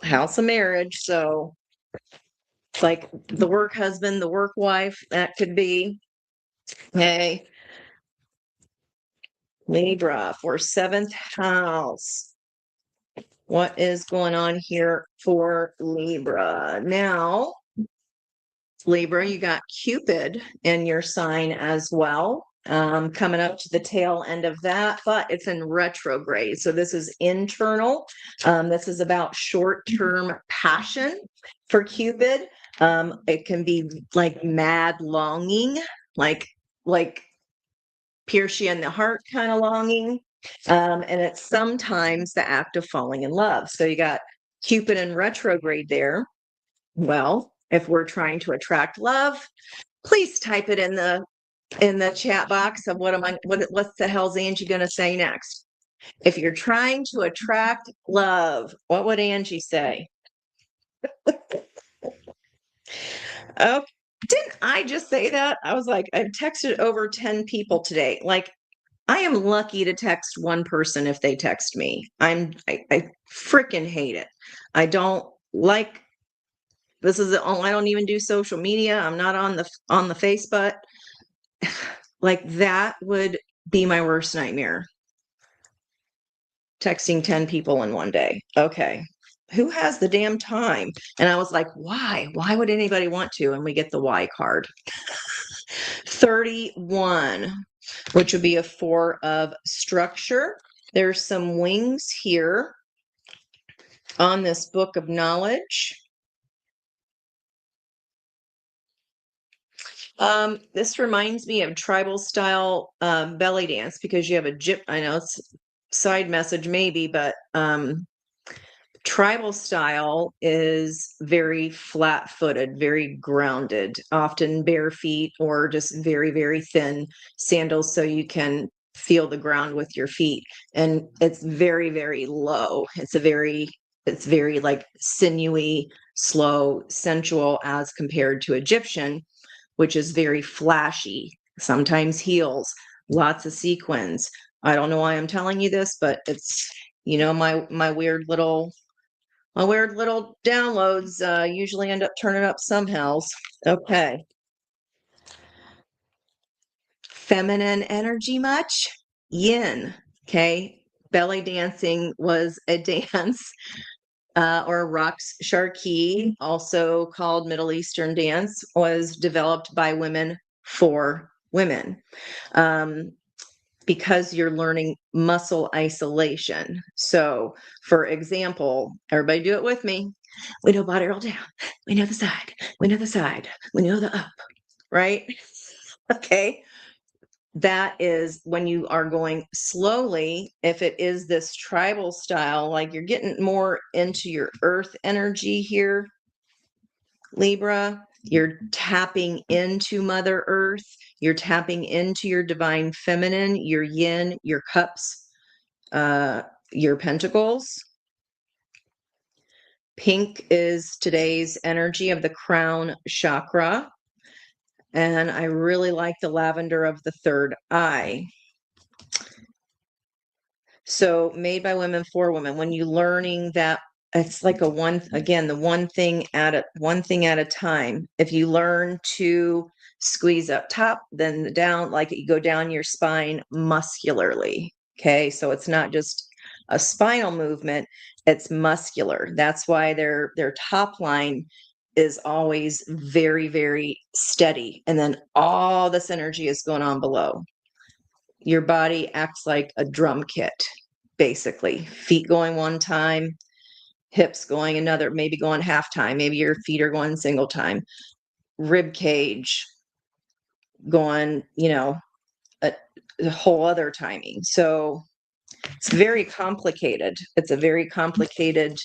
house of marriage. So it's like the work husband, the work wife, that could be. Hey, Libra for 7th house. What is going on here for Libra? Now, Libra, you got Cupid in your sign as well. Coming up to the tail end of that, but it's in retrograde. So this is internal. This is about short-term passion for Cupid. It can be like mad longing, like pierce you in the heart kind of longing. And it's sometimes the act of falling in love. So you got Cupid in retrograde there. Well, if we're trying to attract love, please type it in the chat box of what the hell's Angie going to say next? If you're trying to attract love, what would Angie say? Oh, didn't I just say that? I was like, I've texted over 10 people today. Like, I am lucky to text one person if they text me. I freaking hate it. I don't like, I don't even do social media. I'm not on the Facebook. Like, that would be my worst nightmare. Texting 10 people in one day. Okay. Who has the damn time? And I was like, why? Why would anybody want to? And we get the why card. 31, which would be a 4 of structure. There's some wings here on this book of knowledge. This reminds me of tribal style belly dance, because you have a I know it's side message maybe, but tribal style is very flat-footed, very grounded, often bare feet or just very, very thin sandals so you can feel the ground with your feet. And it's very, very low. It's very like sinewy, slow, sensual, as compared to Egyptian, which is very flashy, sometimes heels, lots of sequins. I don't know why I'm telling you this, but it's, my weird little downloads usually end up turning up somehow. Okay. Feminine energy much? Yin. Okay. Belly dancing was a dance or raqs sharqi, also called Middle Eastern dance, was developed by women for women. Because you're learning muscle isolation. So, for example, everybody do it with me. We know body roll down. We know the side. We know the side. We know the up, right? Okay. That is when you are going slowly. If it is this tribal style, like you're getting more into your earth energy here, Libra, you're tapping into Mother Earth. You're tapping into your divine feminine, your yin, your cups, your pentacles. Pink is today's energy of the crown chakra. And I really like the lavender of the third eye. So made by women for women. When you're learning that, it's like the one thing at a time. If you learn to squeeze up top, then down, like you go down your spine muscularly. Okay. So it's not just a spinal movement, it's muscular. That's why their top line is always very, very steady. And then all this energy is going on below. Your body acts like a drum kit, basically. Feet going one time, hips going another, maybe going half time, maybe your feet are going single time, rib cage going, a whole other timing. So it's very complicated. It's a very complicated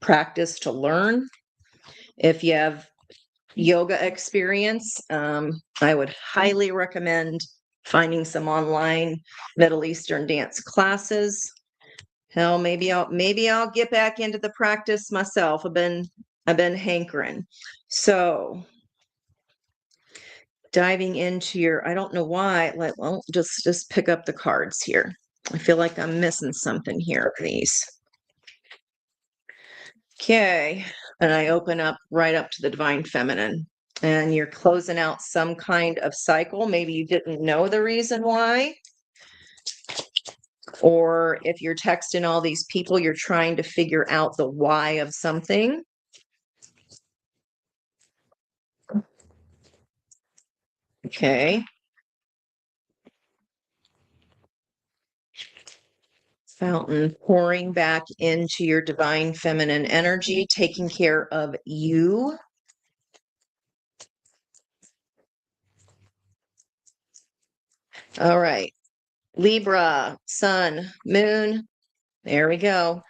practice to learn. If you have yoga experience, I would highly recommend finding some online Middle Eastern dance classes. Hell, maybe I'll get back into the practice myself. I've been hankering. So diving into your, I don't know why, just pick up the cards here. I feel like I'm missing something here, these. Okay. And I open up right up to the divine feminine. And you're closing out some kind of cycle. Maybe you didn't know the reason why. Or if you're texting all these people, you're trying to figure out the why of something. Okay. Fountain pouring back into your divine feminine energy, taking care of you. All right. Libra, sun, moon. There we go.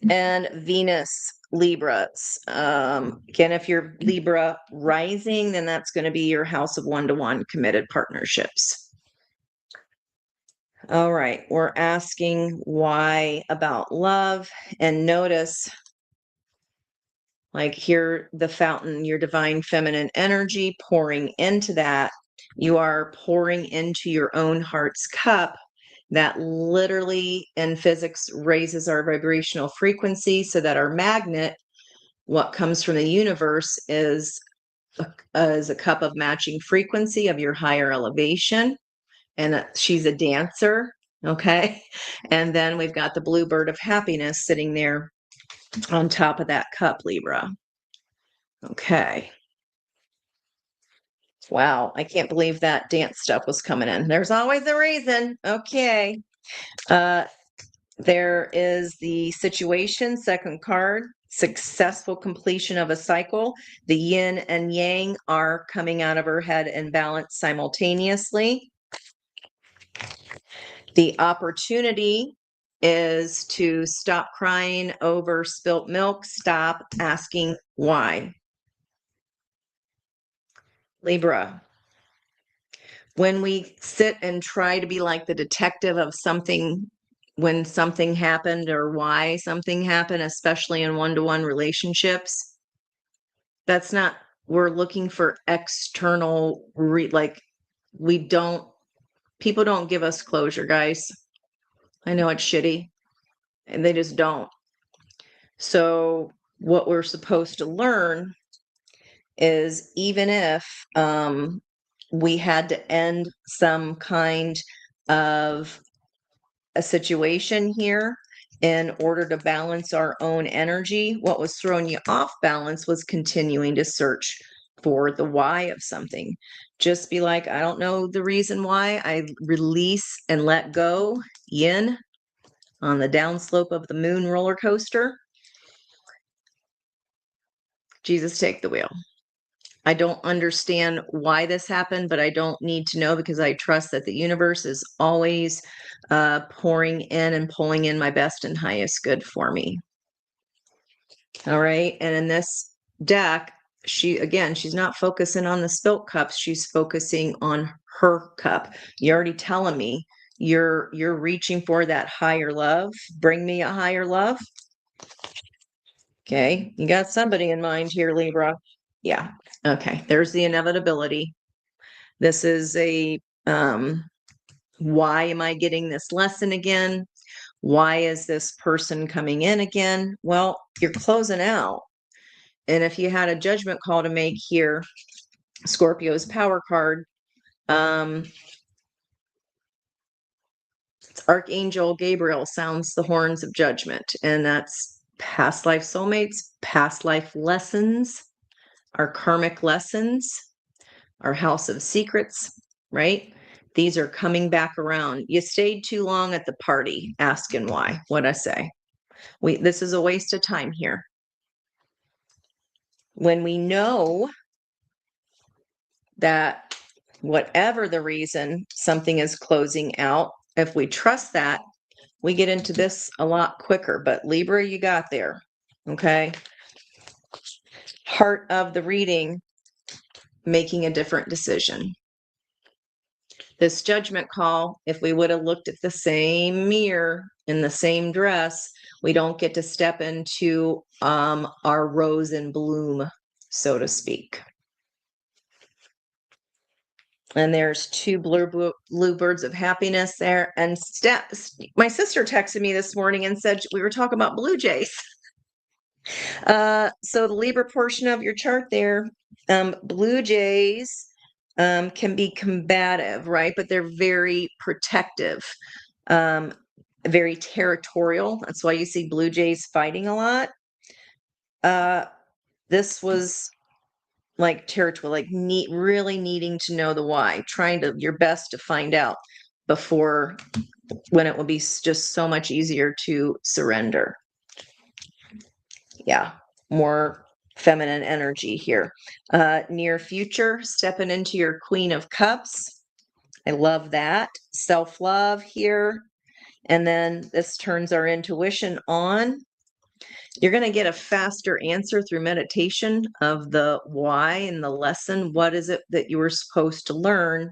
And Venus, Libras. Again, if you're Libra rising, then that's going to be your house of one-to-one committed partnerships. All right. We're asking why about love, and notice, like here, the fountain, your divine feminine energy pouring into that. You are pouring into your own heart's cup. That literally in physics raises our vibrational frequency so that our magnet, what comes from the universe, is a cup of matching frequency of your higher elevation. And she's a dancer. Okay. And then we've got the bluebird of happiness sitting there on top of that cup, Libra. Okay. Wow, I can't believe that dance stuff was coming in. There's always a reason. Okay. There is the situation, second card, successful completion of a cycle. The yin and yang are coming out of her head in balance simultaneously. The opportunity is to stop crying over spilt milk, stop asking why. Libra, when we sit and try to be like the detective of something, when something happened or why something happened, especially in one-to-one relationships, that's not, we're looking for external, like, people don't give us closure, guys. I know it's shitty, and they just don't. So what we're supposed to learn is, even if we had to end some kind of a situation here in order to balance our own energy, what was throwing you off balance was continuing to search for the why of something. Just be like, I don't know the reason why. I release and let go, yin, on the downslope of the moon roller coaster. Jesus, take the wheel. I don't understand why this happened, but I don't need to know, because I trust that the universe is always pouring in and pulling in my best and highest good for me. All right. And in this deck, she's not focusing on the spilt cups. She's focusing on her cup. You're already telling me you're reaching for that higher love. Bring me a higher love. Okay. You got somebody in mind here, Libra. Yeah. Okay. There's the inevitability. This is a, why am I getting this lesson again? Why is this person coming in again? Well, you're closing out. And if you had a judgment call to make here, Scorpio's power card, Archangel Gabriel sounds the horns of judgment. And that's past life soulmates, past life lessons, our karmic lessons, our house of secrets, right? These are coming back around. You stayed too long at the party asking why. What'd I say? This is a waste of time here. When we know that whatever the reason something is closing out, if we trust that, we get into this a lot quicker. But Libra, you got there. Okay. Heart of the reading, making a different decision. This judgment call, if we would have looked at the same mirror in the same dress, we don't get to step into our rose in bloom, so to speak. And there's two blue birds of happiness there. And my sister texted me this morning and said we were talking about blue jays. So the Libra portion of your chart there, blue jays can be combative, right? But they're very protective, very territorial. That's why you see blue jays fighting a lot. This was like territorial, like really needing to know the why, trying to your best to find out before, when it will be just so much easier to surrender. Yeah, more feminine energy here. Near future, stepping into your Queen of Cups. I love that. Self-love here. And then this turns our intuition on. You're going to get a faster answer through meditation of the why and the lesson. What is it that you were supposed to learn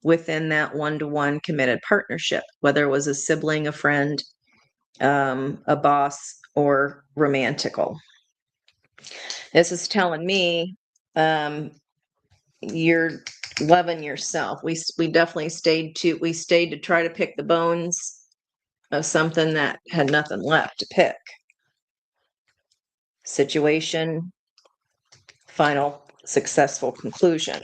within that one-to-one committed partnership, whether it was a sibling, a friend, a boss, or romantical. This is telling me you're loving yourself. We definitely stayed to try to pick the bones of something that had nothing left to pick. Situation, final successful conclusion.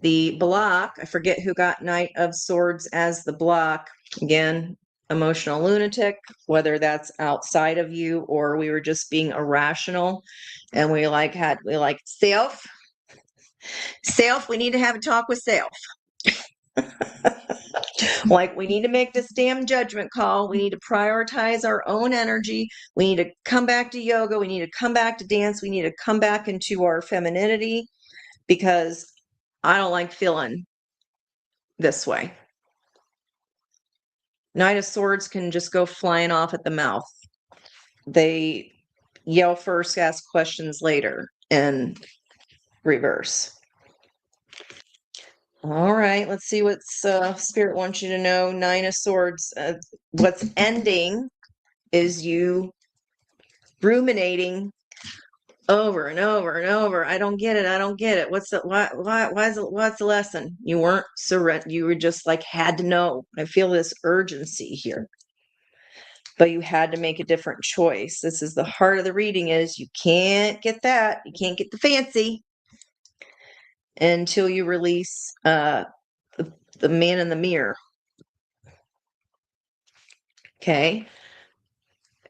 The block, I forget who got Knight of Swords as the block. Again, emotional lunatic, whether that's outside of you or we were just being irrational and we like Self, we need to have a talk with self. Like, we need to make this damn judgment call. We need to prioritize our own energy. We need to come back to yoga. We need to come back to dance. We need to come back into our femininity, because I don't like feeling this way. Knight of Swords can just go flying off at the mouth. They yell first, ask questions later, and reverse. All right, let's see what Spirit wants you to know. Nine of Swords. What's ending is you ruminating over and over and over. I don't get it. I don't get it. What's the why is it, what's the lesson? You weren't surrender. You were just like, had to know. I feel this urgency here. But you had to make a different choice. This is the heart of the reading, is you can't get that. You can't get the fancy until you release the man in the mirror. Okay.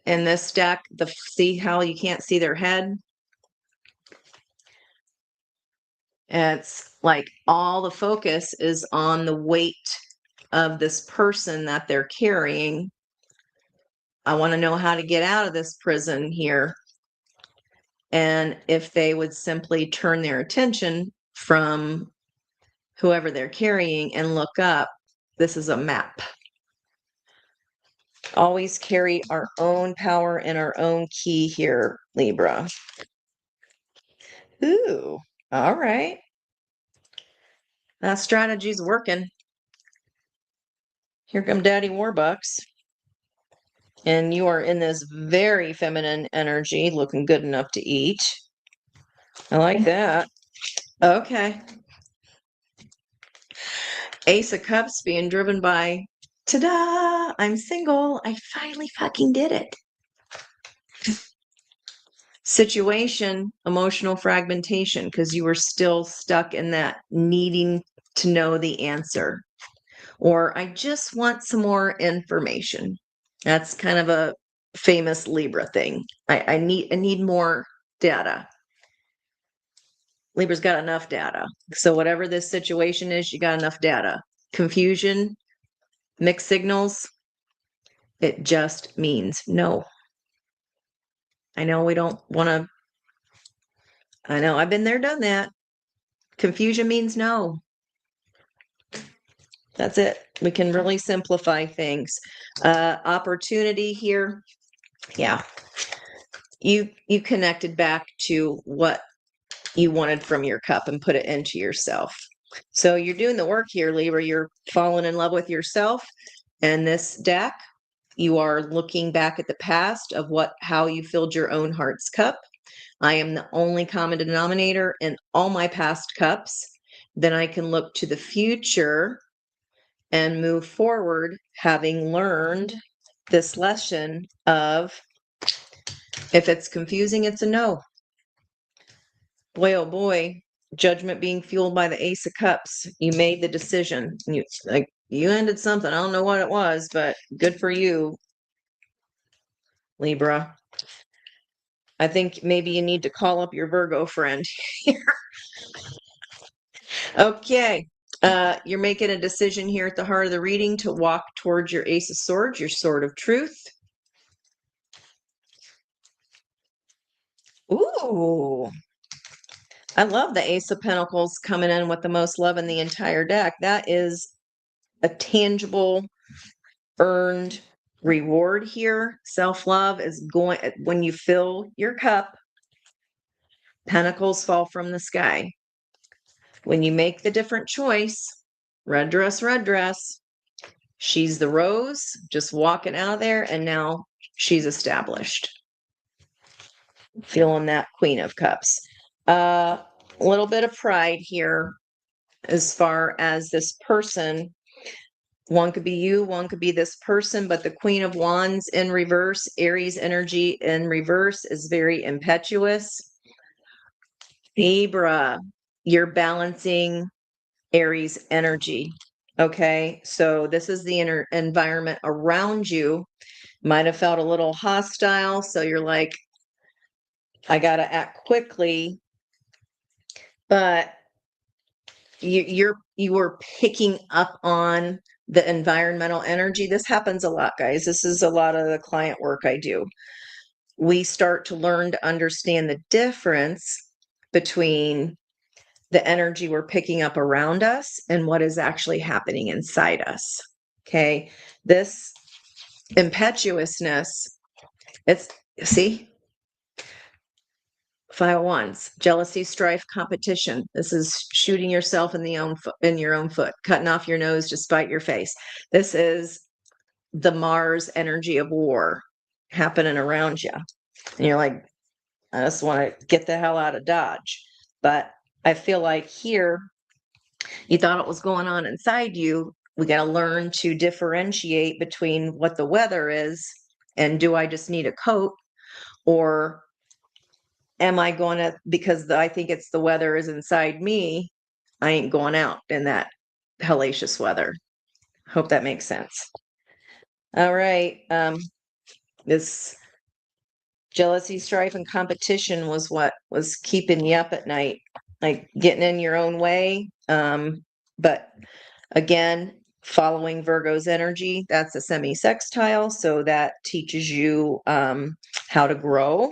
In this deck, see how you can't see their head? It's like all the focus is on the weight of this person that they're carrying. I want to know how to get out of this prison here. And if they would simply turn their attention from whoever they're carrying and look up, this is a map. Always carry our own power and our own key here, Libra. Ooh, all right. That strategy's working. Here come Daddy Warbucks. And you are in this very feminine energy, looking good enough to eat. I like that. Okay. Ace of Cups being driven by, ta-da, I'm single. I finally fucking did it. Situation, emotional fragmentation, because you were still stuck in that needing to know the answer. Or I just want some more information. That's kind of a famous Libra thing. I need more data. Libra's got enough data. So whatever this situation is, you got enough data. Confusion, mixed signals, it just means no. I know we don't want to. I know I've been there, done that. Confusion means no. That's it. We can really simplify things. Opportunity here. Yeah. You connected back to what you wanted from your cup and put it into yourself. So you're doing the work here, Libra. You're falling in love with yourself. And this deck, you are looking back at the past of how you filled your own heart's cup. I am the only common denominator in all my past cups. Then I can look to the future and move forward, having learned this lesson of, if it's confusing, it's a no. Boy, oh boy, judgment being fueled by the Ace of Cups. You made the decision. You ended something. I don't know what it was, but good for you, Libra. I think maybe you need to call up your Virgo friend here. Okay. You're making a decision here at the heart of the reading to walk towards your Ace of Swords, your sword of truth. Ooh. I love the Ace of Pentacles coming in with the most love in the entire deck. That is a tangible, earned reward here. Self-love is going, when you fill your cup, pentacles fall from the sky. When you make the different choice, red dress, she's the rose, just walking out of there, and now she's established. Feeling that Queen of Cups. A little bit of pride here as far as this person. One could be you, one could be this person, but the Queen of Wands in reverse, Aries energy in reverse, is very impetuous. Libra, you're balancing Aries energy. Okay, so this is the inner environment around you. Might have felt a little hostile, so you're like, I got to act quickly. But you were picking up on the environmental energy. This happens a lot, guys. This is a lot of the client work I do. We start to learn to understand the difference between the energy we're picking up around us and what is actually happening inside us. Okay. This impetuousness, it's, see, 501s, jealousy, strife, competition. This is shooting yourself in your own foot, cutting off your nose to spite your face. This is the Mars energy of war happening around you. And you're like, I just want to get the hell out of Dodge. But I feel like here, you thought it was going on inside you. We got to learn to differentiate between what the weather is and do I just need a coat, or am I going to, because I think it's the weather is inside me, I ain't going out in that hellacious weather. Hope that makes sense. All right. This jealousy, strife, and competition was what was keeping you up at night, like getting in your own way. But again, following Virgo's energy, that's a semi-sextile. So that teaches you how to grow.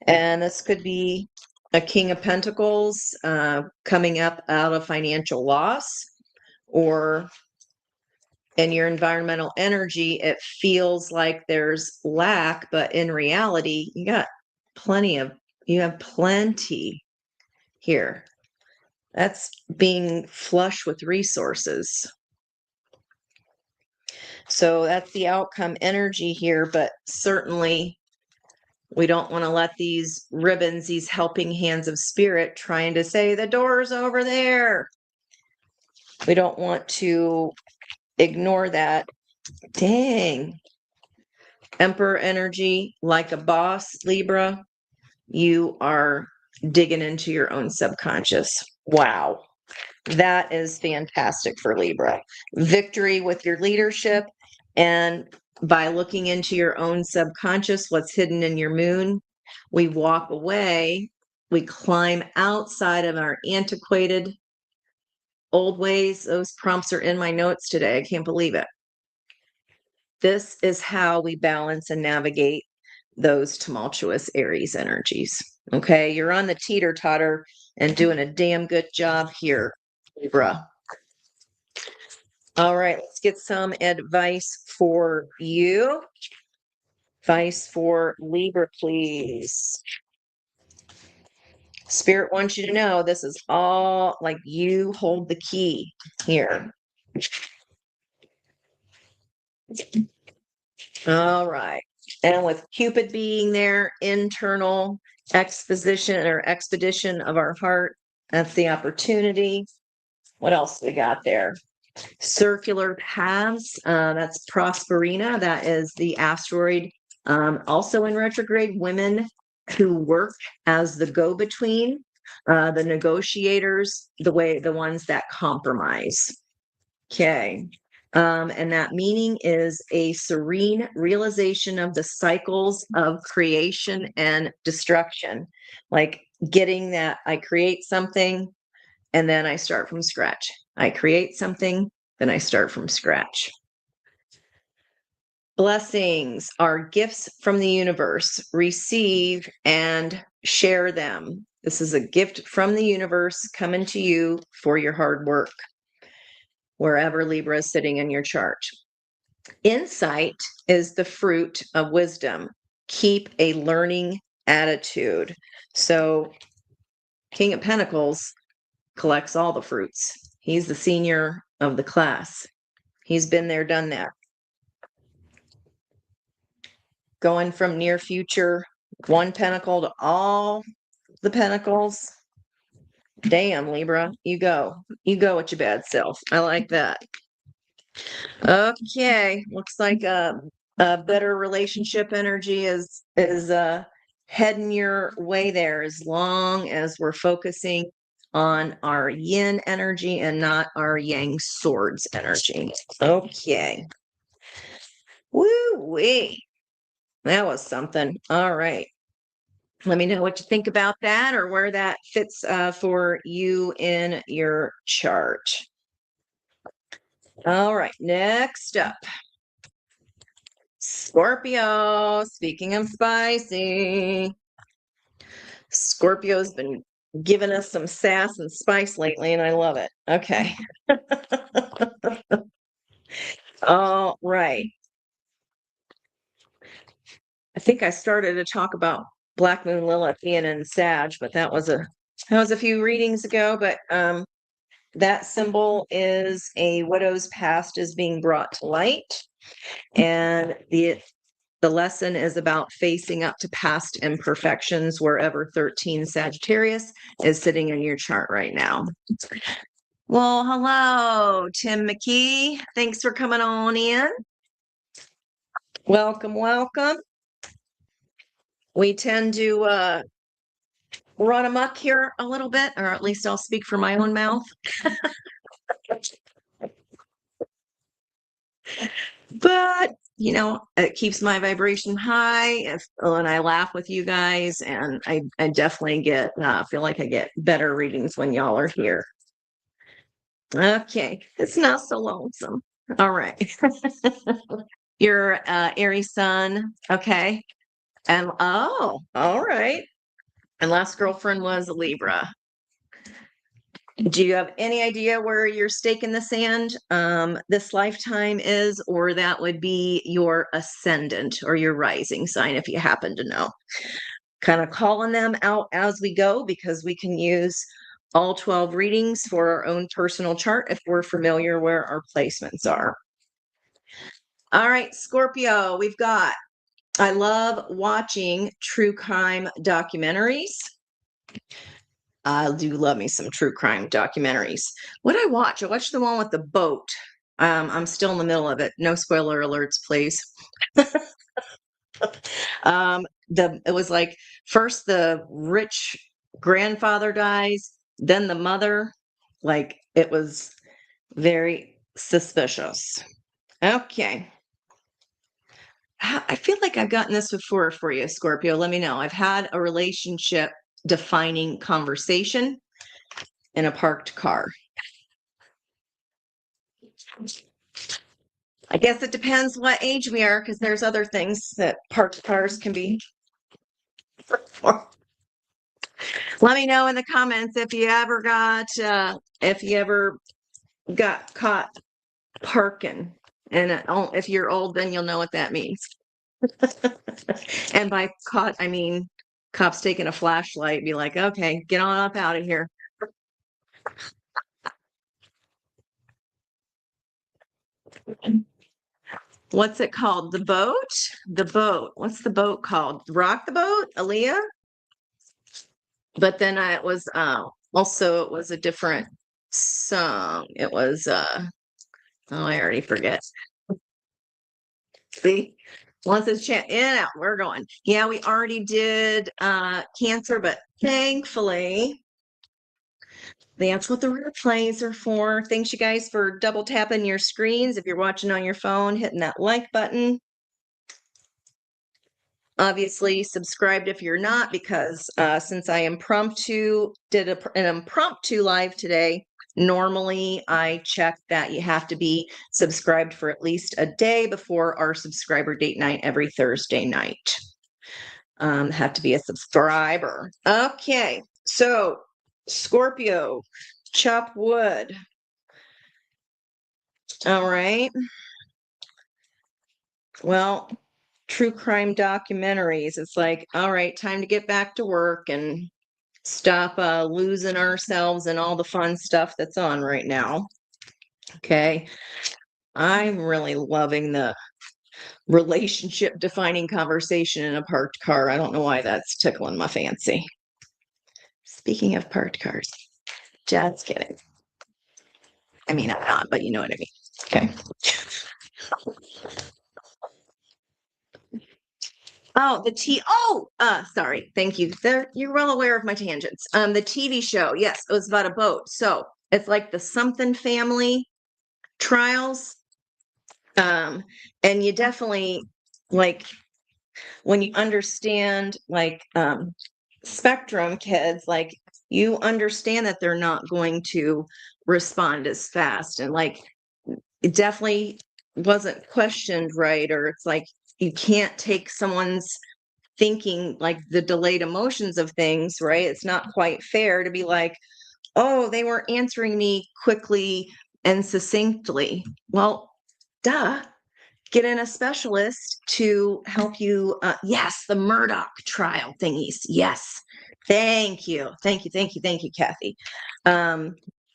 And this could be a King of Pentacles coming up out of financial loss, or in your environmental energy, it feels like there's lack, but in reality, you have plenty here. That's being flush with resources. So that's the outcome energy here, but certainly we don't want to let these ribbons, these helping hands of spirit trying to say the door's over there. We don't want to ignore that. Dang. Emperor energy, like a boss, Libra, you are digging into your own subconscious. Wow. That is fantastic for Libra. Victory with your leadership, and by looking into your own subconscious, what's hidden in your moon, we walk away, we climb outside of our antiquated old ways. Those prompts are in my notes today. I can't believe it. This is how we balance and navigate those tumultuous Aries energies. Okay, you're on the teeter-totter and doing a damn good job here, Libra. All right, let's get some advice for you. Advice for Libra, please. Spirit wants you to know this is all like you hold the key here. All right. And with Cupid being there, internal exposition or expedition of our heart, that's the opportunity. What else we got there? Circular paths, that's Prosperina. That is the asteroid. Also in retrograde, women who work as the go-between, the negotiators, the ones that compromise. Okay. And that meaning is a serene realization of the cycles of creation and destruction. Like getting that I create something and then I start from scratch. I create something, then I start from scratch. Blessings are gifts from the universe. Receive and share them. This is a gift from the universe coming to you for your hard work, wherever Libra is sitting in your chart. Insight is the fruit of wisdom. Keep a learning attitude. So, King of Pentacles collects all the fruits. He's the senior of the class. He's been there, done that. Going from near future, one pentacle to all the pentacles. Damn, Libra, you go with your bad self. I like that. Okay, looks like a better relationship energy is heading your way there, as long as we're focusing on our yin energy and not our yang swords energy. Okay. Woo-wee. That was something. All right. Let me know what you think about that or where that fits for you in your chart. All right, next up, Scorpio. Speaking of spicy, Scorpio's been giving us some sass and spice lately, and I love it. Okay. All right. I think I started to talk about Black Moon Lilith being in Sag, but that was a few readings ago. But that symbol is a widow's past is being brought to light, and the lesson is about facing up to past imperfections wherever 13 Sagittarius is sitting in your chart right now. Well, hello, Tim McKee. Thanks for coming on in. Welcome, welcome. We tend to run amok here a little bit, or at least I'll speak for my own mouth. But, you know, it keeps my vibration high when I laugh with you guys, and I definitely feel like I get better readings when y'all are here. Okay, it's not so lonesome. All right. Your Aries sun, okay. And oh, all right. And last girlfriend was a Libra. Do you have any idea where your stake in the sand this lifetime is, or that would be your ascendant or your rising sign if you happen to know? Kind of calling them out as we go because we can use all 12 readings for our own personal chart if we're familiar where our placements are. All right, Scorpio, we've got, I love watching true crime documentaries. I do love me some true crime documentaries. What I watch? I watched the one with the boat. I'm still in the middle of it. No spoiler alerts, please. It was like first the rich grandfather dies, then the mother. Like it was very suspicious. Okay. I feel like I've gotten this before for you, Scorpio. Let me know. I've had a relationship defining conversation in a parked car. I guess it depends what age we are, because there's other things that parked cars can be for. Let me know in the comments if you ever got caught parking. And if you're old, then you'll know what that means. And by caught, I mean cops taking a flashlight, be like, okay, get on up out of here. What's it called? The boat? The boat. What's the boat called? Rock the Boat? Aaliyah? But then it was also it was a different song. It was oh, I already forget. See? Once it's in and out, we're going. Yeah, we already did Cancer, but thankfully that's what the replays are for. Thanks you guys for double tapping your screens. If you're watching on your phone, hitting that like button. Obviously subscribed if you're not, because since I did an impromptu live today, normally I check that you have to be subscribed for at least a day before our subscriber date night every Thursday night. Have to be a subscriber. Okay, so Scorpio, chop wood. All right. Well, true crime documentaries. It's like, all right, time to get back to work and stop losing ourselves and all the fun stuff that's on right now. Okay. I'm really loving the relationship defining conversation in a parked car. I don't know why that's tickling my fancy. Speaking of parked cars, just kidding. I mean, I'm not, but you know what I mean. Okay. Oh, sorry. Thank you. You're well aware of my tangents. The TV show, yes, it was about a boat. So it's like the Something Family Trials. And you definitely, like, when you understand, like, spectrum, kids. Like, you understand that they're not going to respond as fast. And like, it definitely wasn't questioned right. Or it's like, you can't take someone's thinking, like the delayed emotions of things, right? It's not quite fair to be like, oh, they weren't answering me quickly and succinctly. Well, duh. Get in a specialist to help you. Yes, the Murdoch trial thingies. Yes. Thank you. Thank you. Thank you. Thank you, Kathy.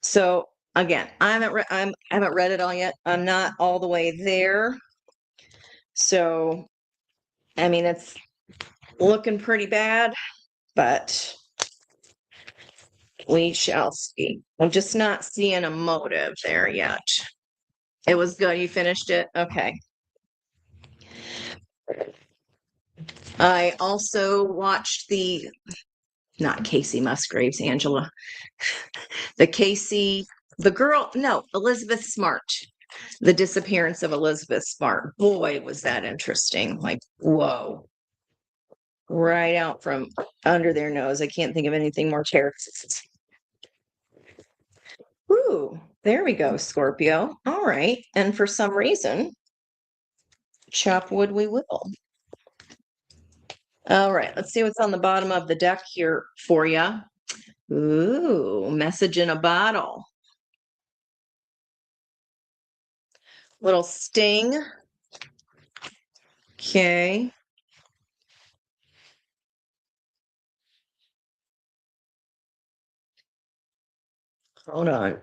So again, I haven't read it all yet. I'm not all the way there. So I mean, it's looking pretty bad, but we shall see. I'm just not seeing a motive there yet. It was good. You finished it? Okay. I also watched not Casey Musgraves, Angela, Elizabeth Smart, the disappearance of Elizabeth Smart. Boy, was that interesting. Like, whoa, right out from under their nose. I can't think of anything more terrible. Ooh, there we go, Scorpio. All right. And for some reason, chop wood we will. All right, let's see what's on the bottom of the deck here for you. Ooh, message in a bottle. Little sting. Okay. Hold on.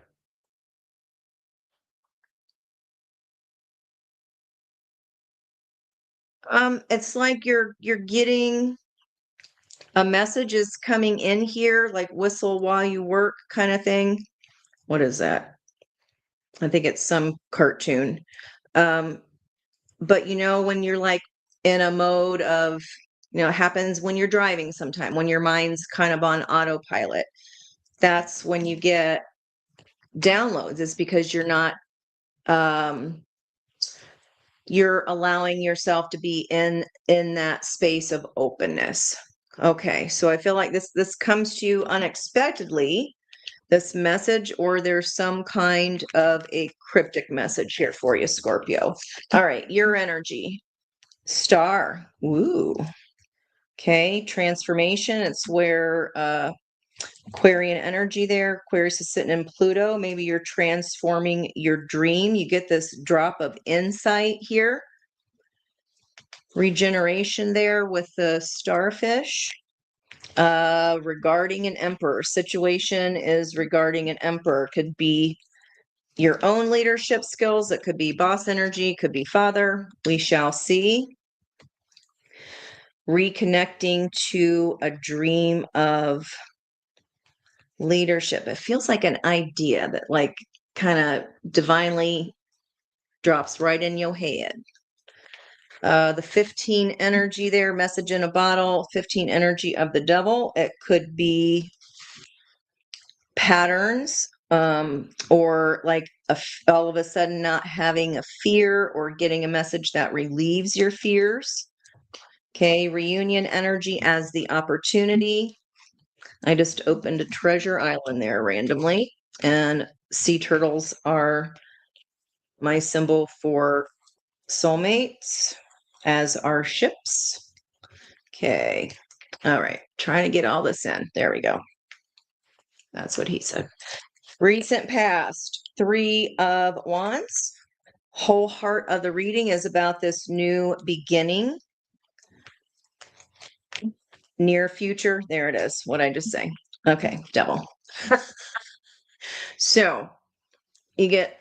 It's like you're getting a message is coming in here, like whistle while you work kind of thing. What is that? I think it's some cartoon. Um, but when you're like in a mode of, it happens when you're driving sometime, when your mind's kind of on autopilot. That's when you get downloads. It's because you're not you're allowing yourself to be in that space of openness. Okay, so I feel like this comes to you unexpectedly, this message, or there's some kind of a cryptic message here for you, Scorpio. All right, your energy. Star. Ooh. Okay, transformation. It's where Aquarian energy there. Aquarius is sitting in Pluto. Maybe you're transforming your dream. You get this drop of insight here. Regeneration there with the starfish. Regarding an emperor. Situation is regarding an emperor. Could be your own leadership skills. It could be boss energy. Could be father. We shall see. Reconnecting to a dream of leadership. It feels like an idea that like kind of divinely drops right in your head. The 15 energy there, message in a bottle, 15 energy of the devil. It could be patterns, or like all of a sudden not having a fear or getting a message that relieves your fears. Okay, reunion energy as the opportunity. I just opened a treasure island there randomly, and sea turtles are my symbol for soulmates, as are ships. Okay. All right. Trying to get all this in. There we go. That's what he said. Recent past, 3 of Wands. Whole heart of the reading is about this new beginning. Near future. There it is. What I just say. Okay. Devil. So you get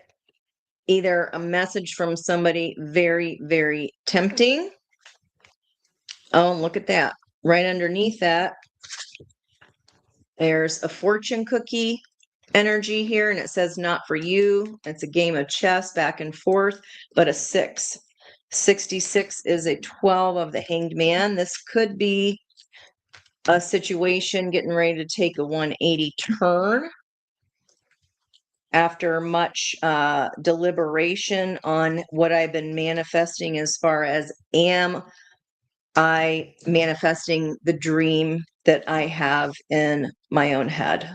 either a message from somebody very, very tempting. Oh, look at that. Right underneath that, there's a fortune cookie energy here, and it says not for you. It's a game of chess back and forth, but a 6. 66 is a 12 of the Hanged Man. This could be a situation getting ready to take a 180 turn after much deliberation on what I've been manifesting as far as am I manifesting the dream that I have in my own head.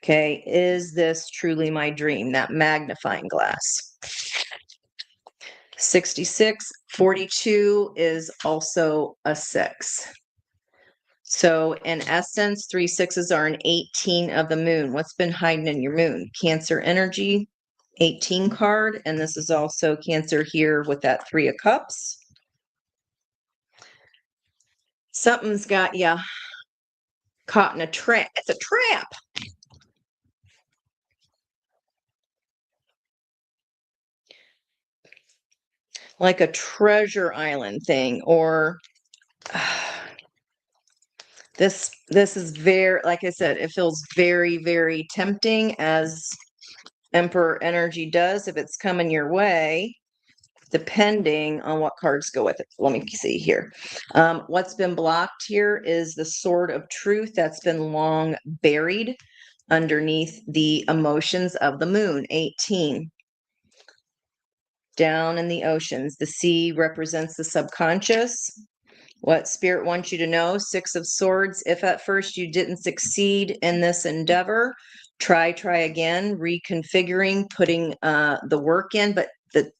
Okay, is this truly my dream? That magnifying glass. 66, 42 is also a 6. So in essence, 3 6s are an 18 of the moon. What's been hiding in your moon? Cancer energy, 18 card. And this is also Cancer here with that 3 of Cups. Something's got you caught in a trap. It's a trap. Like a treasure island thing, or this is very, like I said, it feels very, very tempting, as Emperor energy does if it's coming your way, depending on what cards go with it. Let me see here. What's been blocked here is the Sword of Truth that's been long buried underneath the emotions of the moon, 18. Down in the oceans, the sea represents the subconscious. What Spirit wants you to know, 6 of Swords, if at first you didn't succeed in this endeavor, try again, reconfiguring, putting the work in, but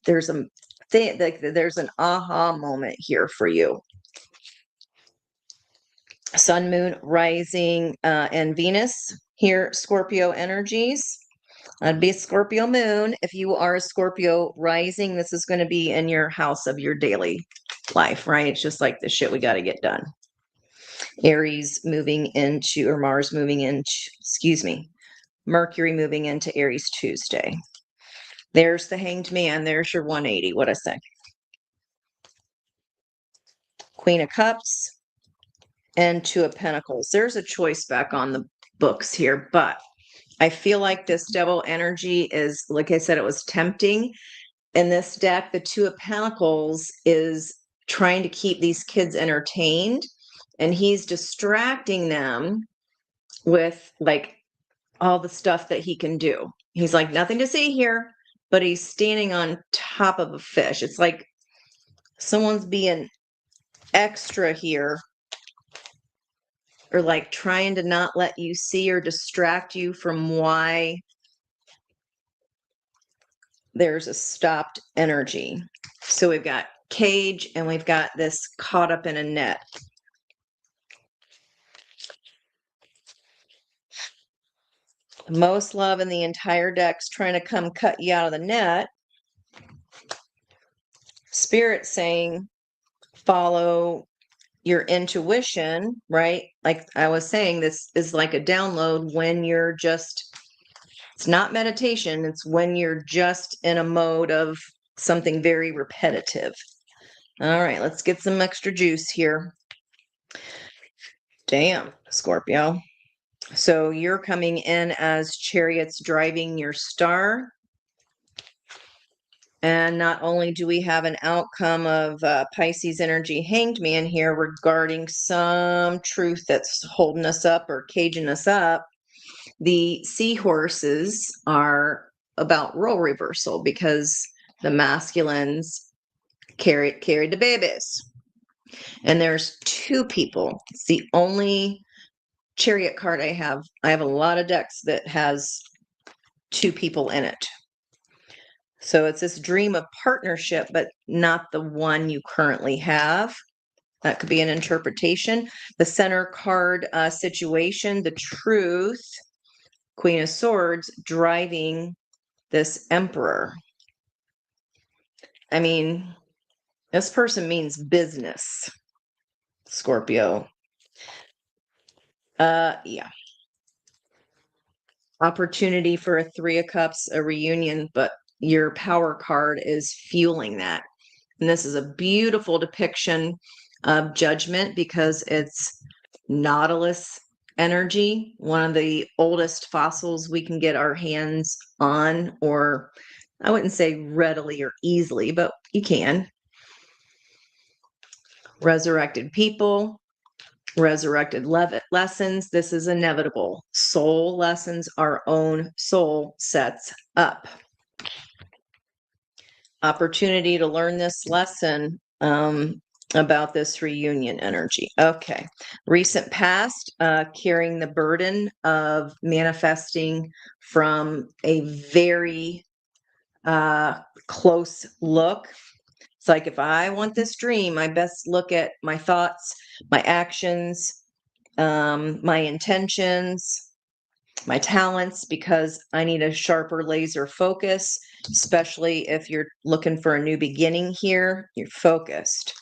there's a thing, like there's an aha moment here for you. Sun, Moon, Rising, and Venus here, Scorpio energies. That'd be a Scorpio moon. If you are a Scorpio rising, this is going to be in your house of your daily life, right? It's just like the shit we got to get done. Aries moving into, or Mars moving into, excuse me, Mercury moving into Aries Tuesday. There's the Hanged Man. There's your 180. What I say? Queen of Cups and 2 of Pentacles. There's a choice back on the books here, but I feel like this Devil energy is, like I said, it was tempting. In this deck, the 2 of Pentacles is trying to keep these kids entertained, and he's distracting them with like all the stuff that he can do. He's like, nothing to see here, but he's standing on top of a fish. It's like someone's being extra here, or like trying to not let you see or distract you from why there's a stopped energy. So we've got cage and we've got this caught up in a net. Most love in the entire deck's trying to come cut you out of the net. Spirit saying, follow your intuition, right? Like I was saying, this is like a download when you're just, it's not meditation. It's when you're just in a mode of something very repetitive. All right, let's get some extra juice here. Damn, Scorpio. So you're coming in as Chariots driving your star. And not only do we have an outcome of Pisces energy Hanged Man here regarding some truth that's holding us up or caging us up, the seahorses are about role reversal because the masculines carried the babies. And there's 2 people. It's the only Chariot card I have. I have a lot of decks that has 2 people in it. So it's this dream of partnership, but not the one you currently have. That could be an interpretation. The center card situation, the truth, Queen of Swords, driving this Emperor. I mean, this person means business, Scorpio. Yeah. Opportunity for a 3 of Cups, a reunion, but your power card is fueling that. And this is a beautiful depiction of judgment because it's Nautilus energy, one of the oldest fossils we can get our hands on, or I wouldn't say readily or easily, but you can. Resurrected people, resurrected lessons. This is inevitable. Soul lessons, our own soul sets up. Opportunity to learn this lesson about this reunion energy. Okay. Recent past, carrying the burden of manifesting from a very close look. It's like, if I want this dream, I best look at my thoughts, my actions, my intentions, my talents, because I need a sharper laser focus, especially if you're looking for a new beginning here. You're focused.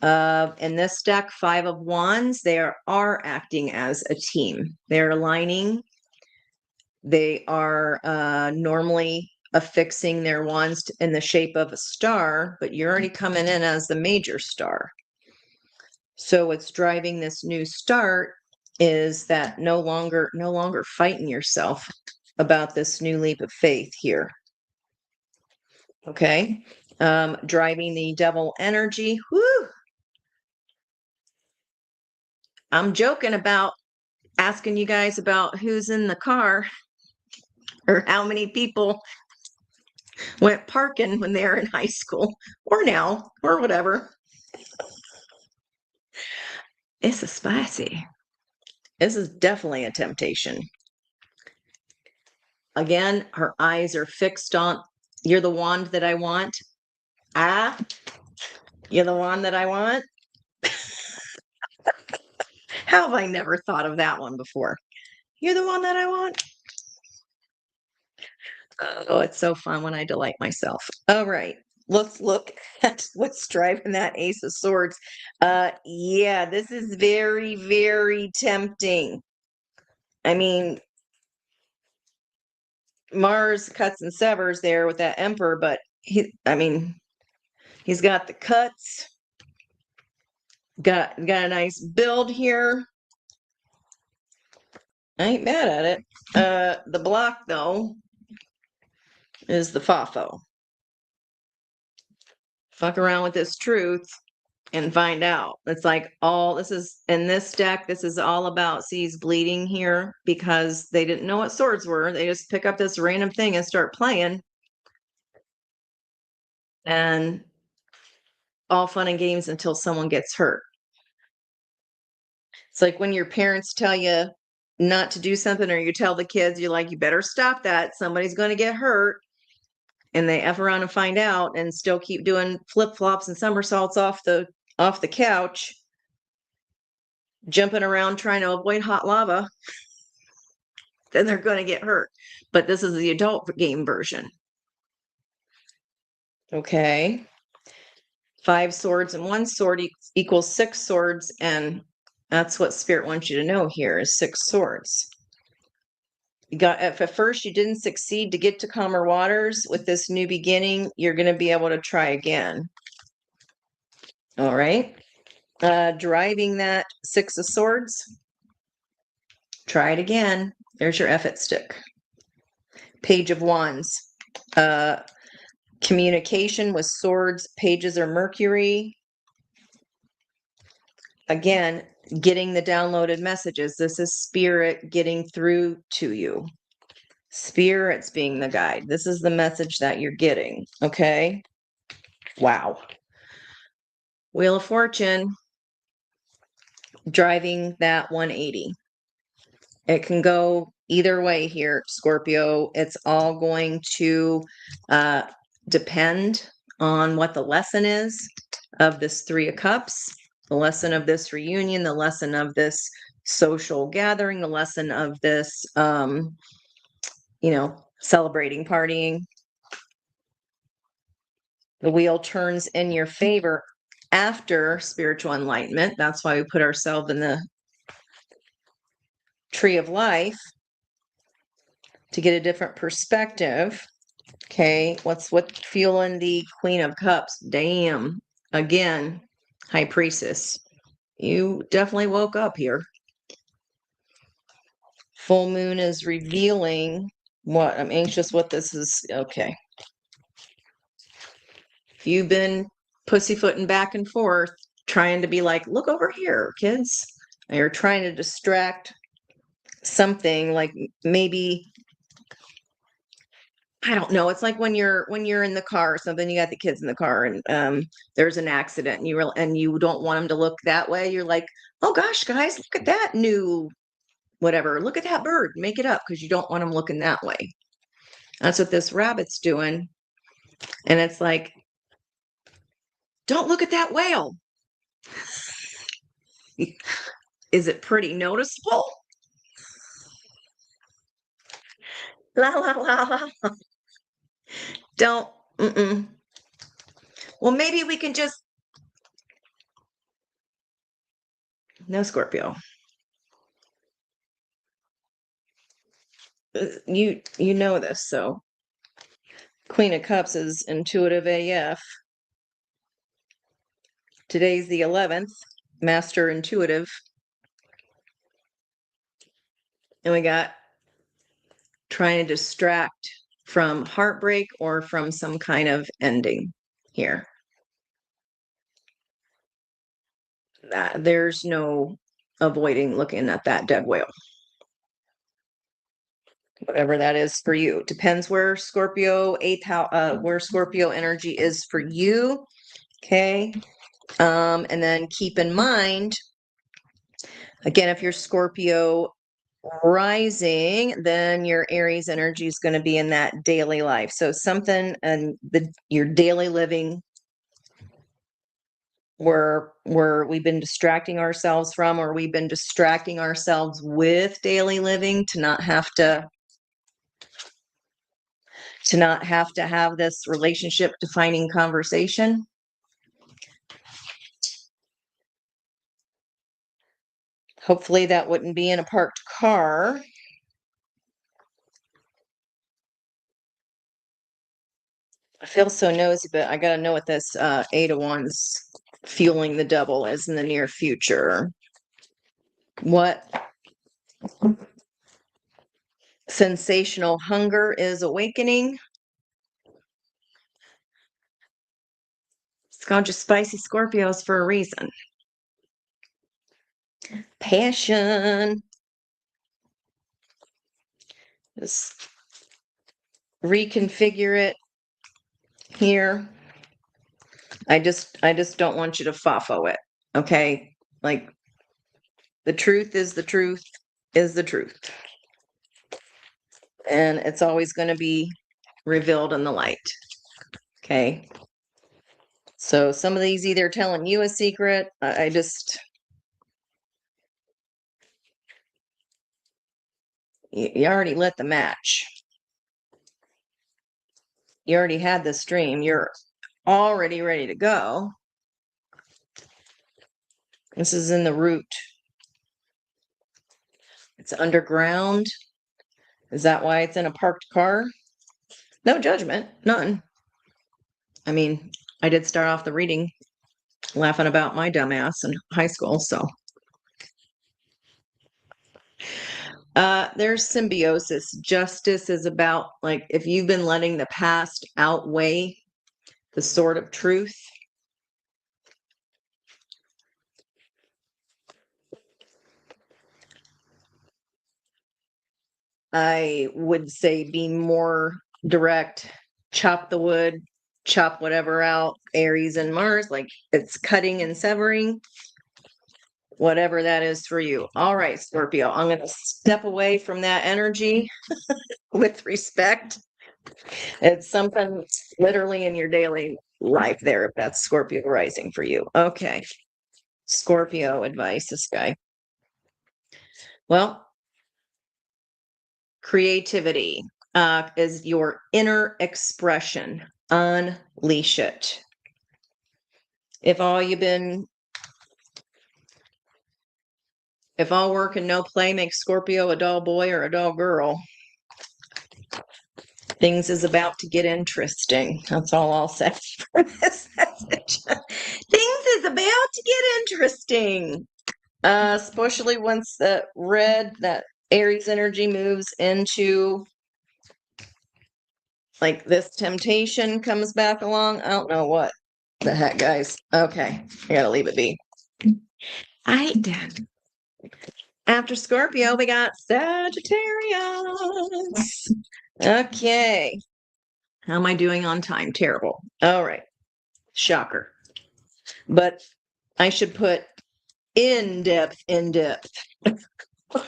In this deck, 5 of Wands, they are acting as a team. They're aligning. They are normally affixing their wands in the shape of a star, but you're already coming in as the major star. So what's driving this new start is that no longer fighting yourself about this new leap of faith here. Okay. Driving the devil energy. Whoo! I'm joking about asking you guys about who's in the car or how many people went parking when they were in high school or now or whatever. It's a spicy. This is definitely a temptation. Again, her eyes are fixed on, you're the wand that I want. Ah, you're the wand that I want. How have I never thought of that one before? You're the one that I want. Oh, it's so fun when I delight myself. All right, let's look at what's driving that Ace of Swords. Yeah, this is very, very tempting. I mean, Mars cuts and severs there with that Emperor, but he's got the cuts, got a nice build here. I ain't mad at it. The block though is the FAFO. Fuck around with this truth and find out. It's like all this is in this deck. This is all about seas bleeding here because they didn't know what swords were. They just pick up this random thing and start playing. And all fun and games until someone gets hurt. It's like when your parents tell you not to do something, or you tell the kids, you're like, you better stop that. Somebody's going to get hurt. And they F around and find out and still keep doing flip flops and somersaults off the couch, jumping around trying to avoid hot lava. Then they're going to get hurt. But this is the adult game version. Okay. 5 swords and 1 sword equals 6 swords. And that's what Spirit wants you to know here is 6 swords. You got, if at first you didn't succeed to get to calmer waters, with this new beginning, you're going to be able to try again. All right. Driving that 6 of swords. Try it again. There's your effort stick. Page of Wands. Communication with swords, pages, or Mercury. Again, getting the downloaded messages. This is Spirit getting through to you. Spirit's being the guide. This is the message that you're getting. Okay. Wow. Wheel of Fortune. Driving that 180. It can go either way here, Scorpio. It's all going to depend on what the lesson is of this 3 of Cups, the lesson of this reunion, the lesson of this social gathering, the lesson of this, celebrating, partying. The wheel turns in your favor after spiritual enlightenment. That's why we put ourselves in the tree of life to get a different perspective. Okay, what's fueling the Queen of Cups? Damn. Again, High Priestess. You definitely woke up here. Full moon is revealing what I'm anxious what this is. Okay. If you've been pussyfooting back and forth, trying to be like, look over here, kids. And you're trying to distract something, like maybe I don't know. It's like when you're in the car or something, you got the kids in the car and there's an accident and you don't want them to look that way. You're like, "Oh gosh, guys, look at that new whatever. Look at that bird. Make it up because you don't want them looking that way." That's what this rabbit's doing. And it's like, "Don't look at that whale." Is it pretty noticeable? La la la la. Don't. Mm-mm. Well, maybe we can just. No, Scorpio. You know this, so Queen of Cups is intuitive AF. Today's the 11th, Master Intuitive. And we got trying to distract from heartbreak or from some kind of ending here. There's no avoiding looking at that dead whale. Whatever that is for you. Depends where Scorpio where Scorpio energy is for you. Okay. And then keep in mind, again, if you're Scorpio rising, then your Aries energy is going to be in that daily life. So something and your daily living where we've been distracting ourselves from, or we've been distracting ourselves with daily living to not have to have this relationship defining conversation. Hopefully that wouldn't be in a parked car. I feel so nosy, but I got to know what this Eight of Wands fueling the devil is in the near future. What sensational hunger is awakening? It's called just spicy Scorpios for a reason. Passion. Just reconfigure it here. I just don't want you to fofo it. Okay? Like, the truth is the truth is the truth. And it's always going to be revealed in the light. Okay? So some of these either telling you a secret, you already lit the match. You already had this dream. You're already ready to go. This is in the root. It's underground. Is that why it's in a parked car? No judgment, none. I mean, I did start off the reading laughing about my dumbass in high school, so. There's symbiosis. Justice is about, like, if you've been letting the past outweigh the sword of truth. I would say be more direct, chop the wood, chop whatever out, Aries and Mars, like it's cutting and severing, whatever that is for you. All right, Scorpio, I'm going to step away from that energy with respect. It's something literally in your daily life there, if that's Scorpio rising for you. Okay. Scorpio advice, this guy. Well, creativity is your inner expression. Unleash it. If all work and no play makes Scorpio a dull boy or a dull girl, things is about to get interesting. That's all I'll say for this message. Things is about to get interesting. Especially once that Aries energy moves into, like, this temptation comes back along. I don't know what the heck, guys. Okay, I gotta leave it be. I did. After Scorpio, we got Sagittarius. Okay. How am I doing on time? Terrible. All right. Shocker. But I should put in depth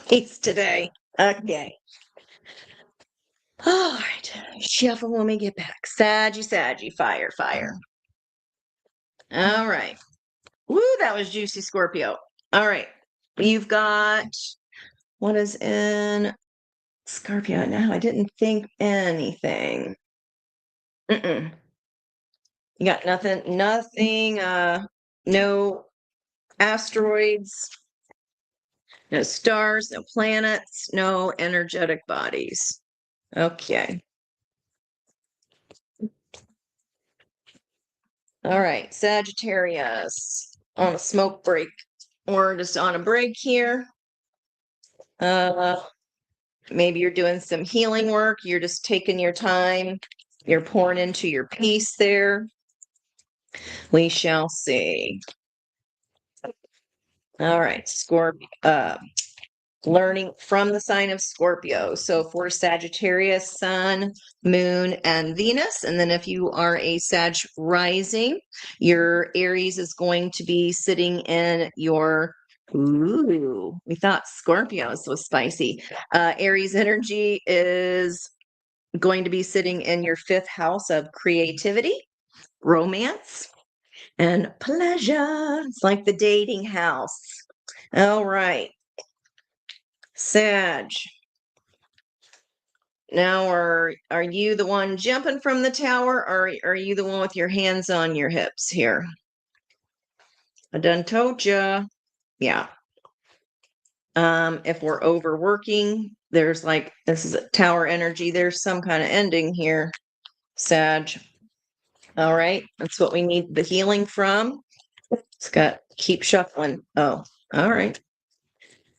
piece today. Okay. All right. Shuffle when we get back. Saggy, fire. All right. Woo, that was juicy, Scorpio. All right. You've got what is in Scorpio now? I didn't think anything. You got nothing, no asteroids, no stars, no planets, no energetic bodies. Okay. All right, Sagittarius on a smoke break. Or just on a break here. Maybe you're doing some healing work. You're just taking your time. You're pouring into your peace there. We shall see. All right, Scorpio. Learning from the sign of Scorpio. So for Sagittarius, Sun, Moon, and Venus. And then if you are a Sag rising, your Aries is going to be sitting in your ooh, we thought Scorpios was spicy. Aries energy is going to be sitting in your 5th house of creativity, romance, and pleasure. It's like the dating house. All right. Sag. Now, are you the one jumping from the tower, or are you the one with your hands on your hips here? I done told ya. Yeah. If we're overworking, there's like, this is a tower energy. There's some kind of ending here, Sag. All right. That's what we need the healing from. It's got keep shuffling. Oh, all right.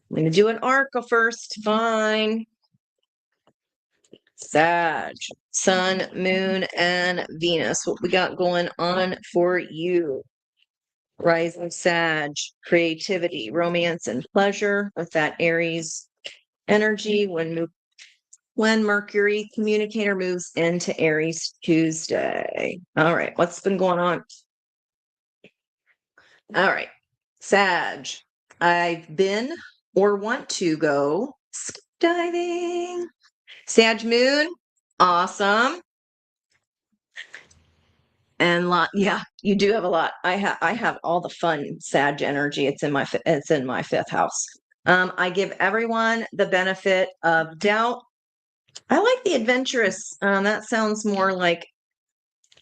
I'm going to do an Arca first. Fine. Sag, Sun, Moon, and Venus. What we got going on for you? Rising Sag, creativity, romance, and pleasure with that Aries energy when Mercury communicator moves into Aries Tuesday. All right, what's been going on? All right, Sag, I've been or want to go skydiving. Sag Moon, awesome. And yeah, you do have a lot. I have all the fun Sag energy. It's in my 5th house. I give everyone the benefit of doubt. I like the adventurous. That sounds more like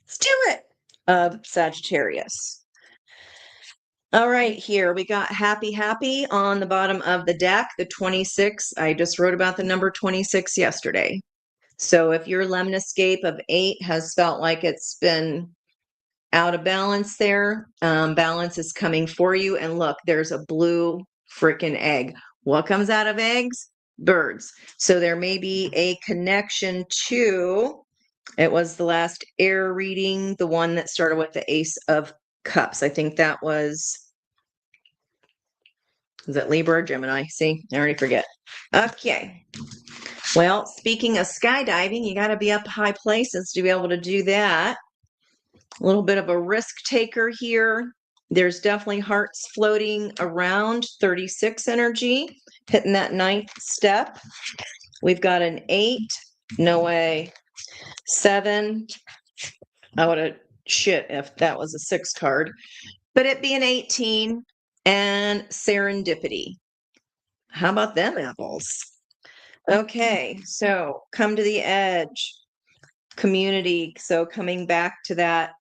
let's do it of Sagittarius. All right, here we got happy on the bottom of the deck, the 26. I just wrote about the number 26 yesterday. So if your lemniscape of 8 has felt like it's been out of balance there, balance is coming for you. And look, there's a blue freaking egg. What comes out of eggs? Birds. So there may be a connection to, it was the last air reading, the one that started with the Ace of Cups. I think that was it Libra or Gemini? See, I already forget. Okay. Well, speaking of skydiving, you got to be up high places to be able to do that. A little bit of a risk taker here. There's definitely hearts floating around 36 energy, hitting that 9th step. We've got an 8. No way. 7. I would have shit if that was a 6 card. But it being 18 and serendipity. How about them apples? Okay, so come to the edge. Community. So coming back to that,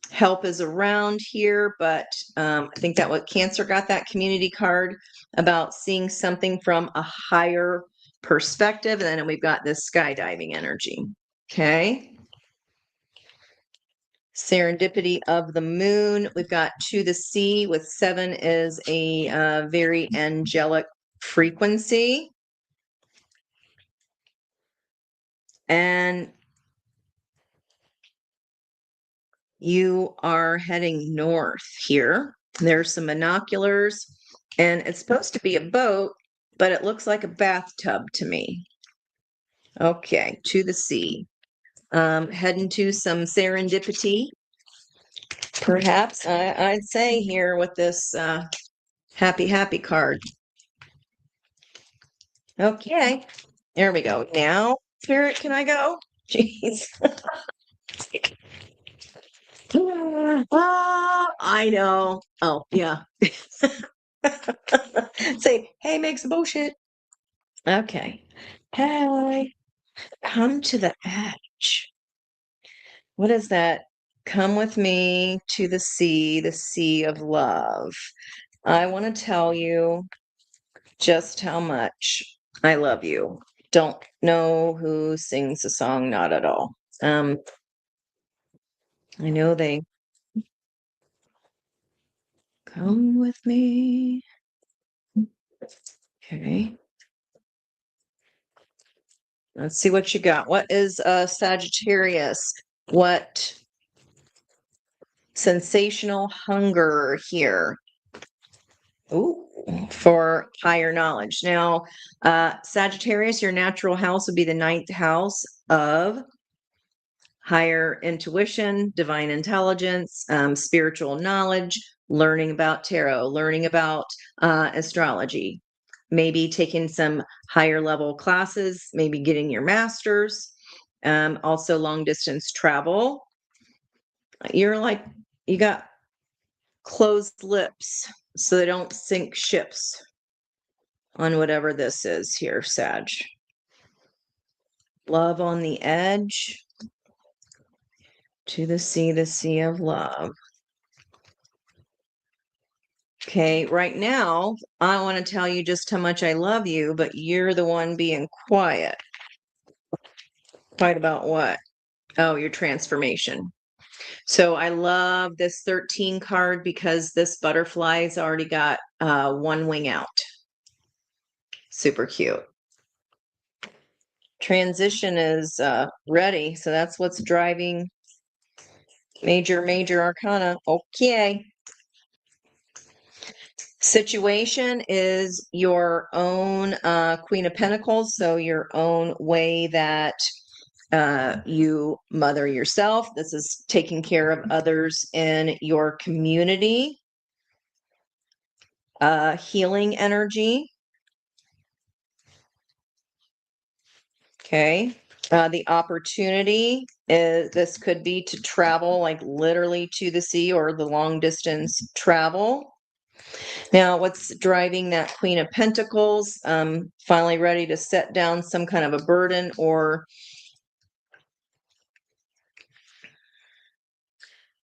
help is around here, but I think that what Cancer got that community card about seeing something from a higher perspective. And then we've got this skydiving energy. Okay. Serendipity of the moon. We've got to the sea with 7 is a very angelic frequency. And you are heading north here. There's some binoculars, and it's supposed to be a boat, but it looks like a bathtub to me. Okay, to the sea. Heading to some serendipity, perhaps, I'd say here with this happy card. Okay, there we go. Now, Spirit, can I go? Jeez. I know. Oh, yeah. Say, hey, make some bullshit. Okay. Hey, come to the edge. What is that? Come with me to the sea of love. I want to tell you just how much I love you. Don't know who sings the song, not at all. I know they come with me. Okay. Let's see what you got. What is Sagittarius? What sensational hunger here? Ooh, for higher knowledge. Now, Sagittarius, your natural house would be the ninth house of higher intuition, divine intelligence, spiritual knowledge, learning about tarot, learning about astrology, maybe taking some higher level classes, maybe getting your master's, also long distance travel. You're like, you got closed lips so they don't sink ships on whatever this is here, Sag. Love on the edge to the sea of love. Okay, right now, I want to tell you just how much I love you, but you're the one being quiet. Quiet about what? Oh, your transformation. So I love this 13 card because this butterfly's already got one wing out. Super cute. Transition is ready, so that's what's driving major arcana. Okay. Situation is your own Queen of Pentacles, so your own way that you mother yourself. This is taking care of others in your community. Healing energy. Okay. The opportunity is this could be to travel like literally to the sea or the long distance travel. Now, what's driving that Queen of Pentacles? Finally ready to set down some kind of a burden or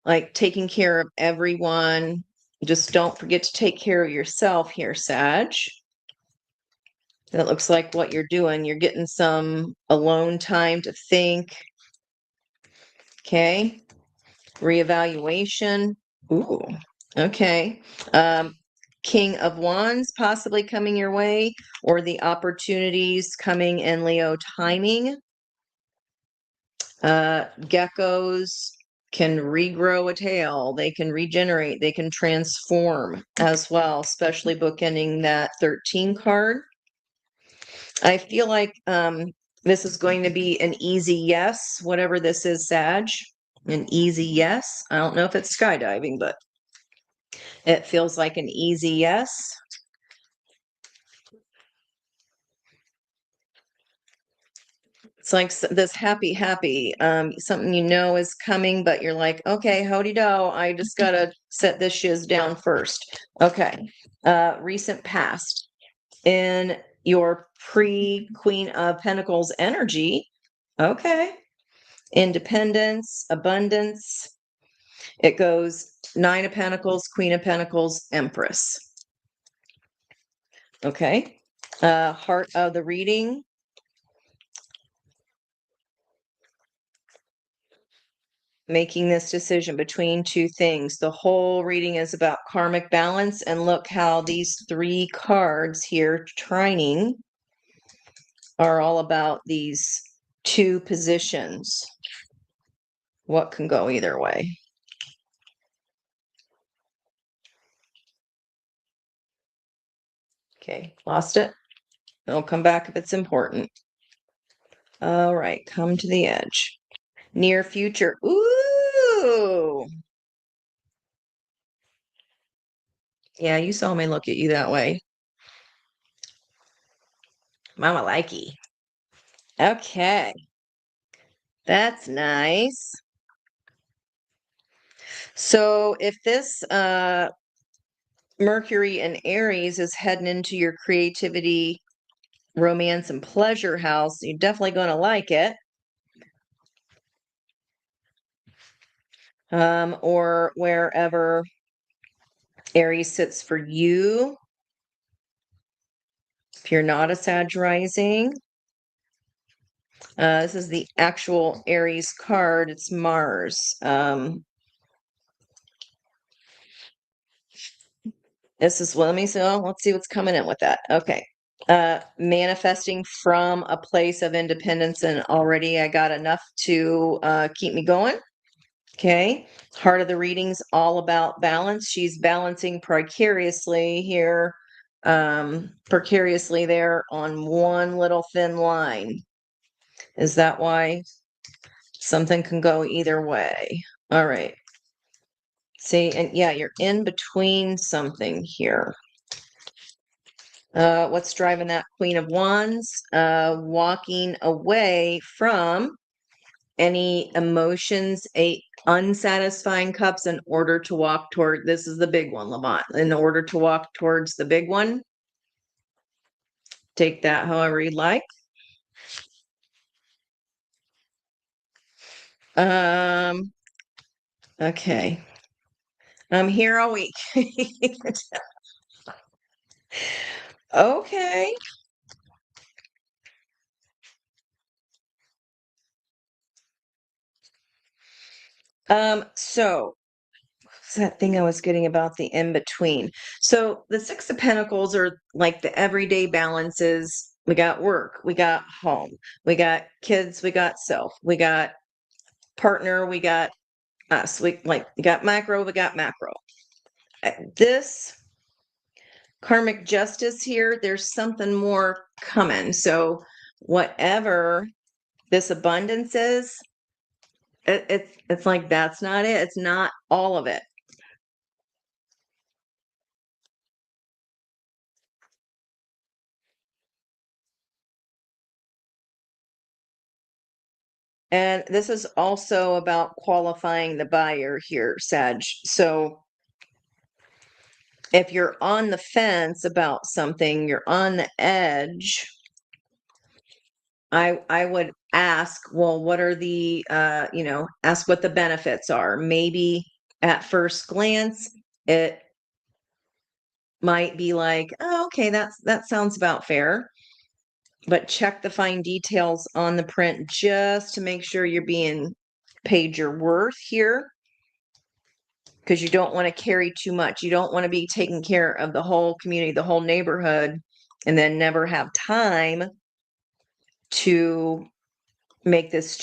like taking care of everyone. Just don't forget to take care of yourself here, Sag. That looks like what you're doing. You're getting some alone time to think. Okay. Reevaluation. Ooh. Okay. King of Wands possibly coming your way, or the opportunities coming in Leo timing. Geckos can regrow a tail, they can regenerate, they can transform as well, especially bookending that 13 card. I feel like this is going to be an easy yes, whatever this is, Sag. An easy yes. I don't know if it's skydiving, but it feels like an easy yes. It's like this happy, something you know is coming, but you're like, okay, howdy do. I just gotta set this shiz down first. Okay. Recent past. In your pre-Queen of Pentacles energy. Okay. Independence, abundance. It goes Nine of Pentacles, Queen of Pentacles, Empress. Okay. Heart of the reading. Making this decision between two things. The whole reading is about karmic balance. And look how these three cards here, trining, are all about these two positions. What can go either way? Okay, lost it. It'll come back if it's important. All right, come to the edge. Near future. Ooh. Yeah, you saw me look at you that way. Mama likey. Okay. That's nice. So if this Mercury and Aries is heading into your creativity, romance, and pleasure house, you're definitely going to like it. Or wherever Aries sits for you. If you're not a Sag rising, this is the actual Aries card. It's Mars. This is, well, let me see. Oh, let's see what's coming in with that. Okay. Manifesting from a place of independence, and already I got enough to keep me going. Okay. Heart of the reading's all about balance. She's balancing precariously here, precariously there on one little thin line. Is that why? Something can go either way. All right. See, and yeah, you're in between something here. What's driving that Queen of Wands? Walking away from any emotions, unsatisfying cups in order to walk toward, this is the big one, Lamont, in order to walk towards the big one. Take that however you like. Okay. I'm here all week. Okay. So what's that thing I was getting about the in between? So the Six of Pentacles are like the everyday balances. We got work, we got home, we got kids, we got self, we got partner, we got us. We got micro, we got macro. This karmic justice here, there's something more coming. So whatever this abundance is, it's like that's not it. It's not all of it. And this is also about qualifying the buyer here, Sag. So if you're on the fence about something, you're on the edge, I would ask, well, what are the ask what the benefits are. Maybe at first glance, it might be like, oh, okay, that sounds about fair. But check the fine details on the print just to make sure you're being paid your worth here, because you don't want to carry too much. You don't want to be taking care of the whole community, the whole neighborhood, and then never have time to make this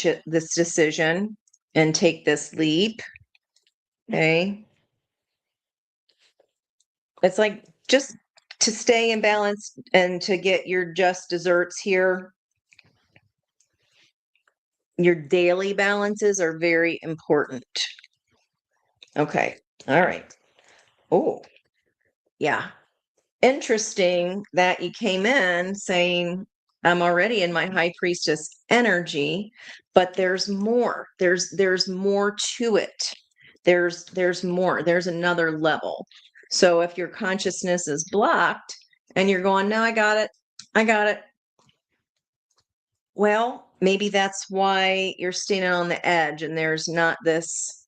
decision and take this leap. Okay. It's like just to stay in balance and to get your just desserts here. Your daily balances are very important. Okay. All right. Oh, yeah. Interesting that you came in saying, I'm already in my high priestess energy, but there's more. There's more to it. There's more. There's another level. So if your consciousness is blocked and you're going, no, I got it. I got it. Well, maybe that's why you're standing on the edge and there's not this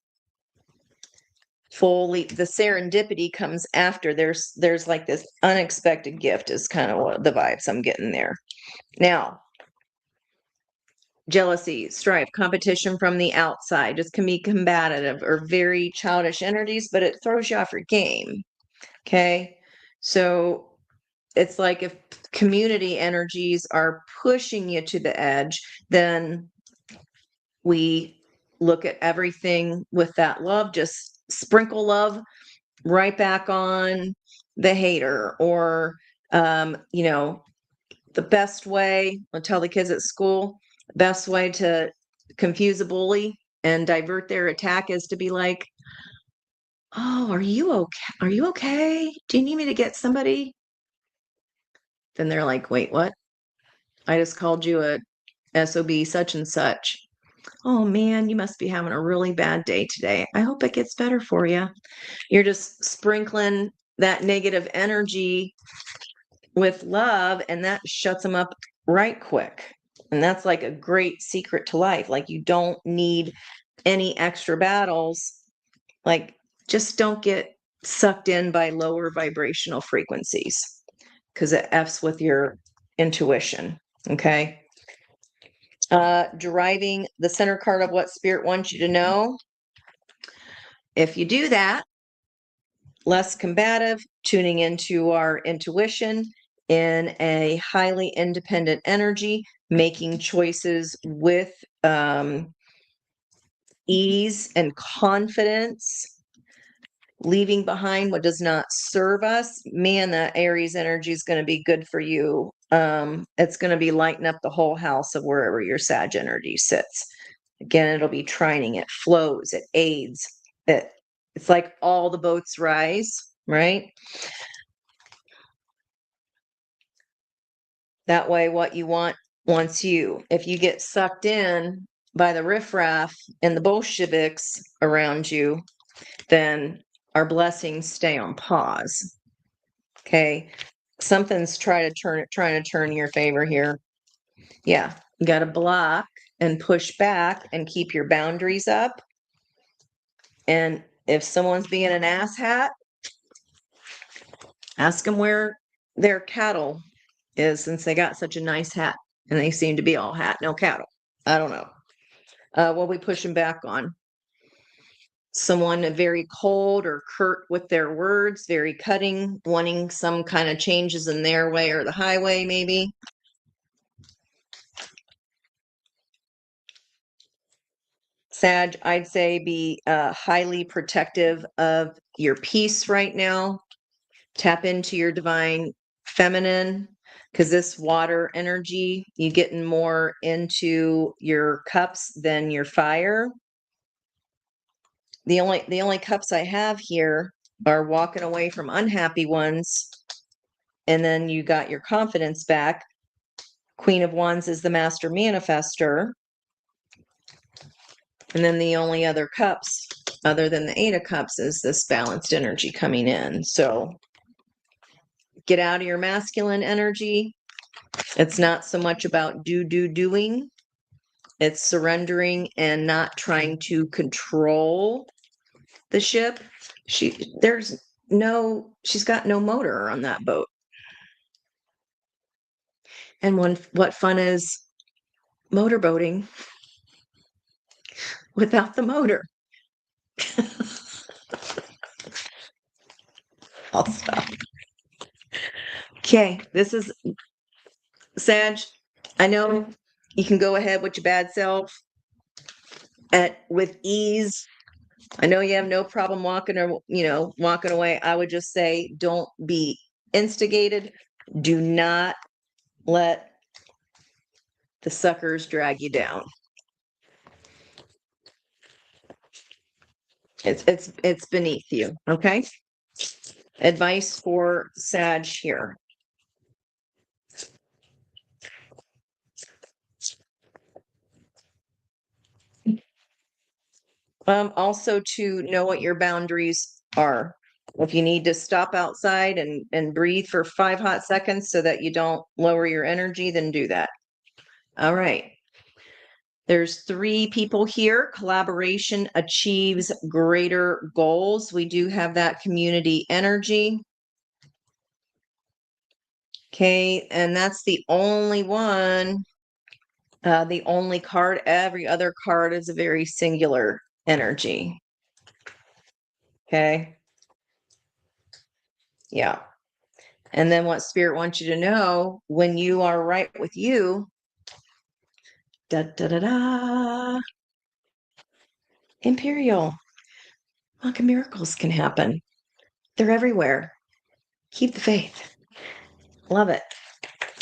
fully, the serendipity comes after. There's like this unexpected gift is kind of what the vibes I'm getting there. Now, jealousy, strife, competition from the outside just can be combative or very childish energies, but it throws you off your game. Okay. So it's like if community energies are pushing you to the edge, then we look at everything with that love, just sprinkle love right back on the hater. Or the best way, I'll tell the kids at school, the best way to confuse a bully and divert their attack is to be like, oh, are you okay? Are you okay? Do you need me to get somebody? Then they're like, wait, what? I just called you a SOB such and such. Oh man, you must be having a really bad day today. I hope it gets better for you. You're just sprinkling that negative energy with love, and that shuts them up right quick. And that's like a great secret to life. Like, you don't need any extra battles. Like, just don't get sucked in by lower vibrational frequencies because it F's with your intuition. Okay. Deriving the center card of what spirit wants you to know. If you do that, less combative, tuning into our intuition in a highly independent energy, making choices with ease and confidence, leaving behind what does not serve us. Man, that Aries energy is going to be good for you. It's going to be lighting up the whole house of wherever your Sag energy sits. Again, it'll be trining, it flows, it aids, it's like all the boats rise, right? That way, what you want wants you. If you get sucked in by the riffraff and the Bolsheviks around you, then our blessings stay on pause. Okay. Something's trying to turn your favor here. Yeah. You got to block and push back and keep your boundaries up. And if someone's being an asshat, ask them where their cattle is, since they got such a nice hat and they seem to be all hat, no cattle. I don't know. What we pushing back on? Someone very cold or curt with their words, very cutting, wanting some kind of changes in their way or the highway, maybe. Sag, I'd say be highly protective of your peace right now. Tap into your divine feminine, because this water energy, you getting more into your cups than your fire. The only cups I have here are walking away from unhappy ones, and then you got your confidence back. Queen of Wands is the master manifester. And then the only other cups other than the Eight of Cups is this balanced energy coming in. So get out of your masculine energy. It's not so much about doing. It's surrendering and not trying to control the ship. She's got no motor on that boat. And what fun is motorboating without the motor? I'll stop. Okay, this is Sag. I know you can go ahead with your bad self with ease. I know you have no problem walking away. I would just say, don't be instigated. Do not let the suckers drag you down. It's beneath you. Okay. Advice for Sag here. Also to know what your boundaries are. If you need to stop outside and breathe for 5 hot seconds so that you don't lower your energy, then do that. All right. There's 3 people here. Collaboration achieves greater goals. We do have that community energy. Okay, and that's the only one. The only card. Every other card is a very singular energy. Okay. Yeah. And then what Spirit wants you to know, when you are right with you, da da da da, Imperial. Look, miracles can happen. They're everywhere. Keep the faith. Love it.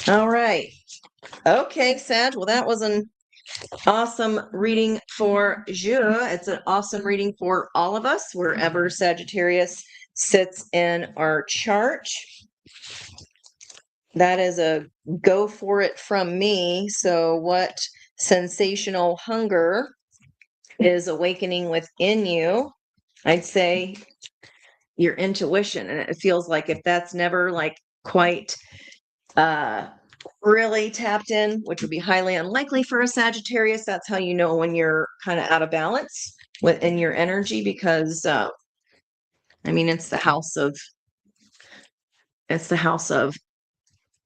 All right. Okay, Sag. Well, that was an Awesome reading for you. It's an awesome reading for all of us, wherever Sagittarius sits in our chart. That is a go for it from me. So, what sensational hunger is awakening within you? I'd say your intuition. And it feels like if that's never like quite really tapped in, which would be highly unlikely for a Sagittarius, that's how you know when you're kind of out of balance within your energy, because I mean it's the house of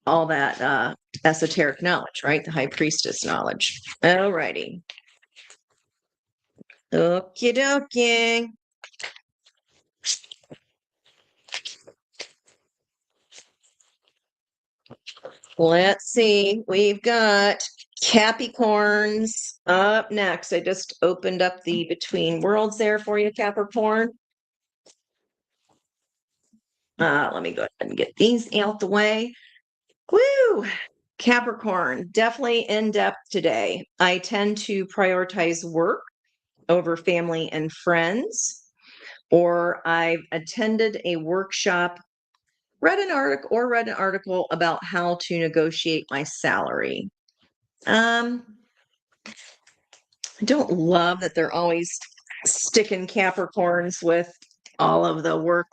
all that esoteric knowledge, right? The high priestess knowledge. Alrighty. Okie dokie. Let's see. We've got Capricorns up next. I just opened up the Between Worlds there for you, Capricorn. Let me go ahead and get these out the way. Woo! Capricorn, definitely in depth today. I tend to prioritize work over family and friends, or I've attended a workshop, read an article about how to negotiate my salary. I don't love that they're always sticking Capricorns with all of the work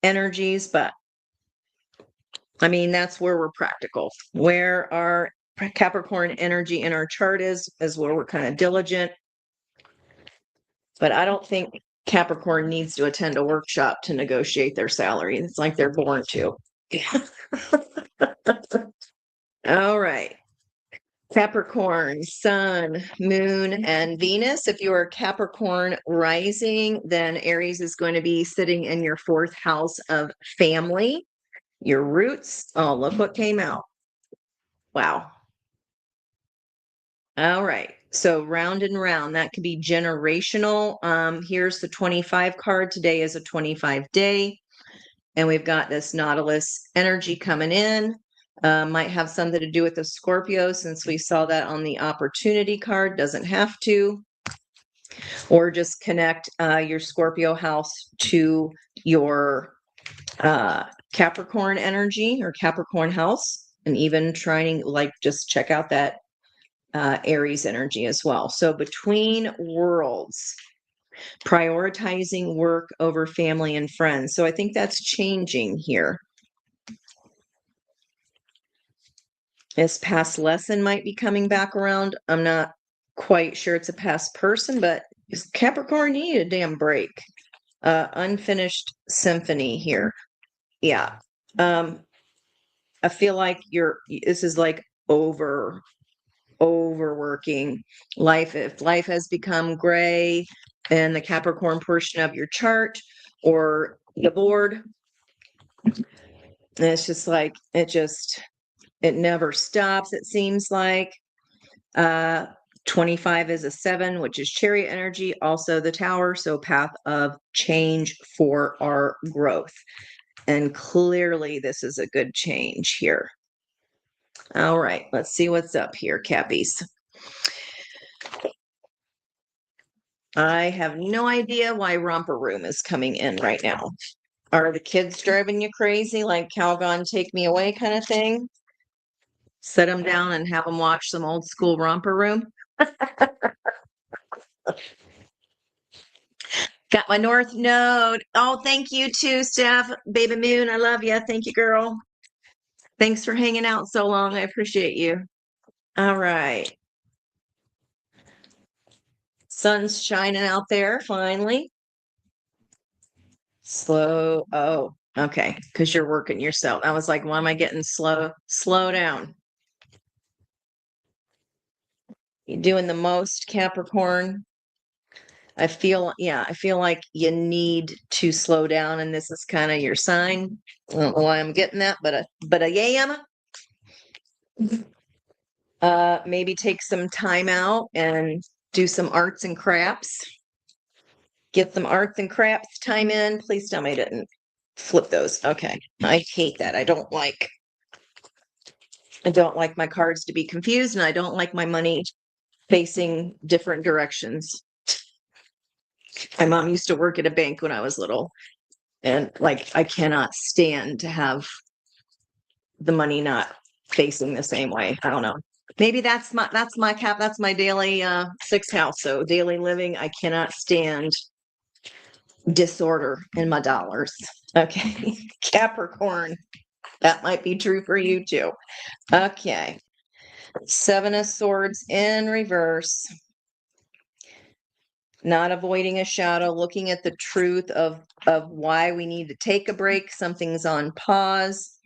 energies, but I mean, that's where we're practical. Where our Capricorn energy in our chart is where we're kind of diligent. But I don't think Capricorn needs to attend a workshop to negotiate their salary. It's like they're born to. All right. Capricorn, Sun, Moon, and Venus. If you are Capricorn rising, then Aries is going to be sitting in your fourth house of family, your roots. Oh, look what came out. Wow. All right. So round and round, that could be generational. Here's the 25 card. Today is a 25 day. And we've got this Nautilus energy coming in. Might have something to do with the Scorpio, since we saw that on the opportunity card. Doesn't have to. Or just connect your Scorpio house to your Capricorn energy or Capricorn house. And even trying, like, just check out that Aries energy as well. So between worlds, prioritizing work over family and friends. So I think that's changing here. This past lesson might be coming back around. I'm not quite sure it's a past person, but Capricorn, you need a damn break. Unfinished symphony here. Yeah. I feel like this is like overworking life. If life has become gray in the Capricorn portion of your chart or the board, it's just like it never stops, it seems like. 25 is a 7, which is Chariot energy, also the Tower, so path of change for our growth. And clearly this is a good change here. All right, let's see what's up here, Cappies. I have no idea why Romper Room is coming in right now. Are the kids driving you crazy, like Calgon take me away kind of thing? Set them down and have them watch some old school Romper Room? Got my North Node. Oh, thank you too, Steph. Baby Moon, I love you. Thank you, girl. Thanks for hanging out so long. I appreciate you. All right. Sun's shining out there finally. Slow. Oh, okay. Because you're working yourself. I was like, why am I getting slow? Slow down. You're doing the most, Capricorn. I feel like you need to slow down, and this is kind of your sign. I don't know why I'm getting that, but I am. Maybe take some time out and do some arts and crafts. Get some arts and crafts time in. Please tell me I didn't flip those. Okay. I hate that. I don't like I don't like my cards to be confused, and I don't like my money facing different directions. My mom used to work at a bank when I was little, and like I cannot stand to have the money not facing the same way. I don't know. Maybe that's my daily sixth house. So daily living, I cannot stand disorder in my dollars. Okay. Capricorn. That might be true for you too. Okay. Seven of Swords in reverse. Not avoiding a shadow, looking at the truth of why we need to take a break. Something's on pause.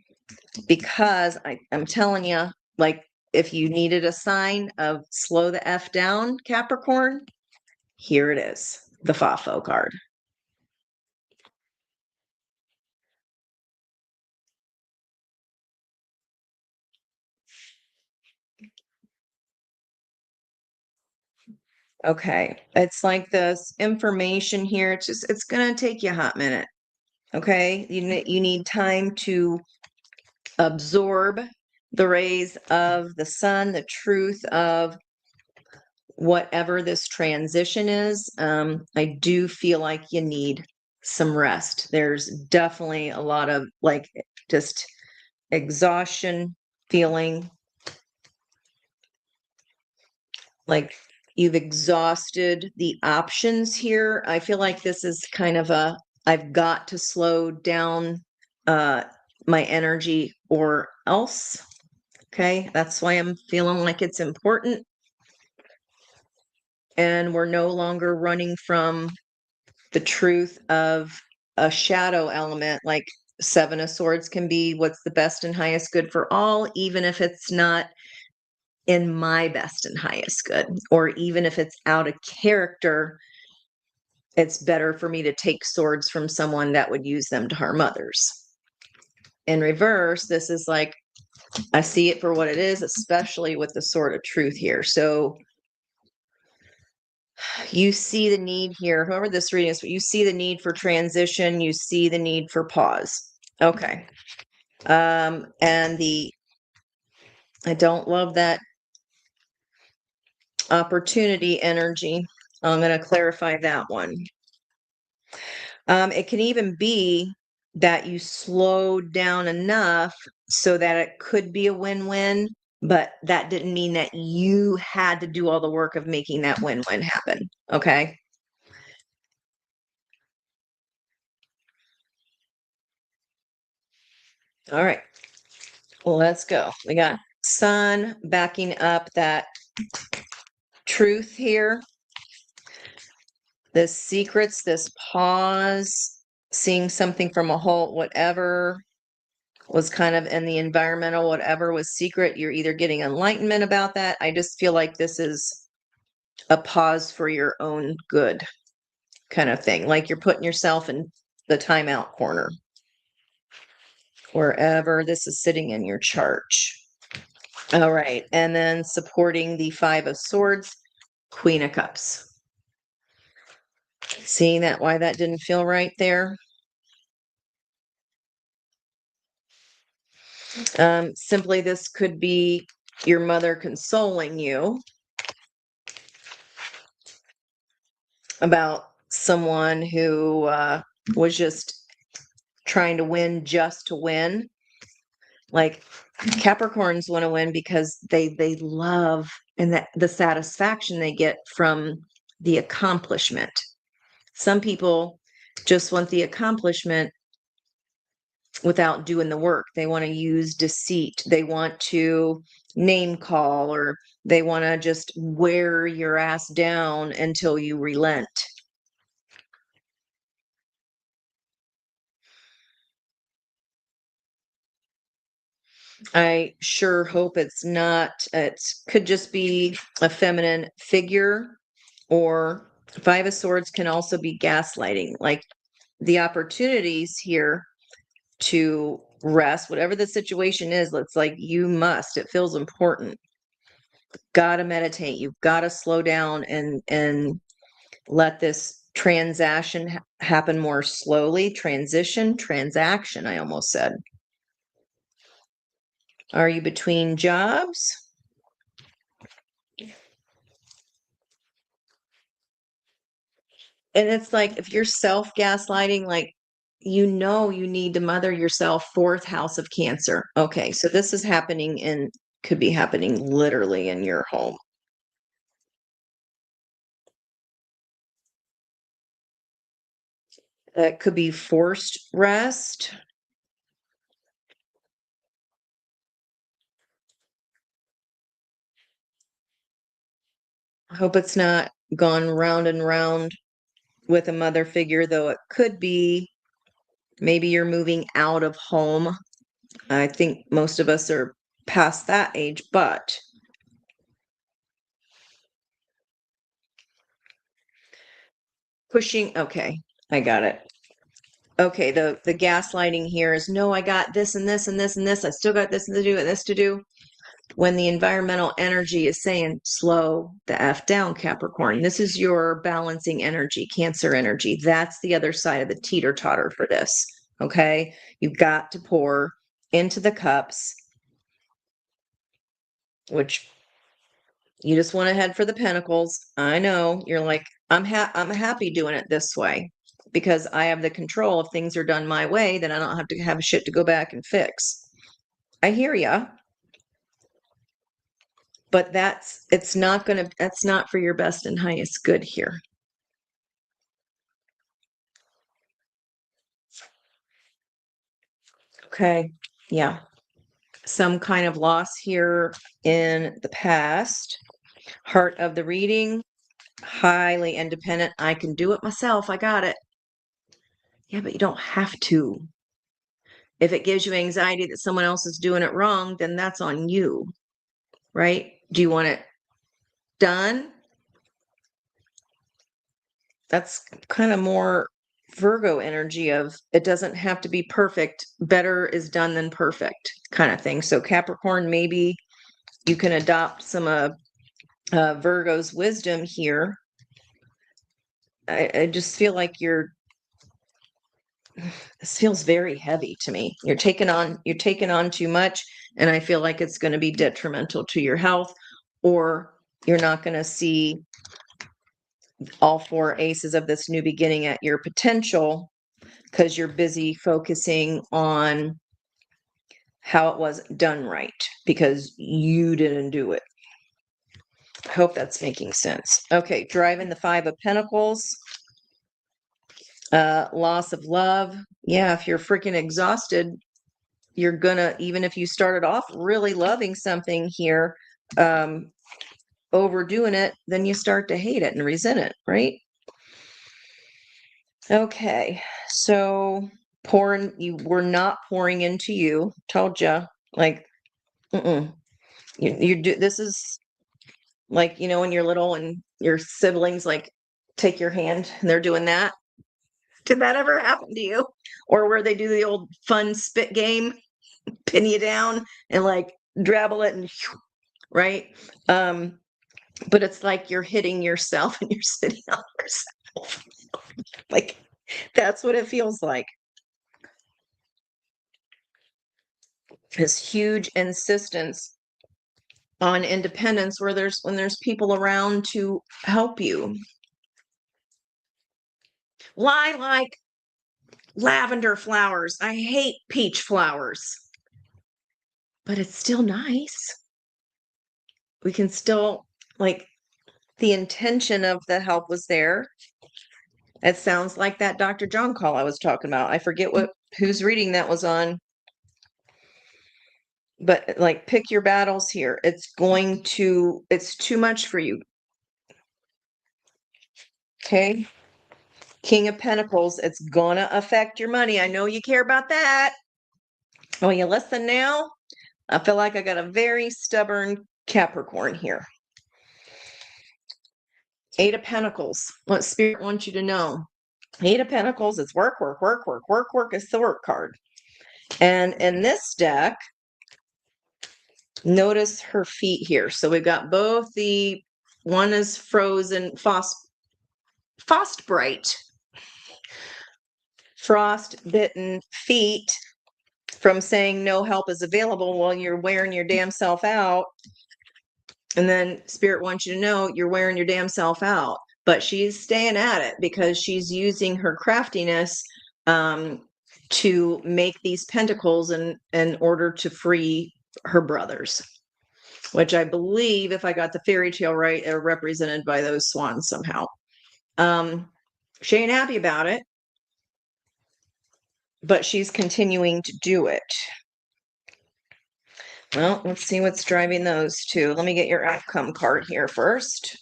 Because I'm telling you, like, if you needed a sign of slow the F down, Capricorn, here it is, the FAFO card. Okay, it's like this information here. It's going to take you a hot minute. Okay, you need time to absorb the rays of the sun, the truth of whatever this transition is. I do feel like you need some rest. There's definitely a lot of like just exhaustion feeling, like you've exhausted the options here. I feel like this is kind of I've got to slow down my energy or else. Okay, that's why I'm feeling like it's important. And we're no longer running from the truth of a shadow element. Like Seven of Swords can be what's the best and highest good for all, even if it's not in my best and highest good, or even if it's out of character. It's better for me to take swords from someone that would use them to harm others. In reverse, this is like, I see it for what it is, especially with the Sword of Truth here. So you see the need here, whoever this reading is, you see the need for transition, you see the need for pause. Okay. And I don't love that opportunity energy. I'm going to clarify that one. It can even be that you slowed down enough so that it could be a win-win, but that didn't mean that you had to do all the work of making that win-win happen. Okay. All right. Well, let's go. We got Sun backing up that truth here. This secrets, this pause, seeing something from a whole, whatever was kind of in the environmental, whatever was secret, you're either getting enlightenment about that. I just feel like this is a pause for your own good kind of thing. Like you're putting yourself in the timeout corner, wherever this is sitting in your chart. All right. And then supporting the Five of Swords, Queen of Cups. Seeing that, why that didn't feel right there. Simply, this could be your mother consoling you about someone who was just trying to win just to win. Like Capricorns want to win because they love and that the satisfaction they get from the accomplishment. Some people just want the accomplishment without doing the work. They want to use deceit. They want to name call, or they want to just wear your ass down until you relent. I sure hope it's not. It could just be a feminine figure, or Five of Swords can also be gaslighting. Like the opportunities here to rest, whatever the situation is, it's like you must. It feels important. Gotta meditate. You've got to slow down and let this transaction happen more slowly. Transition, transaction, I almost said. Are you between jobs? And it's like if you're self-gaslighting, like you know you need to mother yourself, fourth house of Cancer. Okay, so this is happening in could be happening literally in your home. That could be forced rest. I hope it's not gone round and round with a mother figure, though it could be. Maybe you're moving out of home. I think most of us are past that age, but pushing. Okay, I got it. Okay, the gaslighting here is no, I got this and this and this and this. I still got this to do and this to do. When the environmental energy is saying, slow the F down, Capricorn. This is your balancing energy, Cancer energy. That's the other side of the teeter-totter for this. Okay. You've got to pour into the cups, which you just want to head for the pentacles. I know you're like, I'm happy doing it this way because I have the control. If things are done my way, then I don't have to have shit to go back and fix. I hear ya. But that's not for your best and highest good here. Okay. Yeah. Some kind of loss here in the past. Heart of the reading, highly independent. I can do it myself. I got it. Yeah, but you don't have to. If it gives you anxiety that someone else is doing it wrong, then that's on you, right? Do you want it done? That's kind of more Virgo energy of it doesn't have to be perfect. Better is done than perfect kind of thing. So Capricorn, maybe you can adopt some Virgo's wisdom here. I just feel like this feels very heavy to me. You're taking on too much, and I feel like it's going to be detrimental to your health, or you're not going to see all four aces of this new beginning at your potential because you're busy focusing on how it was done right because you didn't do it. I hope that's making sense. Okay, driving the Five of Pentacles. Loss of love. Yeah, if you're freaking exhausted, you're gonna, even if you started off really loving something here, overdoing it, then you start to hate it and resent it, right? Okay, so we're not pouring into you. Told you, like, you do. This is like, when you're little and your siblings like take your hand and they're doing that. Did that ever happen to you? Or where they do the old fun spit game, pin you down and like drabble it and right? But it's like you're hitting yourself and you're sitting on yourself. Like that's what it feels like. This huge insistence on independence where when there's people around to help you. Lilac, lavender flowers. I hate peach flowers, but it's still nice. We can still like the intention of the help was there. It sounds like that Dr. John call I was talking about. I forget whose reading that was on. But like pick your battles here. It's too much for you. Okay? King of Pentacles, it's gonna affect your money. I know you care about that. Oh, you listen now? I feel like I got a very stubborn Capricorn here. Eight of Pentacles. What Spirit wants you to know. Eight of Pentacles, it's work, work, work, work, work, work is the work card. And in this deck, notice her feet here. So we've got both one is frozen, frostbite, frost-bitten feet. from saying no help is available while you're wearing your damn self out. And then Spirit wants you to know you're wearing your damn self out. But she's staying at it because she's using her craftiness to make these pentacles in order to free her brothers, which I believe, if I got the fairy tale right, are represented by those swans somehow. She ain't happy about it, but she's continuing to do it. Well, let's see what's driving those two. Let me get your outcome card here first.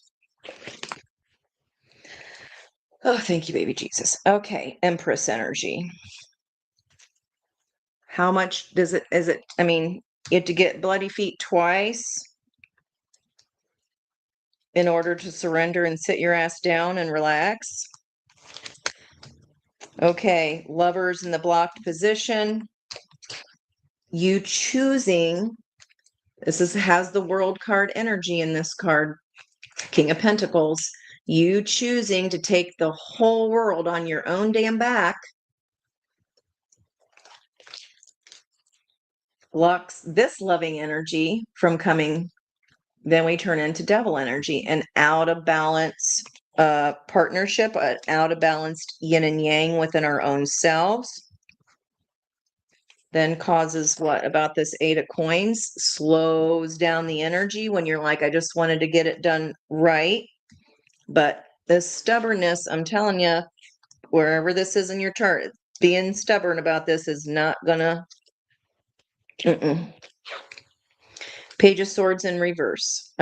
Oh, thank you, baby Jesus. Okay, Empress energy. How much is it, I mean, you have to get bloody feet twice in order to surrender and sit your ass down and relax. Okay, Lovers in the blocked position. You choosing, has the World card energy in this card. King of Pentacles. You choosing to take the whole world on your own damn back blocks this loving energy from coming. Then we turn into devil energy, an out of balance partnership, an out of balanced yin and yang within our own selves. Then causes what about this Eight of Coins? Slows down the energy when you're like, I just wanted to get it done right. But this stubbornness, I'm telling you, wherever this is in your chart, being stubborn about this is not gonna. Page of Swords in reverse.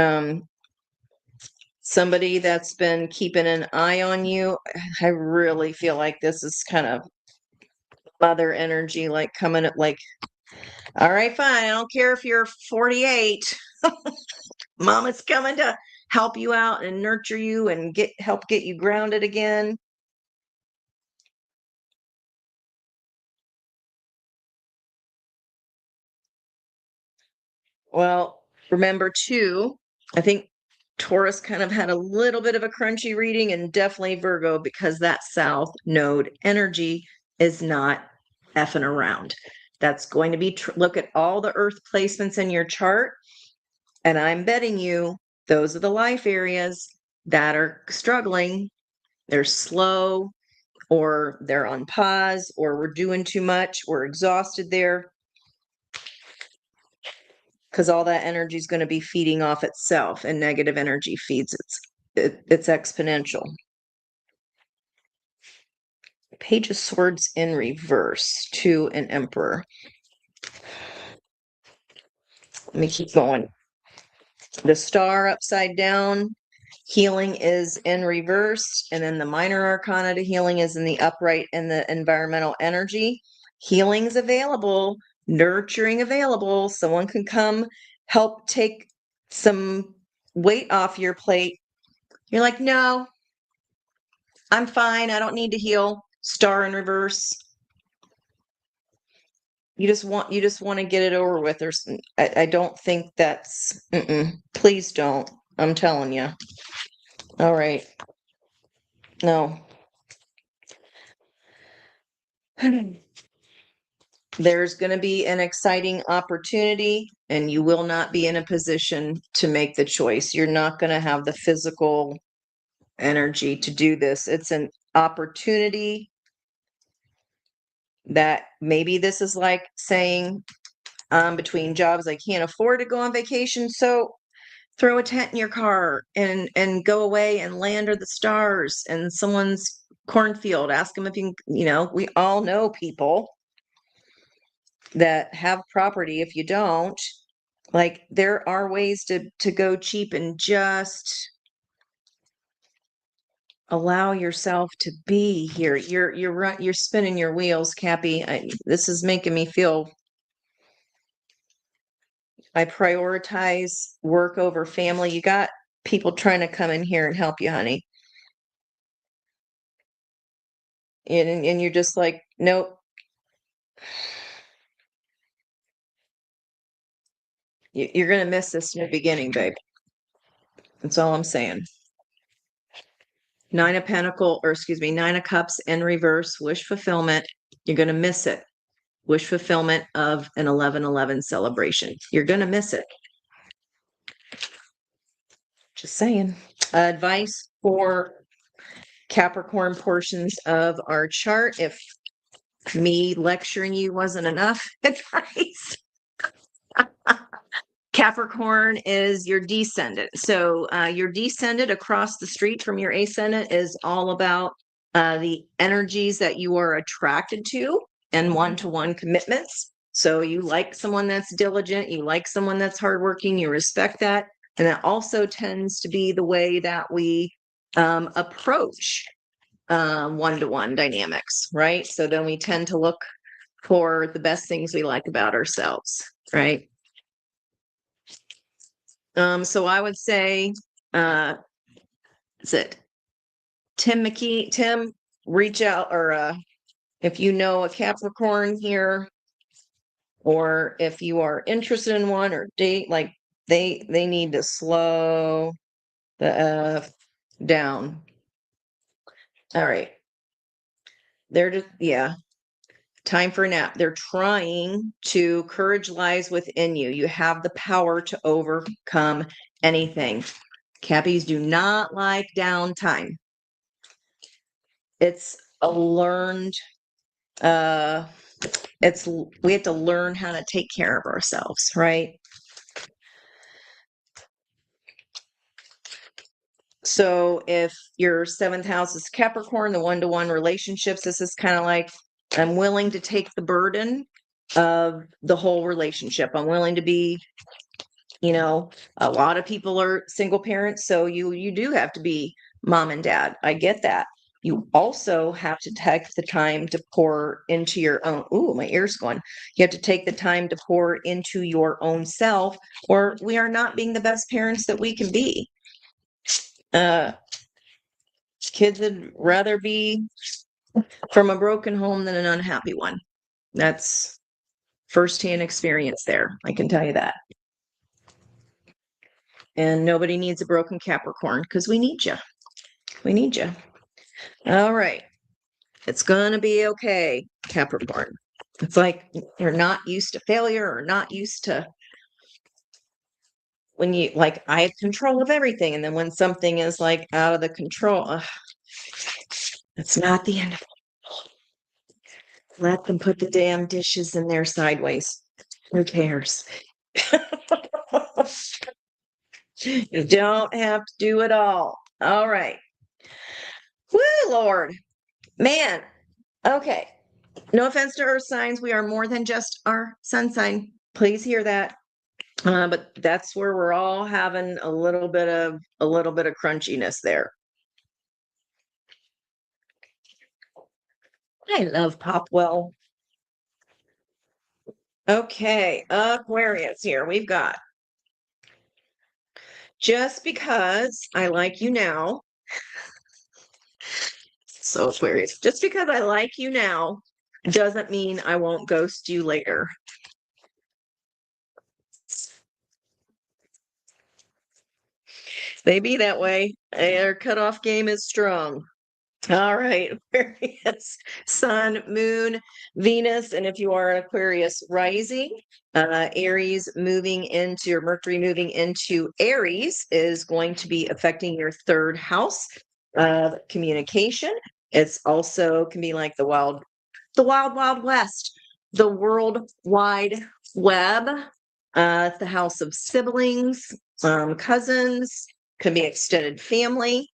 Somebody that's been keeping an eye on you. I really feel like this is kind of mother energy, like coming at like, all right, fine. I don't care if you're 48. Mama's coming to help you out and nurture you and help get you grounded again. Well, remember too, I think Taurus kind of had a little bit of a crunchy reading, and definitely Virgo, because that South Node energy is not effing around. That's going to be, look at all the Earth placements in your chart, and I'm betting you those are the life areas that are struggling. They're slow, or they're on pause, or we're doing too much, we're exhausted there. Because all that energy is going to be feeding off itself, and negative energy feeds it's exponential. Page of Swords in reverse to an Emperor. Let me keep going. The Star upside down. Healing is in reverse, and then the minor arcana to healing is in the upright and the environmental energy. Healing's available, nurturing available. Someone can come help take some weight off your plate. You're like, no, I'm fine. I don't need to heal. Star in reverse. You just want to get it over with. I don't think that's. Please don't. I'm telling you. All right. No. There's going to be an exciting opportunity, and you will not be in a position to make the choice. You're not going to have the physical energy to do this. It's an opportunity that maybe this is like saying, between jobs, I can't afford to go on vacation, so throw a tent in your car and go away and land under the stars in someone's cornfield. Ask them if you can, we all know people that have property. If you don't, like, there are ways to go cheap and just allow yourself to be here. You're spinning your wheels, Cappy. This is making me feel I prioritize work over family. You got people trying to come in here and help you, honey. And you're just like, nope. You're going to miss this in the beginning, babe. That's all I'm saying. Nine of Cups in reverse, wish fulfillment. You're going to miss it. wish fulfillment of an 11/11 celebration. You're going to miss it. Just saying. Advice for Capricorn portions of our chart. If me lecturing you wasn't enough advice. Capricorn is your descendant. So your descendant across the street from your ascendant is all about the energies that you are attracted to and one-to-one commitments. So you like someone that's diligent, you like someone that's hardworking, you respect that. And that also tends to be the way that we approach one-to-one dynamics, right? So then we tend to look for the best things we like about ourselves, right? So I would say, is it Tim McKee? Tim, reach out, or if you know a Capricorn here, or if you are interested in one or date, like they need to slow the F down. All right. They're just, yeah. Time for a nap. They're trying to, courage lies within you. You have the power to overcome anything. Cappies do not like downtime. It's a learned, we have to learn how to take care of ourselves, right? So if your seventh house is Capricorn, the one-to-one relationships, this is kind of like, I'm willing to take the burden of the whole relationship. I'm willing to be, a lot of people are single parents, so you do have to be mom and dad. I get that. You also have to take the time to pour into your own. Ooh, my ear's going. You have to take the time to pour into your own self, or we are not being the best parents that we can be. Kids would rather be from a broken home than an unhappy one. That's firsthand experience there. I can tell you that. And nobody needs a broken Capricorn because we need you. We need you. All right. It's going to be okay, Capricorn. It's like you're not used to failure or not used to when you like, I have control of everything. And then when something is like out of the control, it's not the end of it. Let them put the damn dishes in there sideways. Who cares? You don't have to do it all. All right. Woo, Lord. Man. Okay. No offense to earth signs. We are more than just our sun sign. Please hear that. But that's where we're all having a little bit of crunchiness there. I love Popwell. Okay, Aquarius here. We've got just because I like you now. So Aquarius, just because I like you now doesn't mean I won't ghost you later. They be that way. Their cutoff game is strong. All right, Aquarius, Sun, Moon, Venus, and if you are an Aquarius rising, Aries moving into, or Mercury moving into Aries is going to be affecting your third house of communication. It's also can be like the wild, wild west, the world wide web. It's the house of siblings, cousins, can be extended family.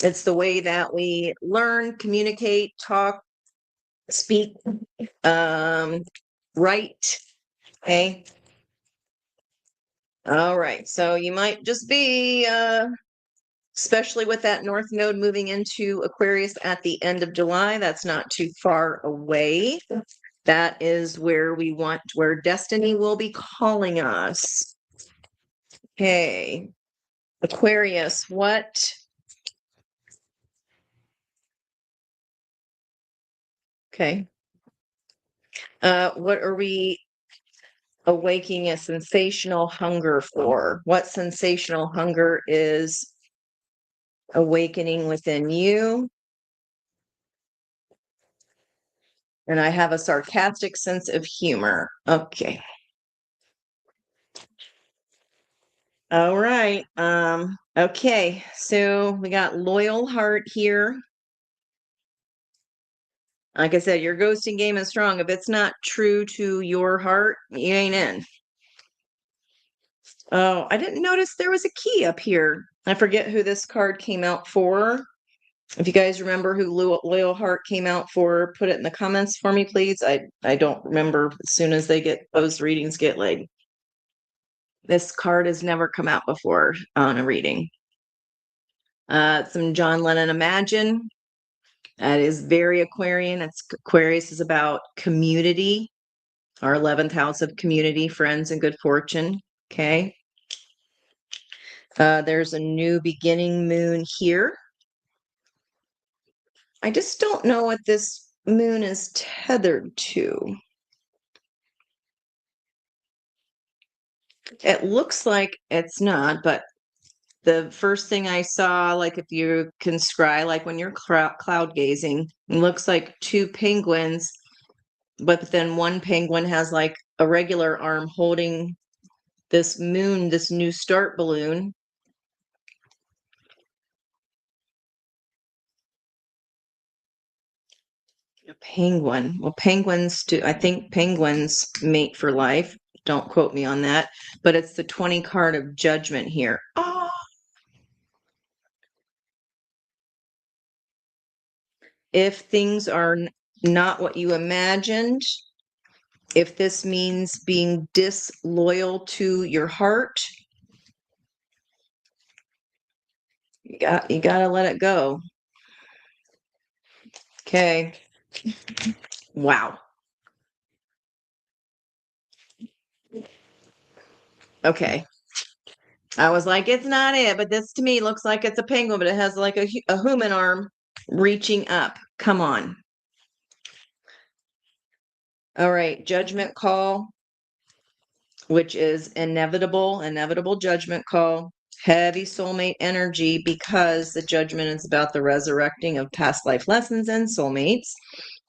It's the way that we learn, communicate, talk, speak, write. Okay. All right. So you might just be, especially with that North Node moving into Aquarius at the end of July, that's not too far away. That is where where destiny will be calling us. Okay. Aquarius, what? Okay. What are we awakening a sensational hunger for? What sensational hunger is awakening within you? And I have a sarcastic sense of humor. Okay. All right. Okay. So we got loyal heart here. Like I said, your ghosting game is strong. If it's not true to your heart, you ain't in. Oh, I didn't notice there was a key up here. I forget who this card came out for. If you guys remember who Loyal Heart came out for, put it in the comments for me, please. I don't remember. As soon as those readings get like, this card has never come out before on a reading. Some John Lennon Imagine. That is very Aquarian. Aquarius is about community, our 11th house of community, friends, and good fortune. Okay. There's a new beginning moon here. I just don't know what this moon is tethered to. It looks like it's not, but the first thing I saw, like if you can scry, like when you're cloud gazing, it looks like two penguins, but then one penguin has like a regular arm holding this moon, this new start balloon. A penguin. Well, penguins do, I think penguins mate for life. Don't quote me on that, but it's the 20 card of judgment here. Oh, if things are not what you imagined, if this means being disloyal to your heart, you gotta let it go. Okay. Wow. Okay. I was like, it's not it, but this to me looks like it's a penguin, but it has like a human arm reaching up. Come on. All right, judgment call, which is inevitable judgment call, heavy soulmate energy, because the judgment is about the resurrecting of past life lessons and soulmates.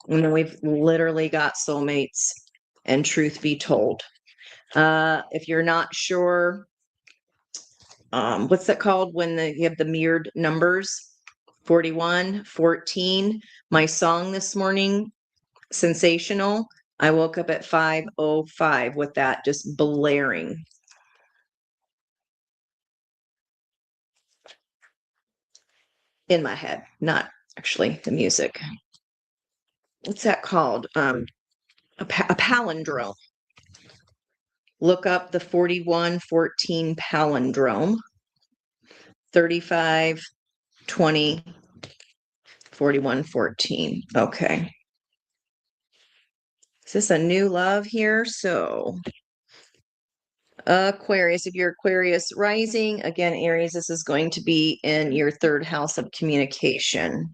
And then we've literally got soulmates and truth be told. If you're not sure, what's that called when you have the mirrored numbers? 41, 14. My song this morning, Sensational. I woke up at 5:05 with that just blaring. In my head, not actually the music. What's that called? A palindrome. Look up the 4114 palindrome. 35, 20, 41, 14. Okay. Is this a new love here? So Aquarius, if you're Aquarius rising, again, Aries, this is going to be in your third house of communication.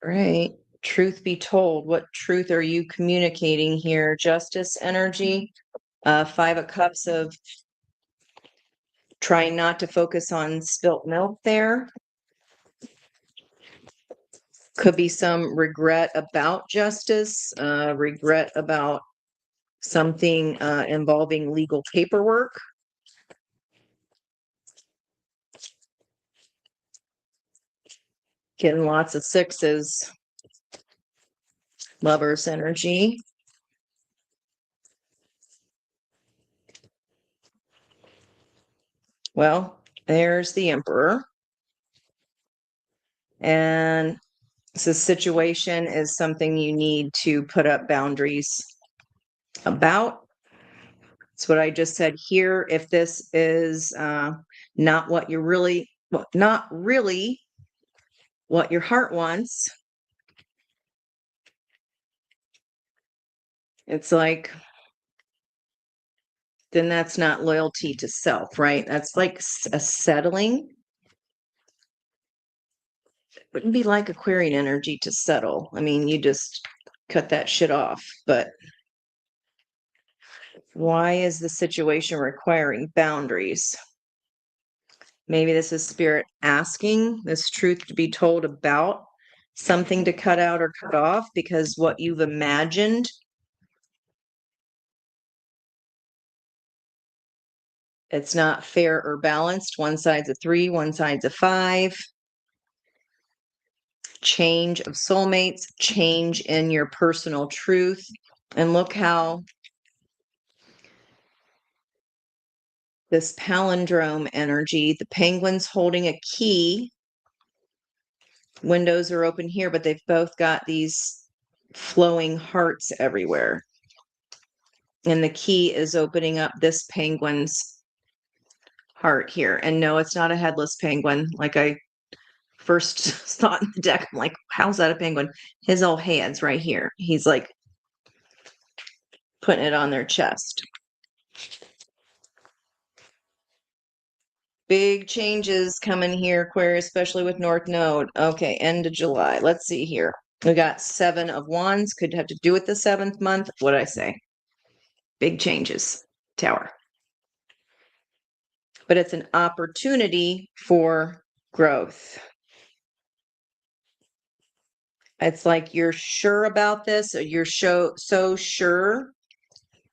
Right. Truth be told, what truth are you communicating here? Justice energy, 5 of Cups of trying not to focus on spilt milk there. Could be some regret about justice, regret about something involving legal paperwork. Getting lots of 6s. Lover's energy. Well, there's the Emperor. And this situation is something you need to put up boundaries about. That's what I just said here. If this is not what you're really, not really what your heart wants, it's like, then that's not loyalty to self, right? That's like a settling. It wouldn't be like Aquarian energy to settle. I mean, you just cut that shit off. But why is the situation requiring boundaries? Maybe this is spirit asking this truth to be told about something to cut out or cut off, because what you've imagined it's not fair or balanced. One side's a 3, one side's a 5. Change of soulmates, change in your personal truth. And look how this palindrome energy, the penguin's holding a key. Windows are open here, but they've both got these flowing hearts everywhere. And the key is opening up this penguin's heart here. And no, it's not a headless penguin. Like I first saw it in the deck, I'm like, how's that a penguin? His old hands right here. He's like putting it on their chest. Big changes coming here, Aquarius, especially with North Node. Okay, end of July. Let's see here. We got 7 of Wands. Could have to do with the 7th month. What'd I say? Big changes. Tower. But it's an opportunity for growth. It's like you're sure about this, or you're so sure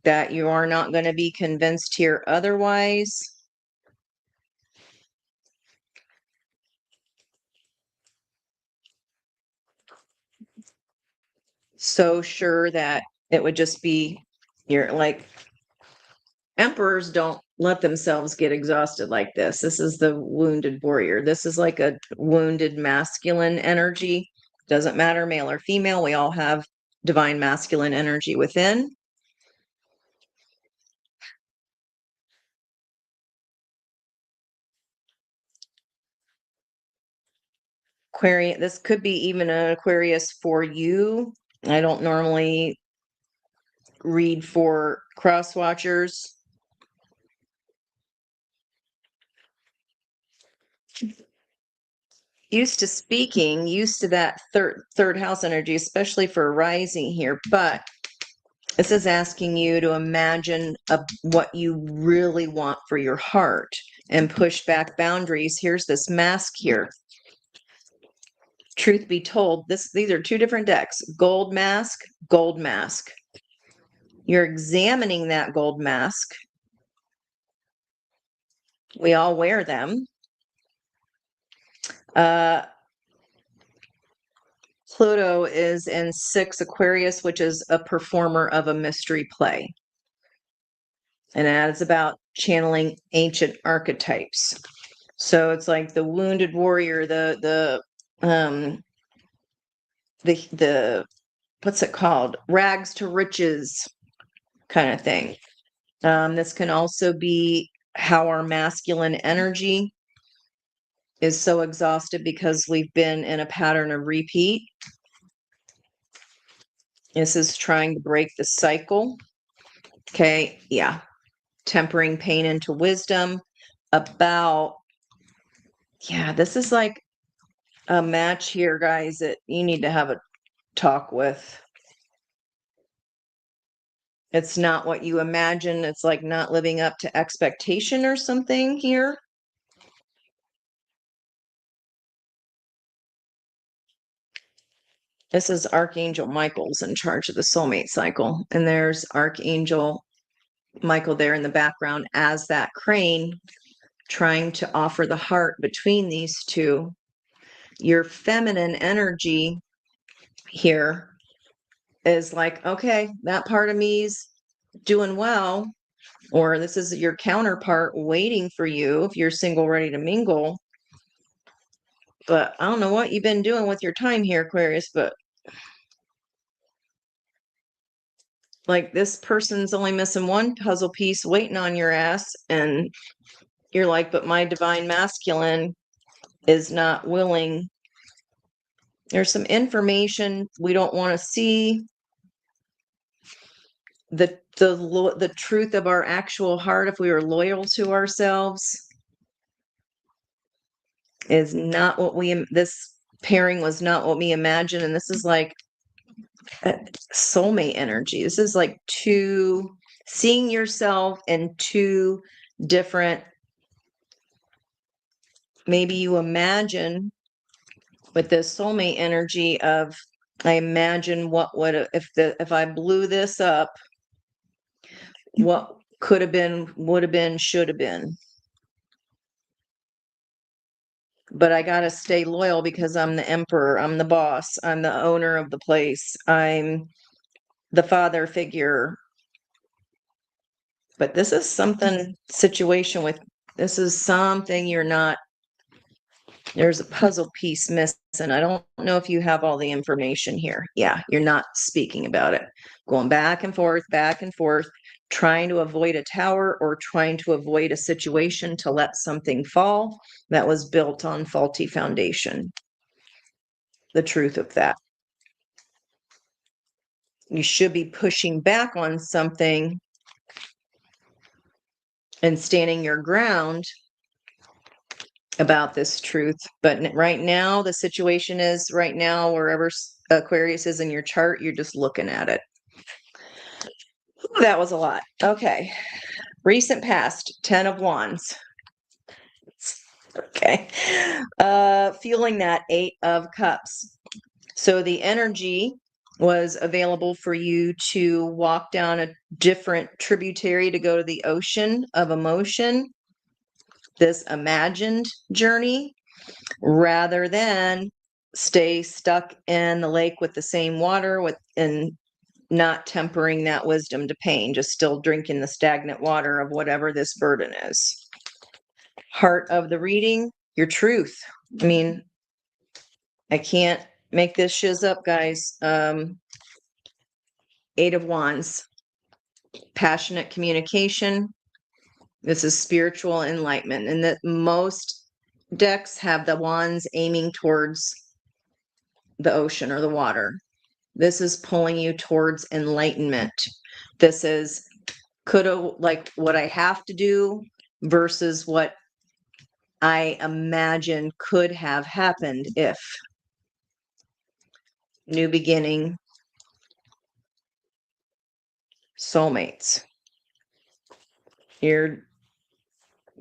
that you are not going to be convinced here otherwise. So sure that it would just be, you're like, emperors don't let themselves get exhausted like this. This is the wounded warrior. This is like a wounded masculine energy. Doesn't matter male or female. We all have divine masculine energy within. Aquarius, this could be even an Aquarius for you. I don't normally read for cross watchers. Used to speaking, used to that third house energy, especially for rising here, but this is asking you to imagine what you really want for your heart and push back boundaries. Here's this mask here. Truth be told, these are 2 different decks. Gold mask, gold mask. You're examining that gold mask. We all wear them. Pluto is in 6 Aquarius, which is a performer of a mystery play. And that is about channeling ancient archetypes. So it's like the wounded warrior, the what's it called? Rags to riches kind of thing. This can also be how our masculine energy is so exhausted because we've been in a pattern of repeat. This is trying to break the cycle. Okay, yeah. Tempering pain into wisdom. This is like a match here, guys, that you need to have a talk with. It's not what you imagine. It's like not living up to expectation or something here. This is Archangel Michael's in charge of the soulmate cycle. And there's Archangel Michael there in the background as that crane trying to offer the heart between these two. Your feminine energy here is like, okay, that part of me's doing well, or this is your counterpart waiting for you if you're single, ready to mingle. But I don't know what you've been doing with your time here, Aquarius, but like this person's only missing one puzzle piece waiting on your ass. And you're like, but my divine masculine is not willing. There's some information we don't want to see. The truth of our actual heart, if we were loyal to ourselves, is not what this pairing was not what we imagined. And this is like soulmate energy. This is like seeing yourself in 2 different, maybe you imagine with this soulmate energy of, I imagine what would, if I blew this up, what could have been, would have been, should have been. But I got to stay loyal because I'm the emperor, I'm the boss, I'm the owner of the place, I'm the father figure. But this is something, situation with, this is something you're not, there's a puzzle piece missing. I don't know if you have all the information here. Yeah, you're not speaking about it. Going back and forth, trying to avoid a tower or trying to avoid a situation to let something fall that was built on faulty foundation. The truth of that. You should be pushing back on something and standing your ground about this truth. But right now, the situation is right now, wherever Aquarius is in your chart, you're just looking at it. That was a lot. Okay. Recent past, 10 of Wands. Okay. Feeling that 8 of Cups. So the energy was available for you to walk down a different tributary to go to the ocean of emotion, this imagined journey, rather than stay stuck in the lake with the same water and not tempering that wisdom to pain, just still drinking the stagnant water of whatever this burden is. Heart of the reading, your truth. I mean, I can't make this shiz up, guys. 8 of Wands, passionate communication. This is spiritual enlightenment. And that most decks have the wands aiming towards the ocean or the water. This is pulling you towards enlightenment. This is like what I have to do versus what I imagine could have happened if. New beginning. Soulmates. Your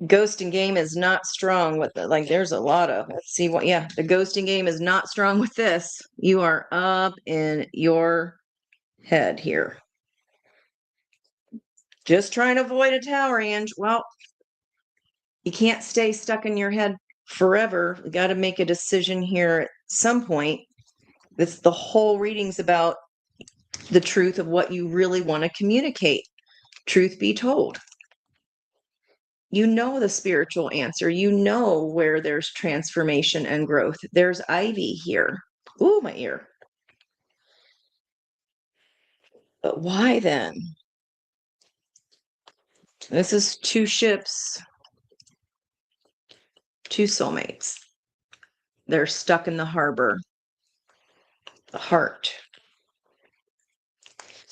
ghosting game is not strong with it. Like there's a lot of, let's see what, yeah, the ghosting game is not strong with this. You are up in your head here. Just trying to avoid a tower, Ange. Well, you can't stay stuck in your head forever. You got to make a decision here at some point. This, the whole reading's about the truth of what you really want to communicate. Truth be told. You know the spiritual answer. You know where there's transformation and growth. There's ivy here. Ooh, my ear. But why then? This is 2 ships, 2 soulmates. They're stuck in the harbor. The heart.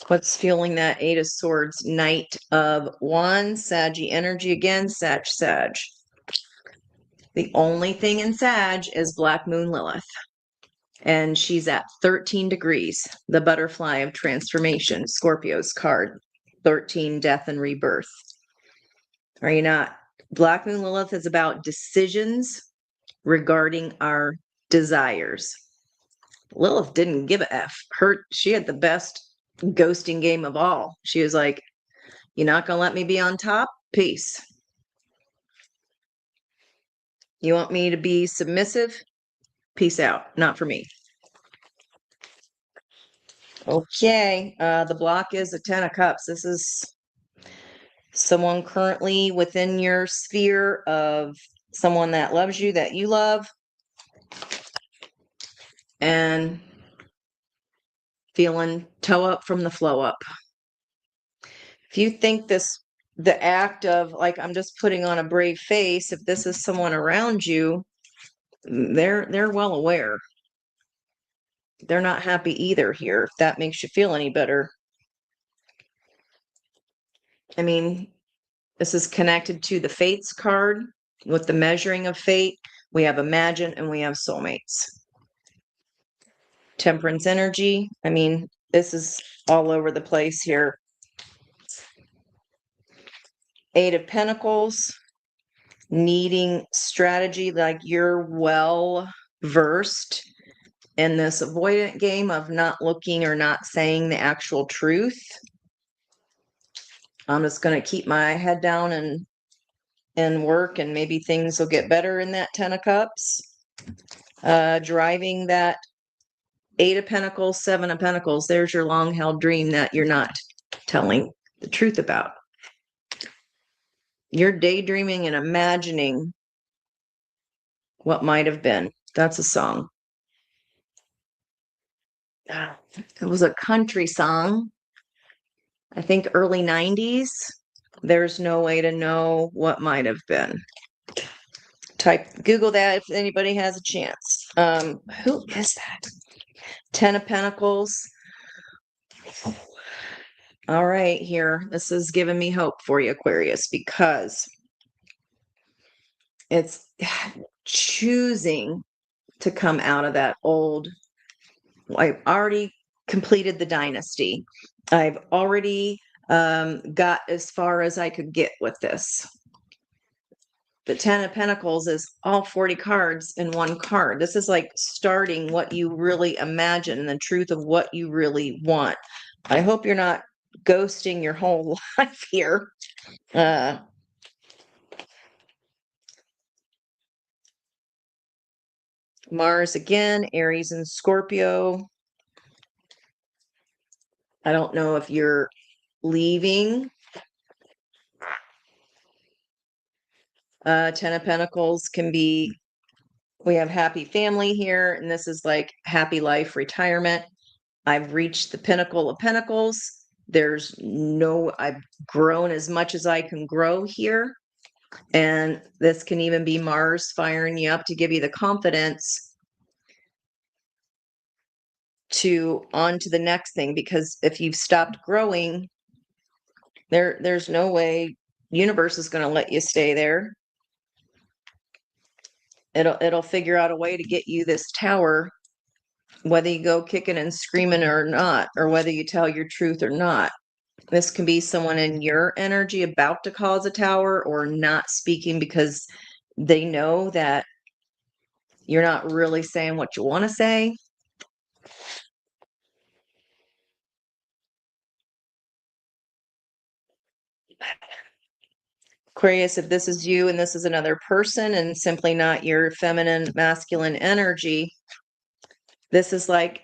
What's fueling that 8 of Swords? Knight of Wands, Saggy energy again, Sag. The only thing in Sag is Black Moon Lilith. And she's at 13 degrees, the butterfly of transformation, Scorpio's card, 13, death and rebirth. Are you not? Black Moon Lilith is about decisions regarding our desires. Lilith didn't give a F. She had the best ghosting game of all. She was like, you're not going to let me be on top? Peace. You want me to be submissive? Peace out. Not for me. Okay. The block is a 10 of Cups. This is someone currently within your sphere of someone that loves you, that you love, and feeling toe up from the flow up. If you think the act of like, I'm just putting on a brave face, if this is someone around you, they're well aware. They're not happy either here, if that makes you feel any better. I mean, this is connected to the Fates card with the measuring of fate. We have Imagine and we have Soulmates. Temperance energy. I mean, this is all over the place here. 8 of Pentacles. Needing strategy, like you're well versed in this avoidant game of not looking or not saying the actual truth. I'm just going to keep my head down and work, and maybe things will get better in that 10 of Cups. Driving that 8 of Pentacles, 7 of Pentacles. There's your long-held dream that you're not telling the truth about. You're daydreaming and imagining what might have been. That's a song. It was a country song. I think early 90s. There's no way to know what might have been. Google that if anybody has a chance. Who is that? 10 of Pentacles. All right, here. This is giving me hope for you, Aquarius, because it's choosing to come out of that old. I've already completed the dynasty. I've already got as far as I could get with this. The 10 of Pentacles is all 40 cards in one card. This is like starting what you really imagine, the truth of what you really want. I hope you're not ghosting your whole life here. Mars again, Aries and Scorpio. I don't know if you're leaving. 10 of Pentacles can be, we have happy family here, and this is like happy life, retirement. I've reached the pinnacle of Pentacles. I've grown as much as I can grow here. And this can even be Mars firing you up to give you the confidence to on to the next thing. Because if you've stopped growing, there's no way universe is going to let you stay there. It'll figure out a way to get you this tower, whether you go kicking and screaming or not, or whether you tell your truth or not. This can be someone in your energy about to cause a tower or not speaking because they know that you're not really saying what you want to say. Aquarius, if this is you and this is another person and simply not your feminine, masculine energy, this is like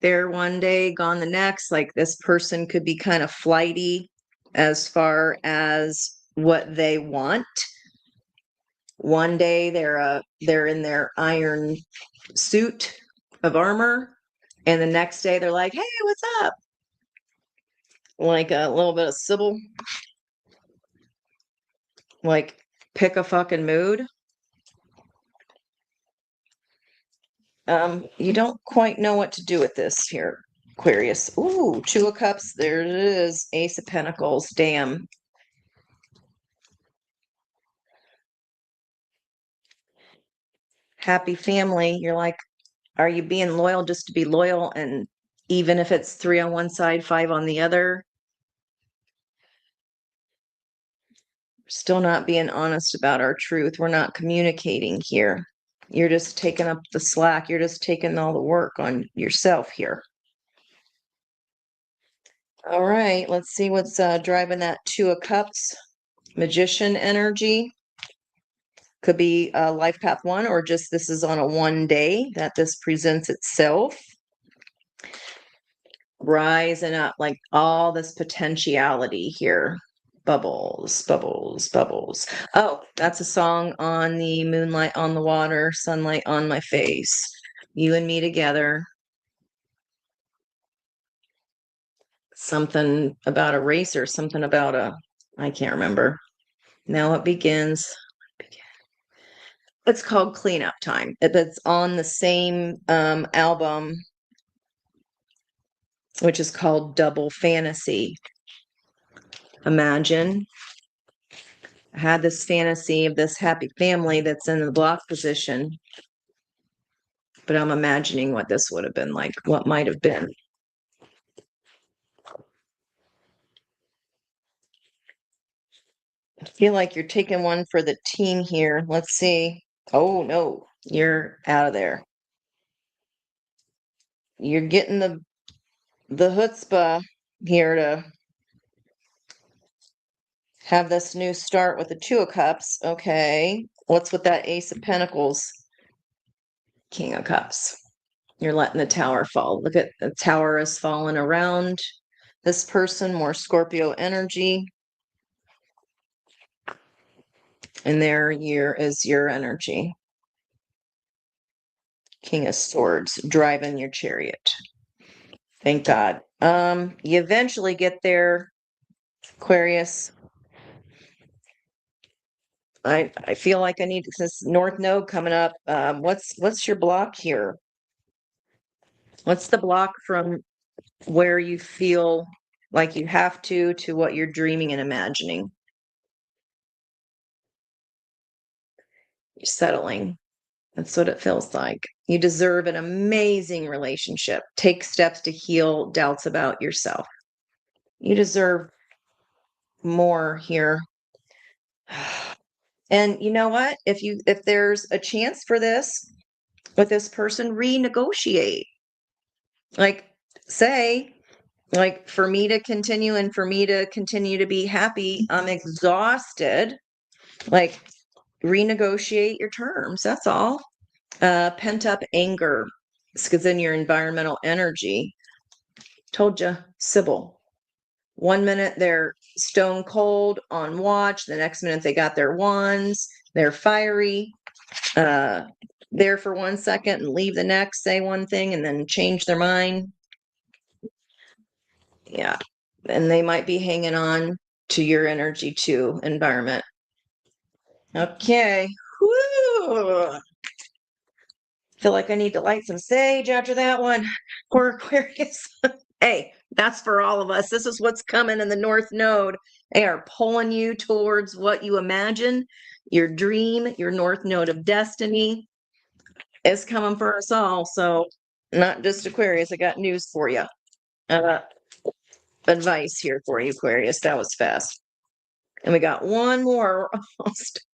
there one day, gone the next. Like this person could be kind of flighty as far as what they want. One day they're in their iron suit of armor, and the next day they're like, "Hey, what's up?" Like a little bit of Sybil, like pick a fucking mood. You don't quite know what to do with this here, Aquarius. Ooh, 2 of Cups. There it is. Ace of Pentacles. Damn. Happy family. You're like, are you being loyal just to be loyal? And even if it's 3 on one side, 5 on the other, still not being honest about our truth. We're not communicating here. You're just taking up the slack. You're just taking all the work on yourself here. All right, let's see what's driving that 2 of Cups. Magician energy. Could be life path 1, or just this is on a one day that this presents itself. Rising up, like all this potentiality here. Bubbles, bubbles, bubbles. Oh, that's a song on the moonlight on the water, sunlight on my face. You and me together. Something about a racer, something about I can't remember. Now it begins. It's called Cleanup Time. It's on the same album, which is called Double Fantasy. Imagine I had this fantasy of this happy family that's in the block position, but I'm imagining what this would have been like, what might have been. I feel like you're taking one for the team here. Let's see. Oh, no. You're out of there. You're getting the chutzpah here to have this new start with the Two of Cups. Okay. What's with that Ace of Pentacles? King of Cups. You're letting the tower fall. Look at the tower is falling around this person, more Scorpio energy. And there is your energy. King of Swords, driving your chariot. Thank God. You eventually get there, Aquarius. I feel like I need this North Node coming up. What's your block here? What's the block from where you feel like you have to what you're dreaming and imagining? You're settling. That's what it feels like. You deserve an amazing relationship. Take steps to heal doubts about yourself. You deserve more here. And you know what? If there's a chance for this with this person, renegotiate. Like, say, like, for me to continue and for me to continue to be happy, I'm exhausted. Like, renegotiate your terms. That's all. Pent up anger because in your environmental energy. Told you, Sybil. 1 minute they're stone cold on watch. The next minute they got their wands. They're fiery. There for 1 second and leave the next, say one thing and then change their mind. Yeah. And they might be hanging on to your energy too, environment. Okay. Woo. Feel like I need to light some sage after that one. Poor Aquarius. Hey, that's for all of us. This is what's coming in the North Node. They are pulling you towards what you imagine, your dream, your North Node of destiny is coming for us all. So, not just Aquarius. I got news for you. Advice here for you, Aquarius. That was fast. And we got one more almost.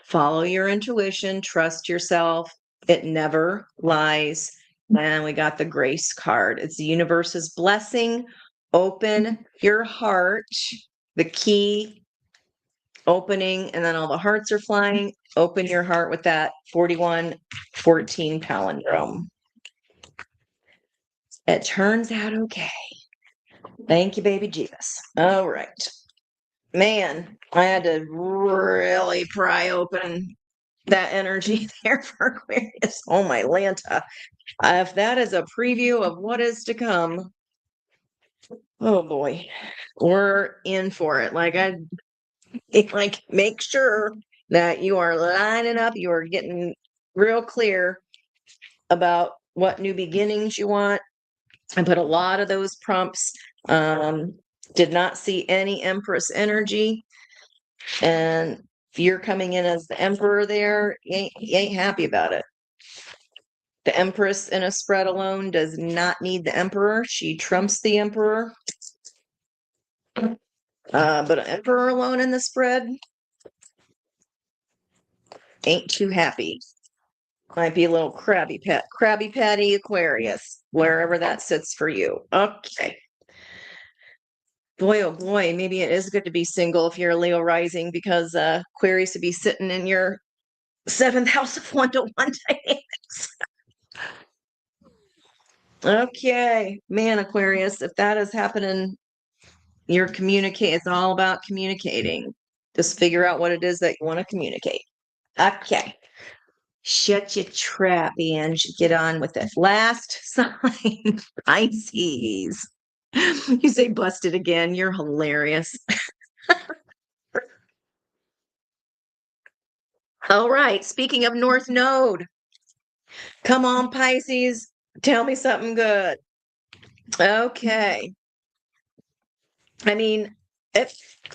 Follow your intuition, trust yourself. It never lies. And we got the grace card. It's the universe's blessing. Open your heart, the key opening, and then all the hearts are flying. Open your heart with that 4114 palindrome. It turns out okay. Thank you, baby Jesus. All right. Man, I had to really pry open that energy there for Aquarius. Oh, my Lanta. If that is a preview of what is to come, oh boy, we're in for it. Like make sure that you are lining up, you are getting real clear about what new beginnings you want. I put a lot of those prompts. Did not see any Empress energy. And if you're coming in as the Emperor there, you ain't happy about it. The Empress in a spread alone does not need the Emperor. She trumps the Emperor. But an Emperor alone in the spread ain't too happy. Might be a little Krabby Patty Aquarius, wherever that sits for you. Okay. Boy, oh boy, maybe it is good to be single if you're a Leo rising because Aquarius would be sitting in your 7th house of one-to-one dynamics. Okay, man, Aquarius, if that is happening, it's all about communicating. Just figure out what it is that you want to communicate. Okay. Shut your trap, Ange. Get on with it. Last sign, Pisces. You say busted again. You're hilarious. All right. Speaking of North Node, come on, Pisces. Tell me something good. Okay. I mean,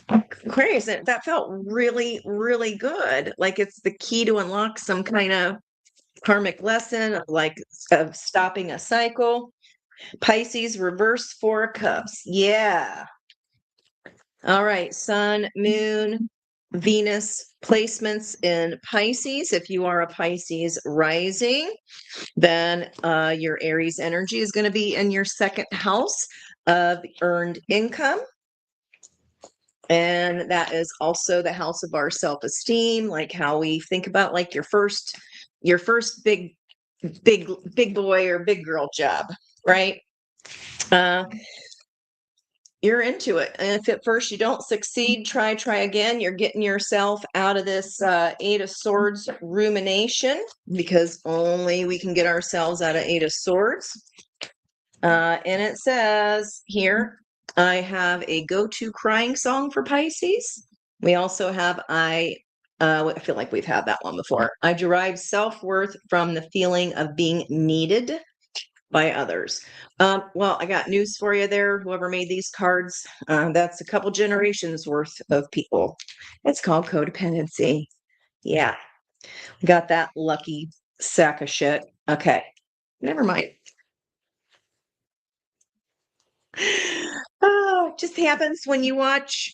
Aquarius, that felt really, really good. Like it's the key to unlock some kind of karmic lesson of stopping a cycle. Pisces, reverse 4 cups. Yeah. All right. Sun, moon, Venus placements in Pisces. If you are a Pisces rising, then your Aries energy is going to be in your second house of earned income. And that is also the house of our self-esteem, like how we think about like your first big boy or big girl job, right? You're into it. And if at first you don't succeed, try again. You're getting yourself out of this Eight of Swords rumination, because only we can get ourselves out of Eight of Swords. And it says here, I have a go-to crying song for Pisces. We also have, I feel like we've had that one before. I derive self-worth from the feeling of being needed by others. Well, I got news for you there. Whoever made these cards, that's a couple generations worth of people. It's called codependency. Yeah, got that lucky sack of shit. Okay, never mind. Oh, it just happens when you watch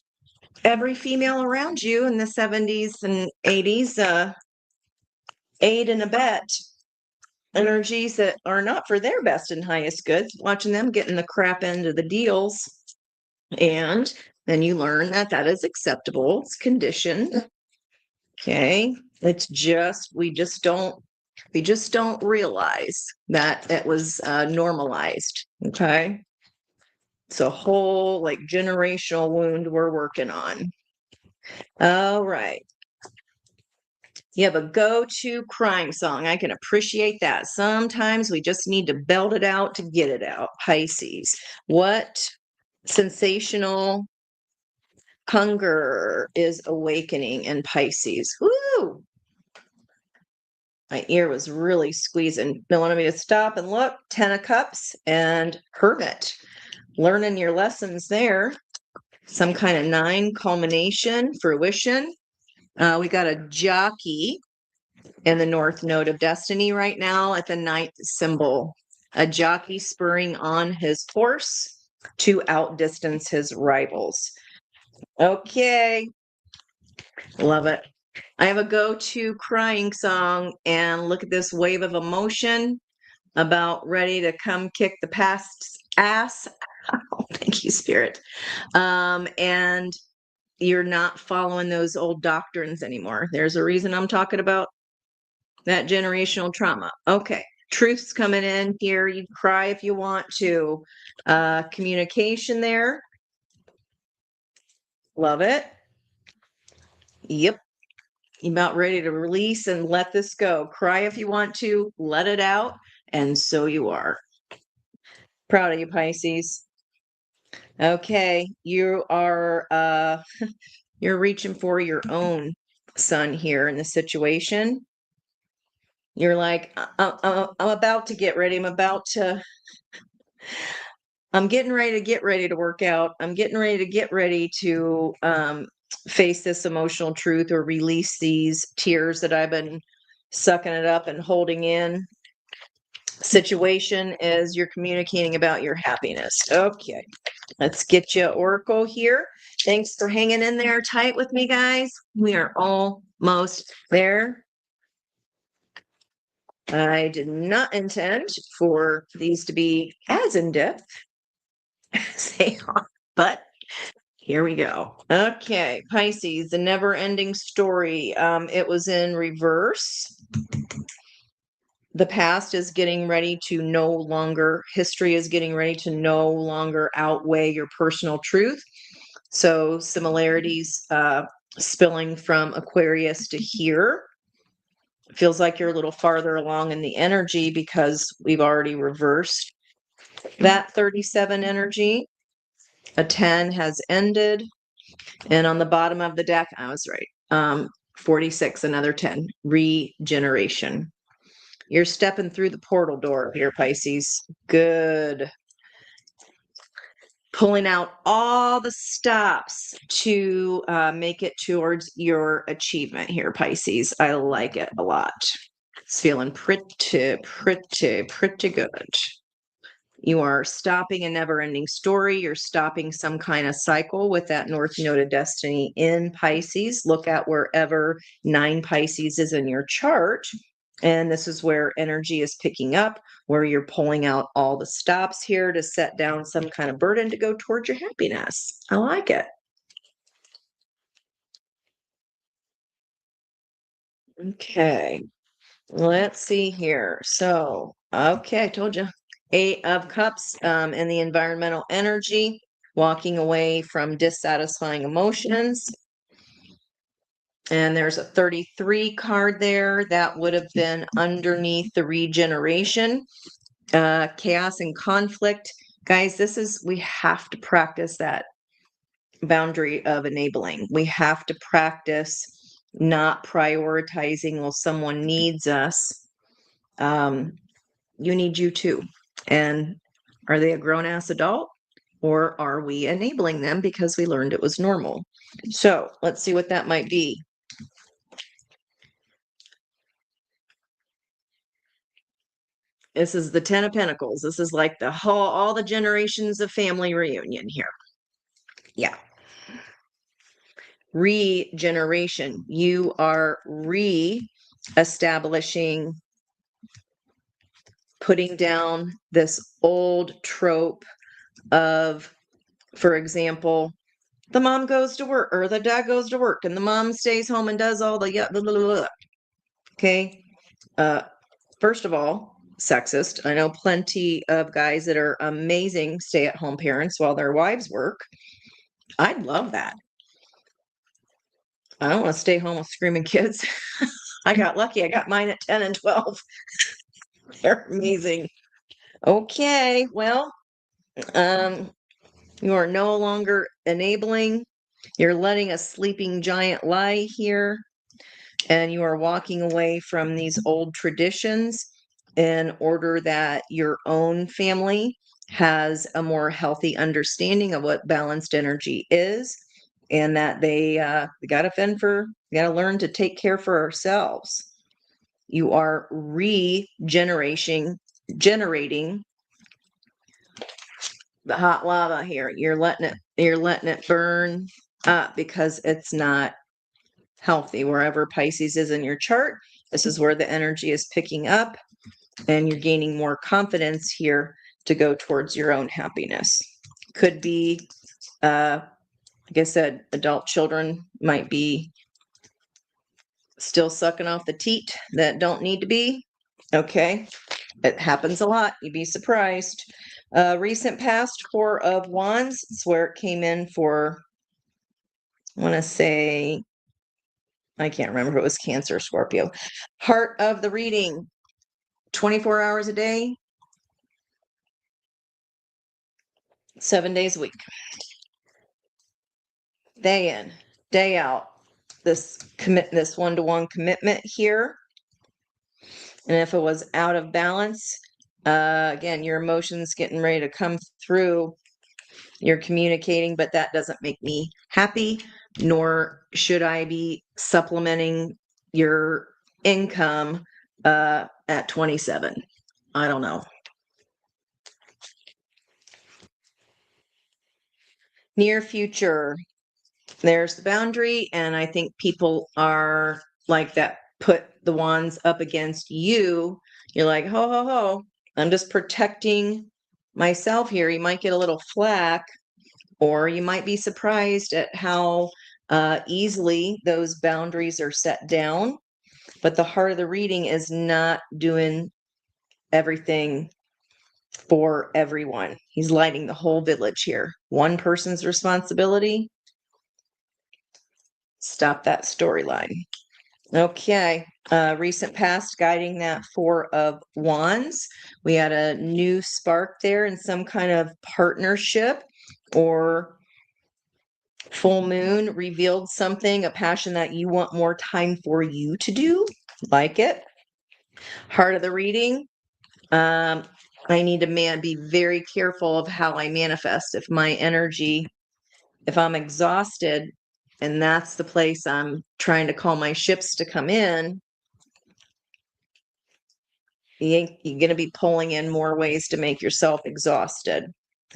every female around you in the 70s and 80s aid and abet energies that are not for their best and highest good, watching them getting the crap end of the deals. And then you learn that that is acceptable. It's conditioned. Okay. It's just, we just don't realize that it was normalized. Okay. It's a whole like generational wound we're working on. All right. You have a go-to crying song. I can appreciate that. Sometimes we just need to belt it out to get it out. Pisces. What sensational hunger is awakening in Pisces? Woo! My ear was really squeezing. They wanted me to stop and look. 10 of Cups and Hermit. Learning your lessons there. Some kind of 9, culmination, fruition. We got a jockey in the North Node of Destiny right now at the 9th symbol. A jockey spurring on his horse to outdistance his rivals. Okay. Love it. I have a go-to crying song, and look at this wave of emotion about ready to come kick the past's ass. Oh, thank you, Spirit. And you're not following those old doctrines anymore. There's a reason I'm talking about that generational trauma. Okay. Truth's coming in here. You cry if you want to. Communication there. Love it. Yep. You're about ready to release and let this go. Cry if you want to. Let it out. And so you are. Proud of you, Pisces. Okay. You are you're reaching for your own sun here in the situation. You're like, I'm about to get ready. I'm getting ready to get ready to work out. I'm getting ready to get ready to face this emotional truth or release these tears that I've been sucking it up and holding in. Situation is you're communicating about your happiness. Okay, let's get you Oracle here. Thanks for hanging in there tight with me, guys. We are almost there. I did not intend for these to be as in-depth as they are, but here we go. Okay, Pisces, the never-ending story. It was in reverse. The past is getting ready to no longer, history is getting ready to no longer outweigh your personal truth. So similarities spilling from Aquarius to here. Feels like you're a little farther along in the energy because we've already reversed that 37 energy. A 10 has ended. And on the bottom of the deck, I was right. 46, another 10. Regeneration. You're stepping through the portal door here, Pisces. Good. Pulling out all the stops to make it towards your achievement here, Pisces. I like it a lot. It's feeling pretty good. You are stopping a never-ending story. You're stopping some kind of cycle with that North Node of Destiny in Pisces. Look at wherever 9 Pisces is in your chart. And this is where energy is picking up, where you're pulling out all the stops here to set down some kind of burden to go towards your happiness. I like it. Okay, let's see here. So, okay, I told you. 8 of Cups and the environmental energy, walking away from dissatisfying emotions. And there's a 33 card there. That would have been underneath the regeneration, chaos and conflict. Guys, we have to practice that boundary of enabling. We have to practice not prioritizing, well, someone needs us. You need you too. And are they a grown-ass adult? Or are we enabling them because we learned it was normal? So let's see what that might be. This is the 10 of Pentacles. This is like the whole, all the generations of family reunion here. Yeah. Regeneration. You are re-establishing, putting down this old trope of, for example, the mom goes to work or the dad goes to work and the mom stays home and does all the, blah, blah, blah. Okay. First of all, sexist. I know plenty of guys that are amazing stay-at-home parents while their wives work. I'd love that. I don't want to stay home with screaming kids. I got lucky. I got mine at 10 and 12. They're amazing. Okay, well, you are no longer enabling. You're letting a sleeping giant lie here, and you are walking away from these old traditions in order that your own family has a more healthy understanding of what balanced energy is, and that they got to learn to take care for ourselves. You are generating the hot lava here. You're letting it burn up because it's not healthy. Wherever Pisces is in your chart, this is where the energy is picking up, and you're gaining more confidence here to go towards your own happiness. Could be, like I said, adult children might be still sucking off the teat that don't need to be. Okay, it happens a lot. You'd be surprised. Recent past, 4 of Wands. It's where it came in for, I want to say, I can't remember if it was Cancer or Scorpio. Heart of the reading, 24 hours a day, 7 days a week. Day in, day out. This one-to-one commitment here. And if it was out of balance, again, your emotions getting ready to come through, you're communicating, but that doesn't make me happy, nor should I be supplementing your income at 27. I don't know. Near future, there's the boundary, and I think people are like that, put the wands up against you. You're like, ho, ho, ho, I'm just protecting myself here. You might get a little flack, or you might be surprised at how easily those boundaries are set down. But the heart of the reading is not doing everything for everyone. He's lighting the whole village here. One person's responsibility. Stop that storyline. Okay. Recent past guiding that 4 of Wands. We had a new spark there in some kind of partnership, or full moon revealed something, a passion that you want more time for you to do. Like it. Heart of the reading. I need to be very careful of how I manifest. If my energy, if I'm exhausted, and that's the place I'm trying to call my ships to come in, you're going to be pulling in more ways to make yourself exhausted.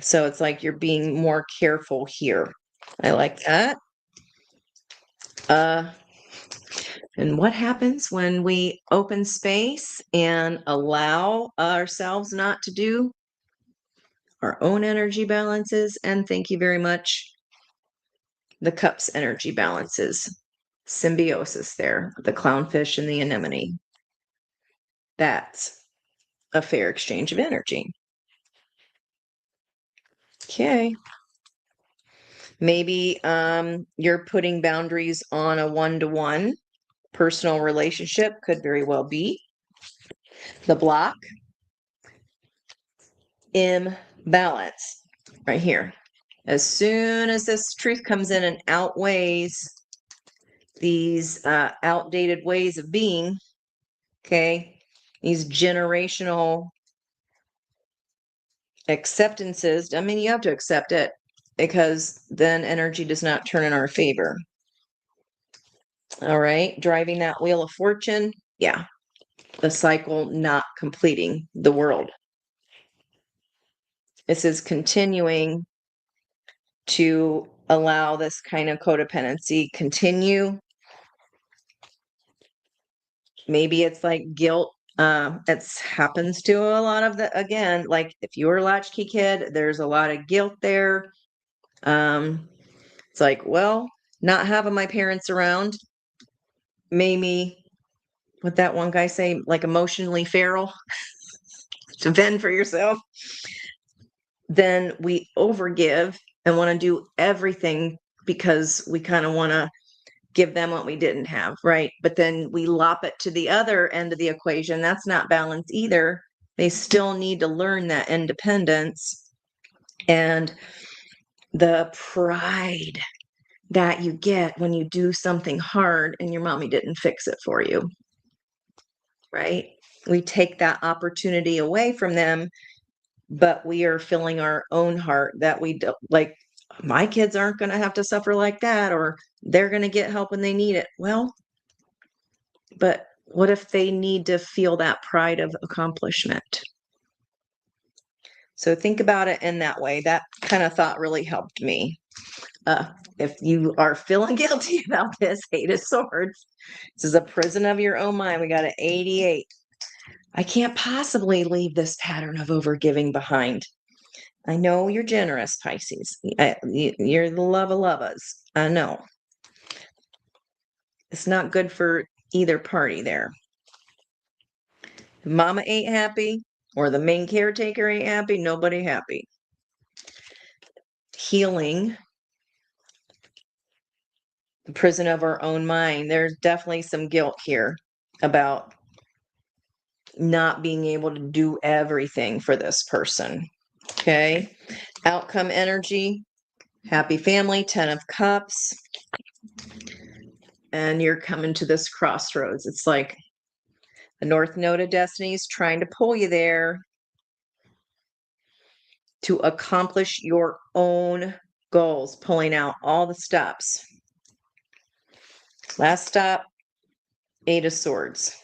So it's like you're being more careful here. I like that. And what happens when we open space and allow ourselves not to do our own energy balances? And thank you very much. The cups energy balances. Symbiosis there, the clownfish and the anemone. That's a fair exchange of energy. Okay. Maybe you're putting boundaries on a one-to-one personal relationship, could very well be. The block, imbalance, right here. As soon as this truth comes in and outweighs these outdated ways of being, okay, these generational acceptances, I mean, you have to accept it because then energy does not turn in our favor. All right, driving that wheel of fortune, yeah, the cycle not completing the world. This is continuing to allow this kind of codependency continue. Maybe it's like guilt. It happens to a lot of again, like if you're a latchkey kid, there's a lot of guilt there. It's like, well, not having my parents around made me, what that one guy say, like emotionally feral to fend for yourself. Then we overgive and want to do everything because we kind of want to give them what we didn't have, right? But then we lop it to the other end of the equation. That's not balance either. They still need to learn that independence and the pride that you get when you do something hard and your mommy didn't fix it for you, right? We take that opportunity away from them, but we are filling our own heart that we don't like. My kids aren't going to have to suffer like that, or they're going to get help when they need it. Well, but what if they need to feel that pride of accomplishment? So think about it in that way. That kind of thought really helped me. If you are feeling guilty about this, Eight of Swords, this is a prison of your own mind. We got an 88. I can't possibly leave this pattern of overgiving behind. I know you're generous, Pisces. You're the love of lovers. I know. It's not good for either party there. If mama ain't happy or the main caretaker ain't happy, nobody happy. Healing the prison of our own mind. There's definitely some guilt here about not being able to do everything for this person. Okay. Outcome energy, happy family, 10 of Cups. And you're coming to this crossroads. It's like the North Node of Destiny is trying to pull you there to accomplish your own goals, pulling out all the stops. Last stop, 8 of Swords.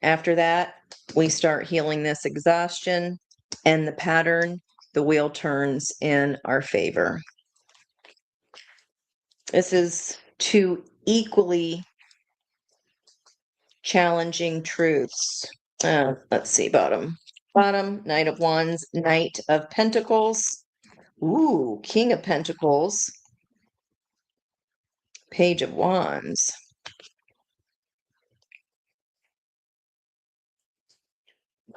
After that, we start healing this exhaustion and the pattern, the wheel turns in our favor. This is two equally challenging truths. Let's see, bottom, Knight of Wands, Knight of Pentacles. Ooh, King of Pentacles. Page of Wands.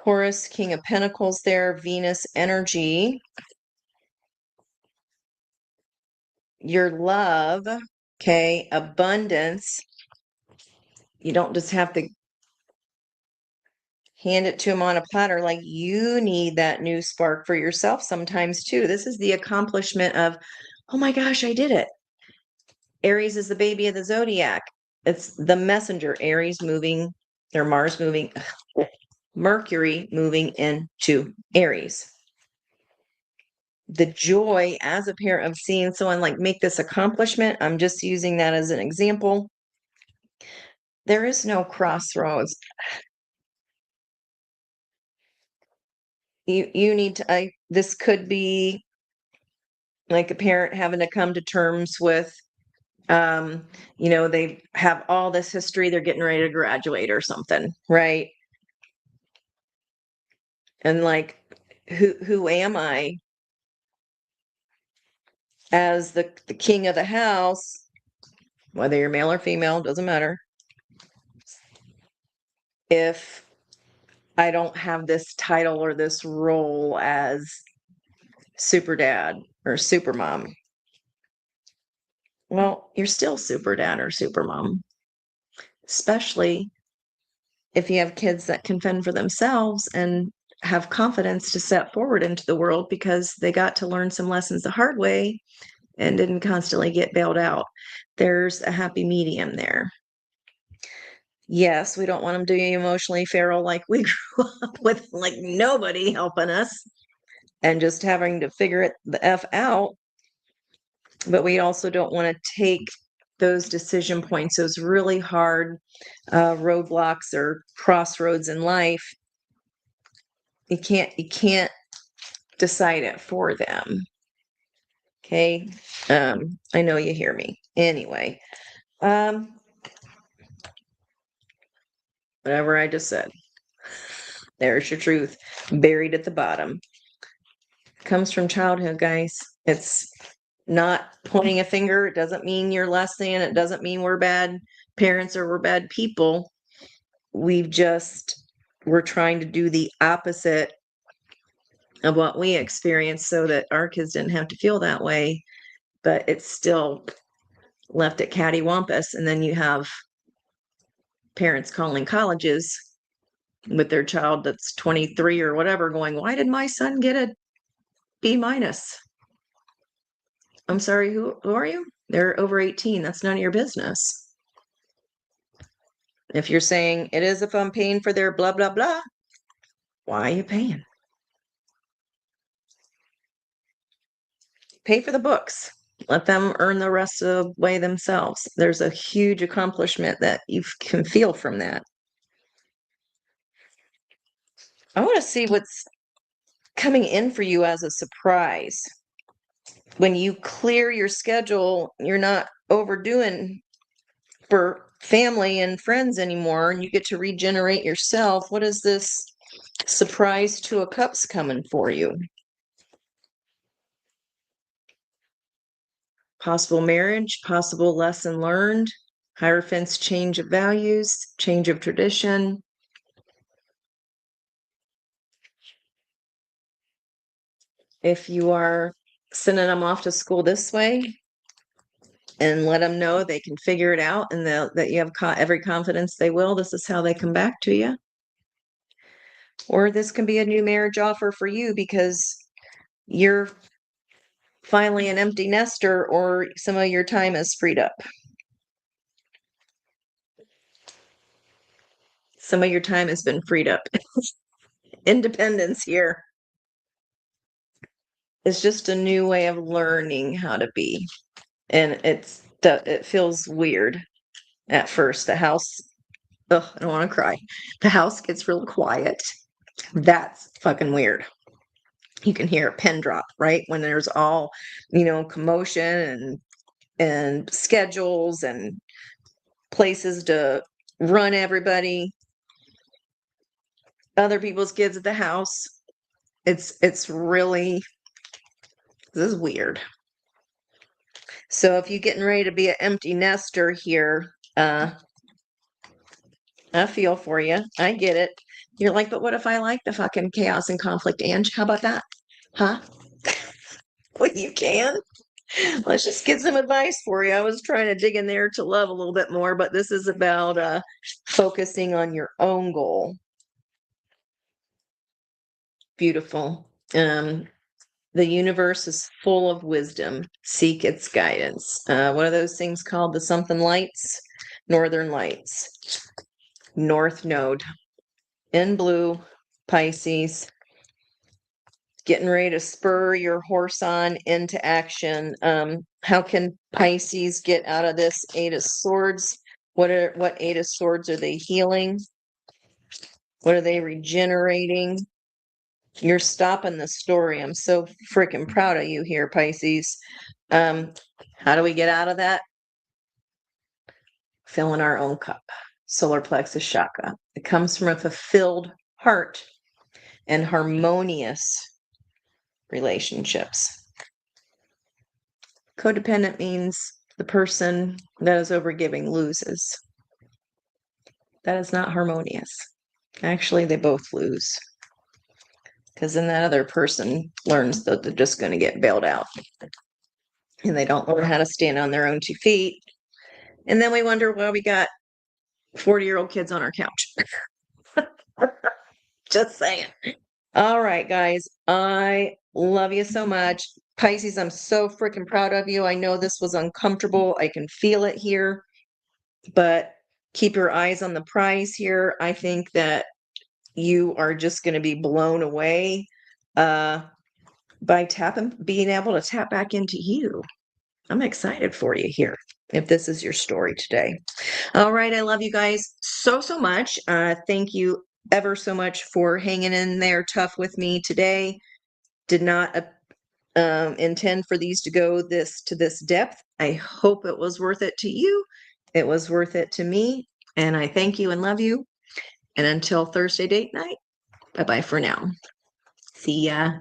Taurus, King of Pentacles there, Venus energy. Your love, okay, abundance. You don't just have to hand it to them on a platter. Like, you need that new spark for yourself sometimes too. This is the accomplishment of, oh my gosh, I did it. Aries is the baby of the zodiac. It's the messenger. Aries moving, or Mars moving, Mercury moving into Aries. The joy as a parent of seeing someone like make this accomplishment, I'm just using that as an example. There is no crossroads. you need to, this could be like a parent having to come to terms with, they have all this history, they're getting ready to graduate or something, right? And like, who am I as the king of the house, whether you're male or female, doesn't matter, if I don't have this title or this role as super dad or super mom. Well, you're still super dad or super mom, especially if you have kids that can fend for themselves and have confidence to step forward into the world because they got to learn some lessons the hard way and didn't constantly get bailed out. There's a happy medium there. Yes, we don't want them to be emotionally feral like we grew up with, like nobody helping us and just having to figure it the F out. But we also don't want to take those decision points, those really hard roadblocks or crossroads in life. You can't decide it for them. Okay. I know you hear me. Anyway, whatever I just said, there's your truth buried at the bottom. Comes from childhood, guys. It's not pointing a finger. It doesn't mean you're less than. It doesn't mean we're bad parents or we're bad people. We're trying to do the opposite of what we experienced so that our kids didn't have to feel that way. But it's still left at cattywampus. And then you have parents calling colleges with their child that's 23 or whatever going, why did my son get a B minus? I'm sorry, who are you? They're over 18. That's none of your business. If you're saying it is if I'm paying for their blah, blah, blah, why are you paying? Pay for the books. Let them earn the rest of the way themselves. There's a huge accomplishment that you can feel from that. I want to see what's coming in for you as a surprise. When you clear your schedule, you're not overdoing for family and friends anymore, and you get to regenerate yourself. What is this surprise Two of Cups coming for you? Possible marriage, possible lesson learned, Hierophant's change of values, change of tradition. If you are sending them off to school this way, and let them know they can figure it out and that you have every confidence they will, this is how they come back to you. Or this can be a new marriage offer for you because you're finally an empty nester or some of your time is freed up. Some of your time has been freed up. Independence here. It's just a new way of learning how to be. And it feels weird at first. The house, I don't want to cry. The house gets real quiet. That's fucking weird. You can hear a pin drop, right? When there's all, commotion and schedules and places to run everybody, other people's kids at the house. It's really, this is weird. So if you're getting ready to be an empty nester here, I feel for you. I get it. You're like, but what if I like the fucking chaos and conflict, Ange? How about that? Huh? Well, you can. Let's just get some advice for you. I was trying to dig in there to love a little bit more, but this is about focusing on your own goal. Beautiful. The universe is full of wisdom. Seek its guidance. What are those things called? The something lights? Northern lights. North node. In blue, Pisces. Getting ready to spur your horse on into action. How can Pisces get out of this Eight of Swords? What Eight of Swords are they healing? What are they regenerating? You're stopping the story. I'm so freaking proud of you here, Pisces. How do we get out of that? Filling our own cup. Solar plexus chakra. It comes from a fulfilled heart and harmonious relationships. Codependent means the person that is overgiving loses. That is not harmonious. Actually, they both lose. Because then that other person learns that they're just going to get bailed out. And they don't learn how to stand on their own 2 feet. And then we wonder why we got 40-year-old kids on our couch. Just saying. All right, guys. I love you so much. Pisces, I'm so freaking proud of you. I know this was uncomfortable. I can feel it here. But keep your eyes on the prize here. I think that you are just going to be blown away by being able to tap back into you. I'm excited for you here, if this is your story today. All right. I love you guys so, so much. Thank you ever so much for hanging in there tough with me today. Did not intend for these to go to this depth. I hope it was worth it to you. It was worth it to me. And I thank you and love you. And until Thursday date night, bye-bye for now. See ya.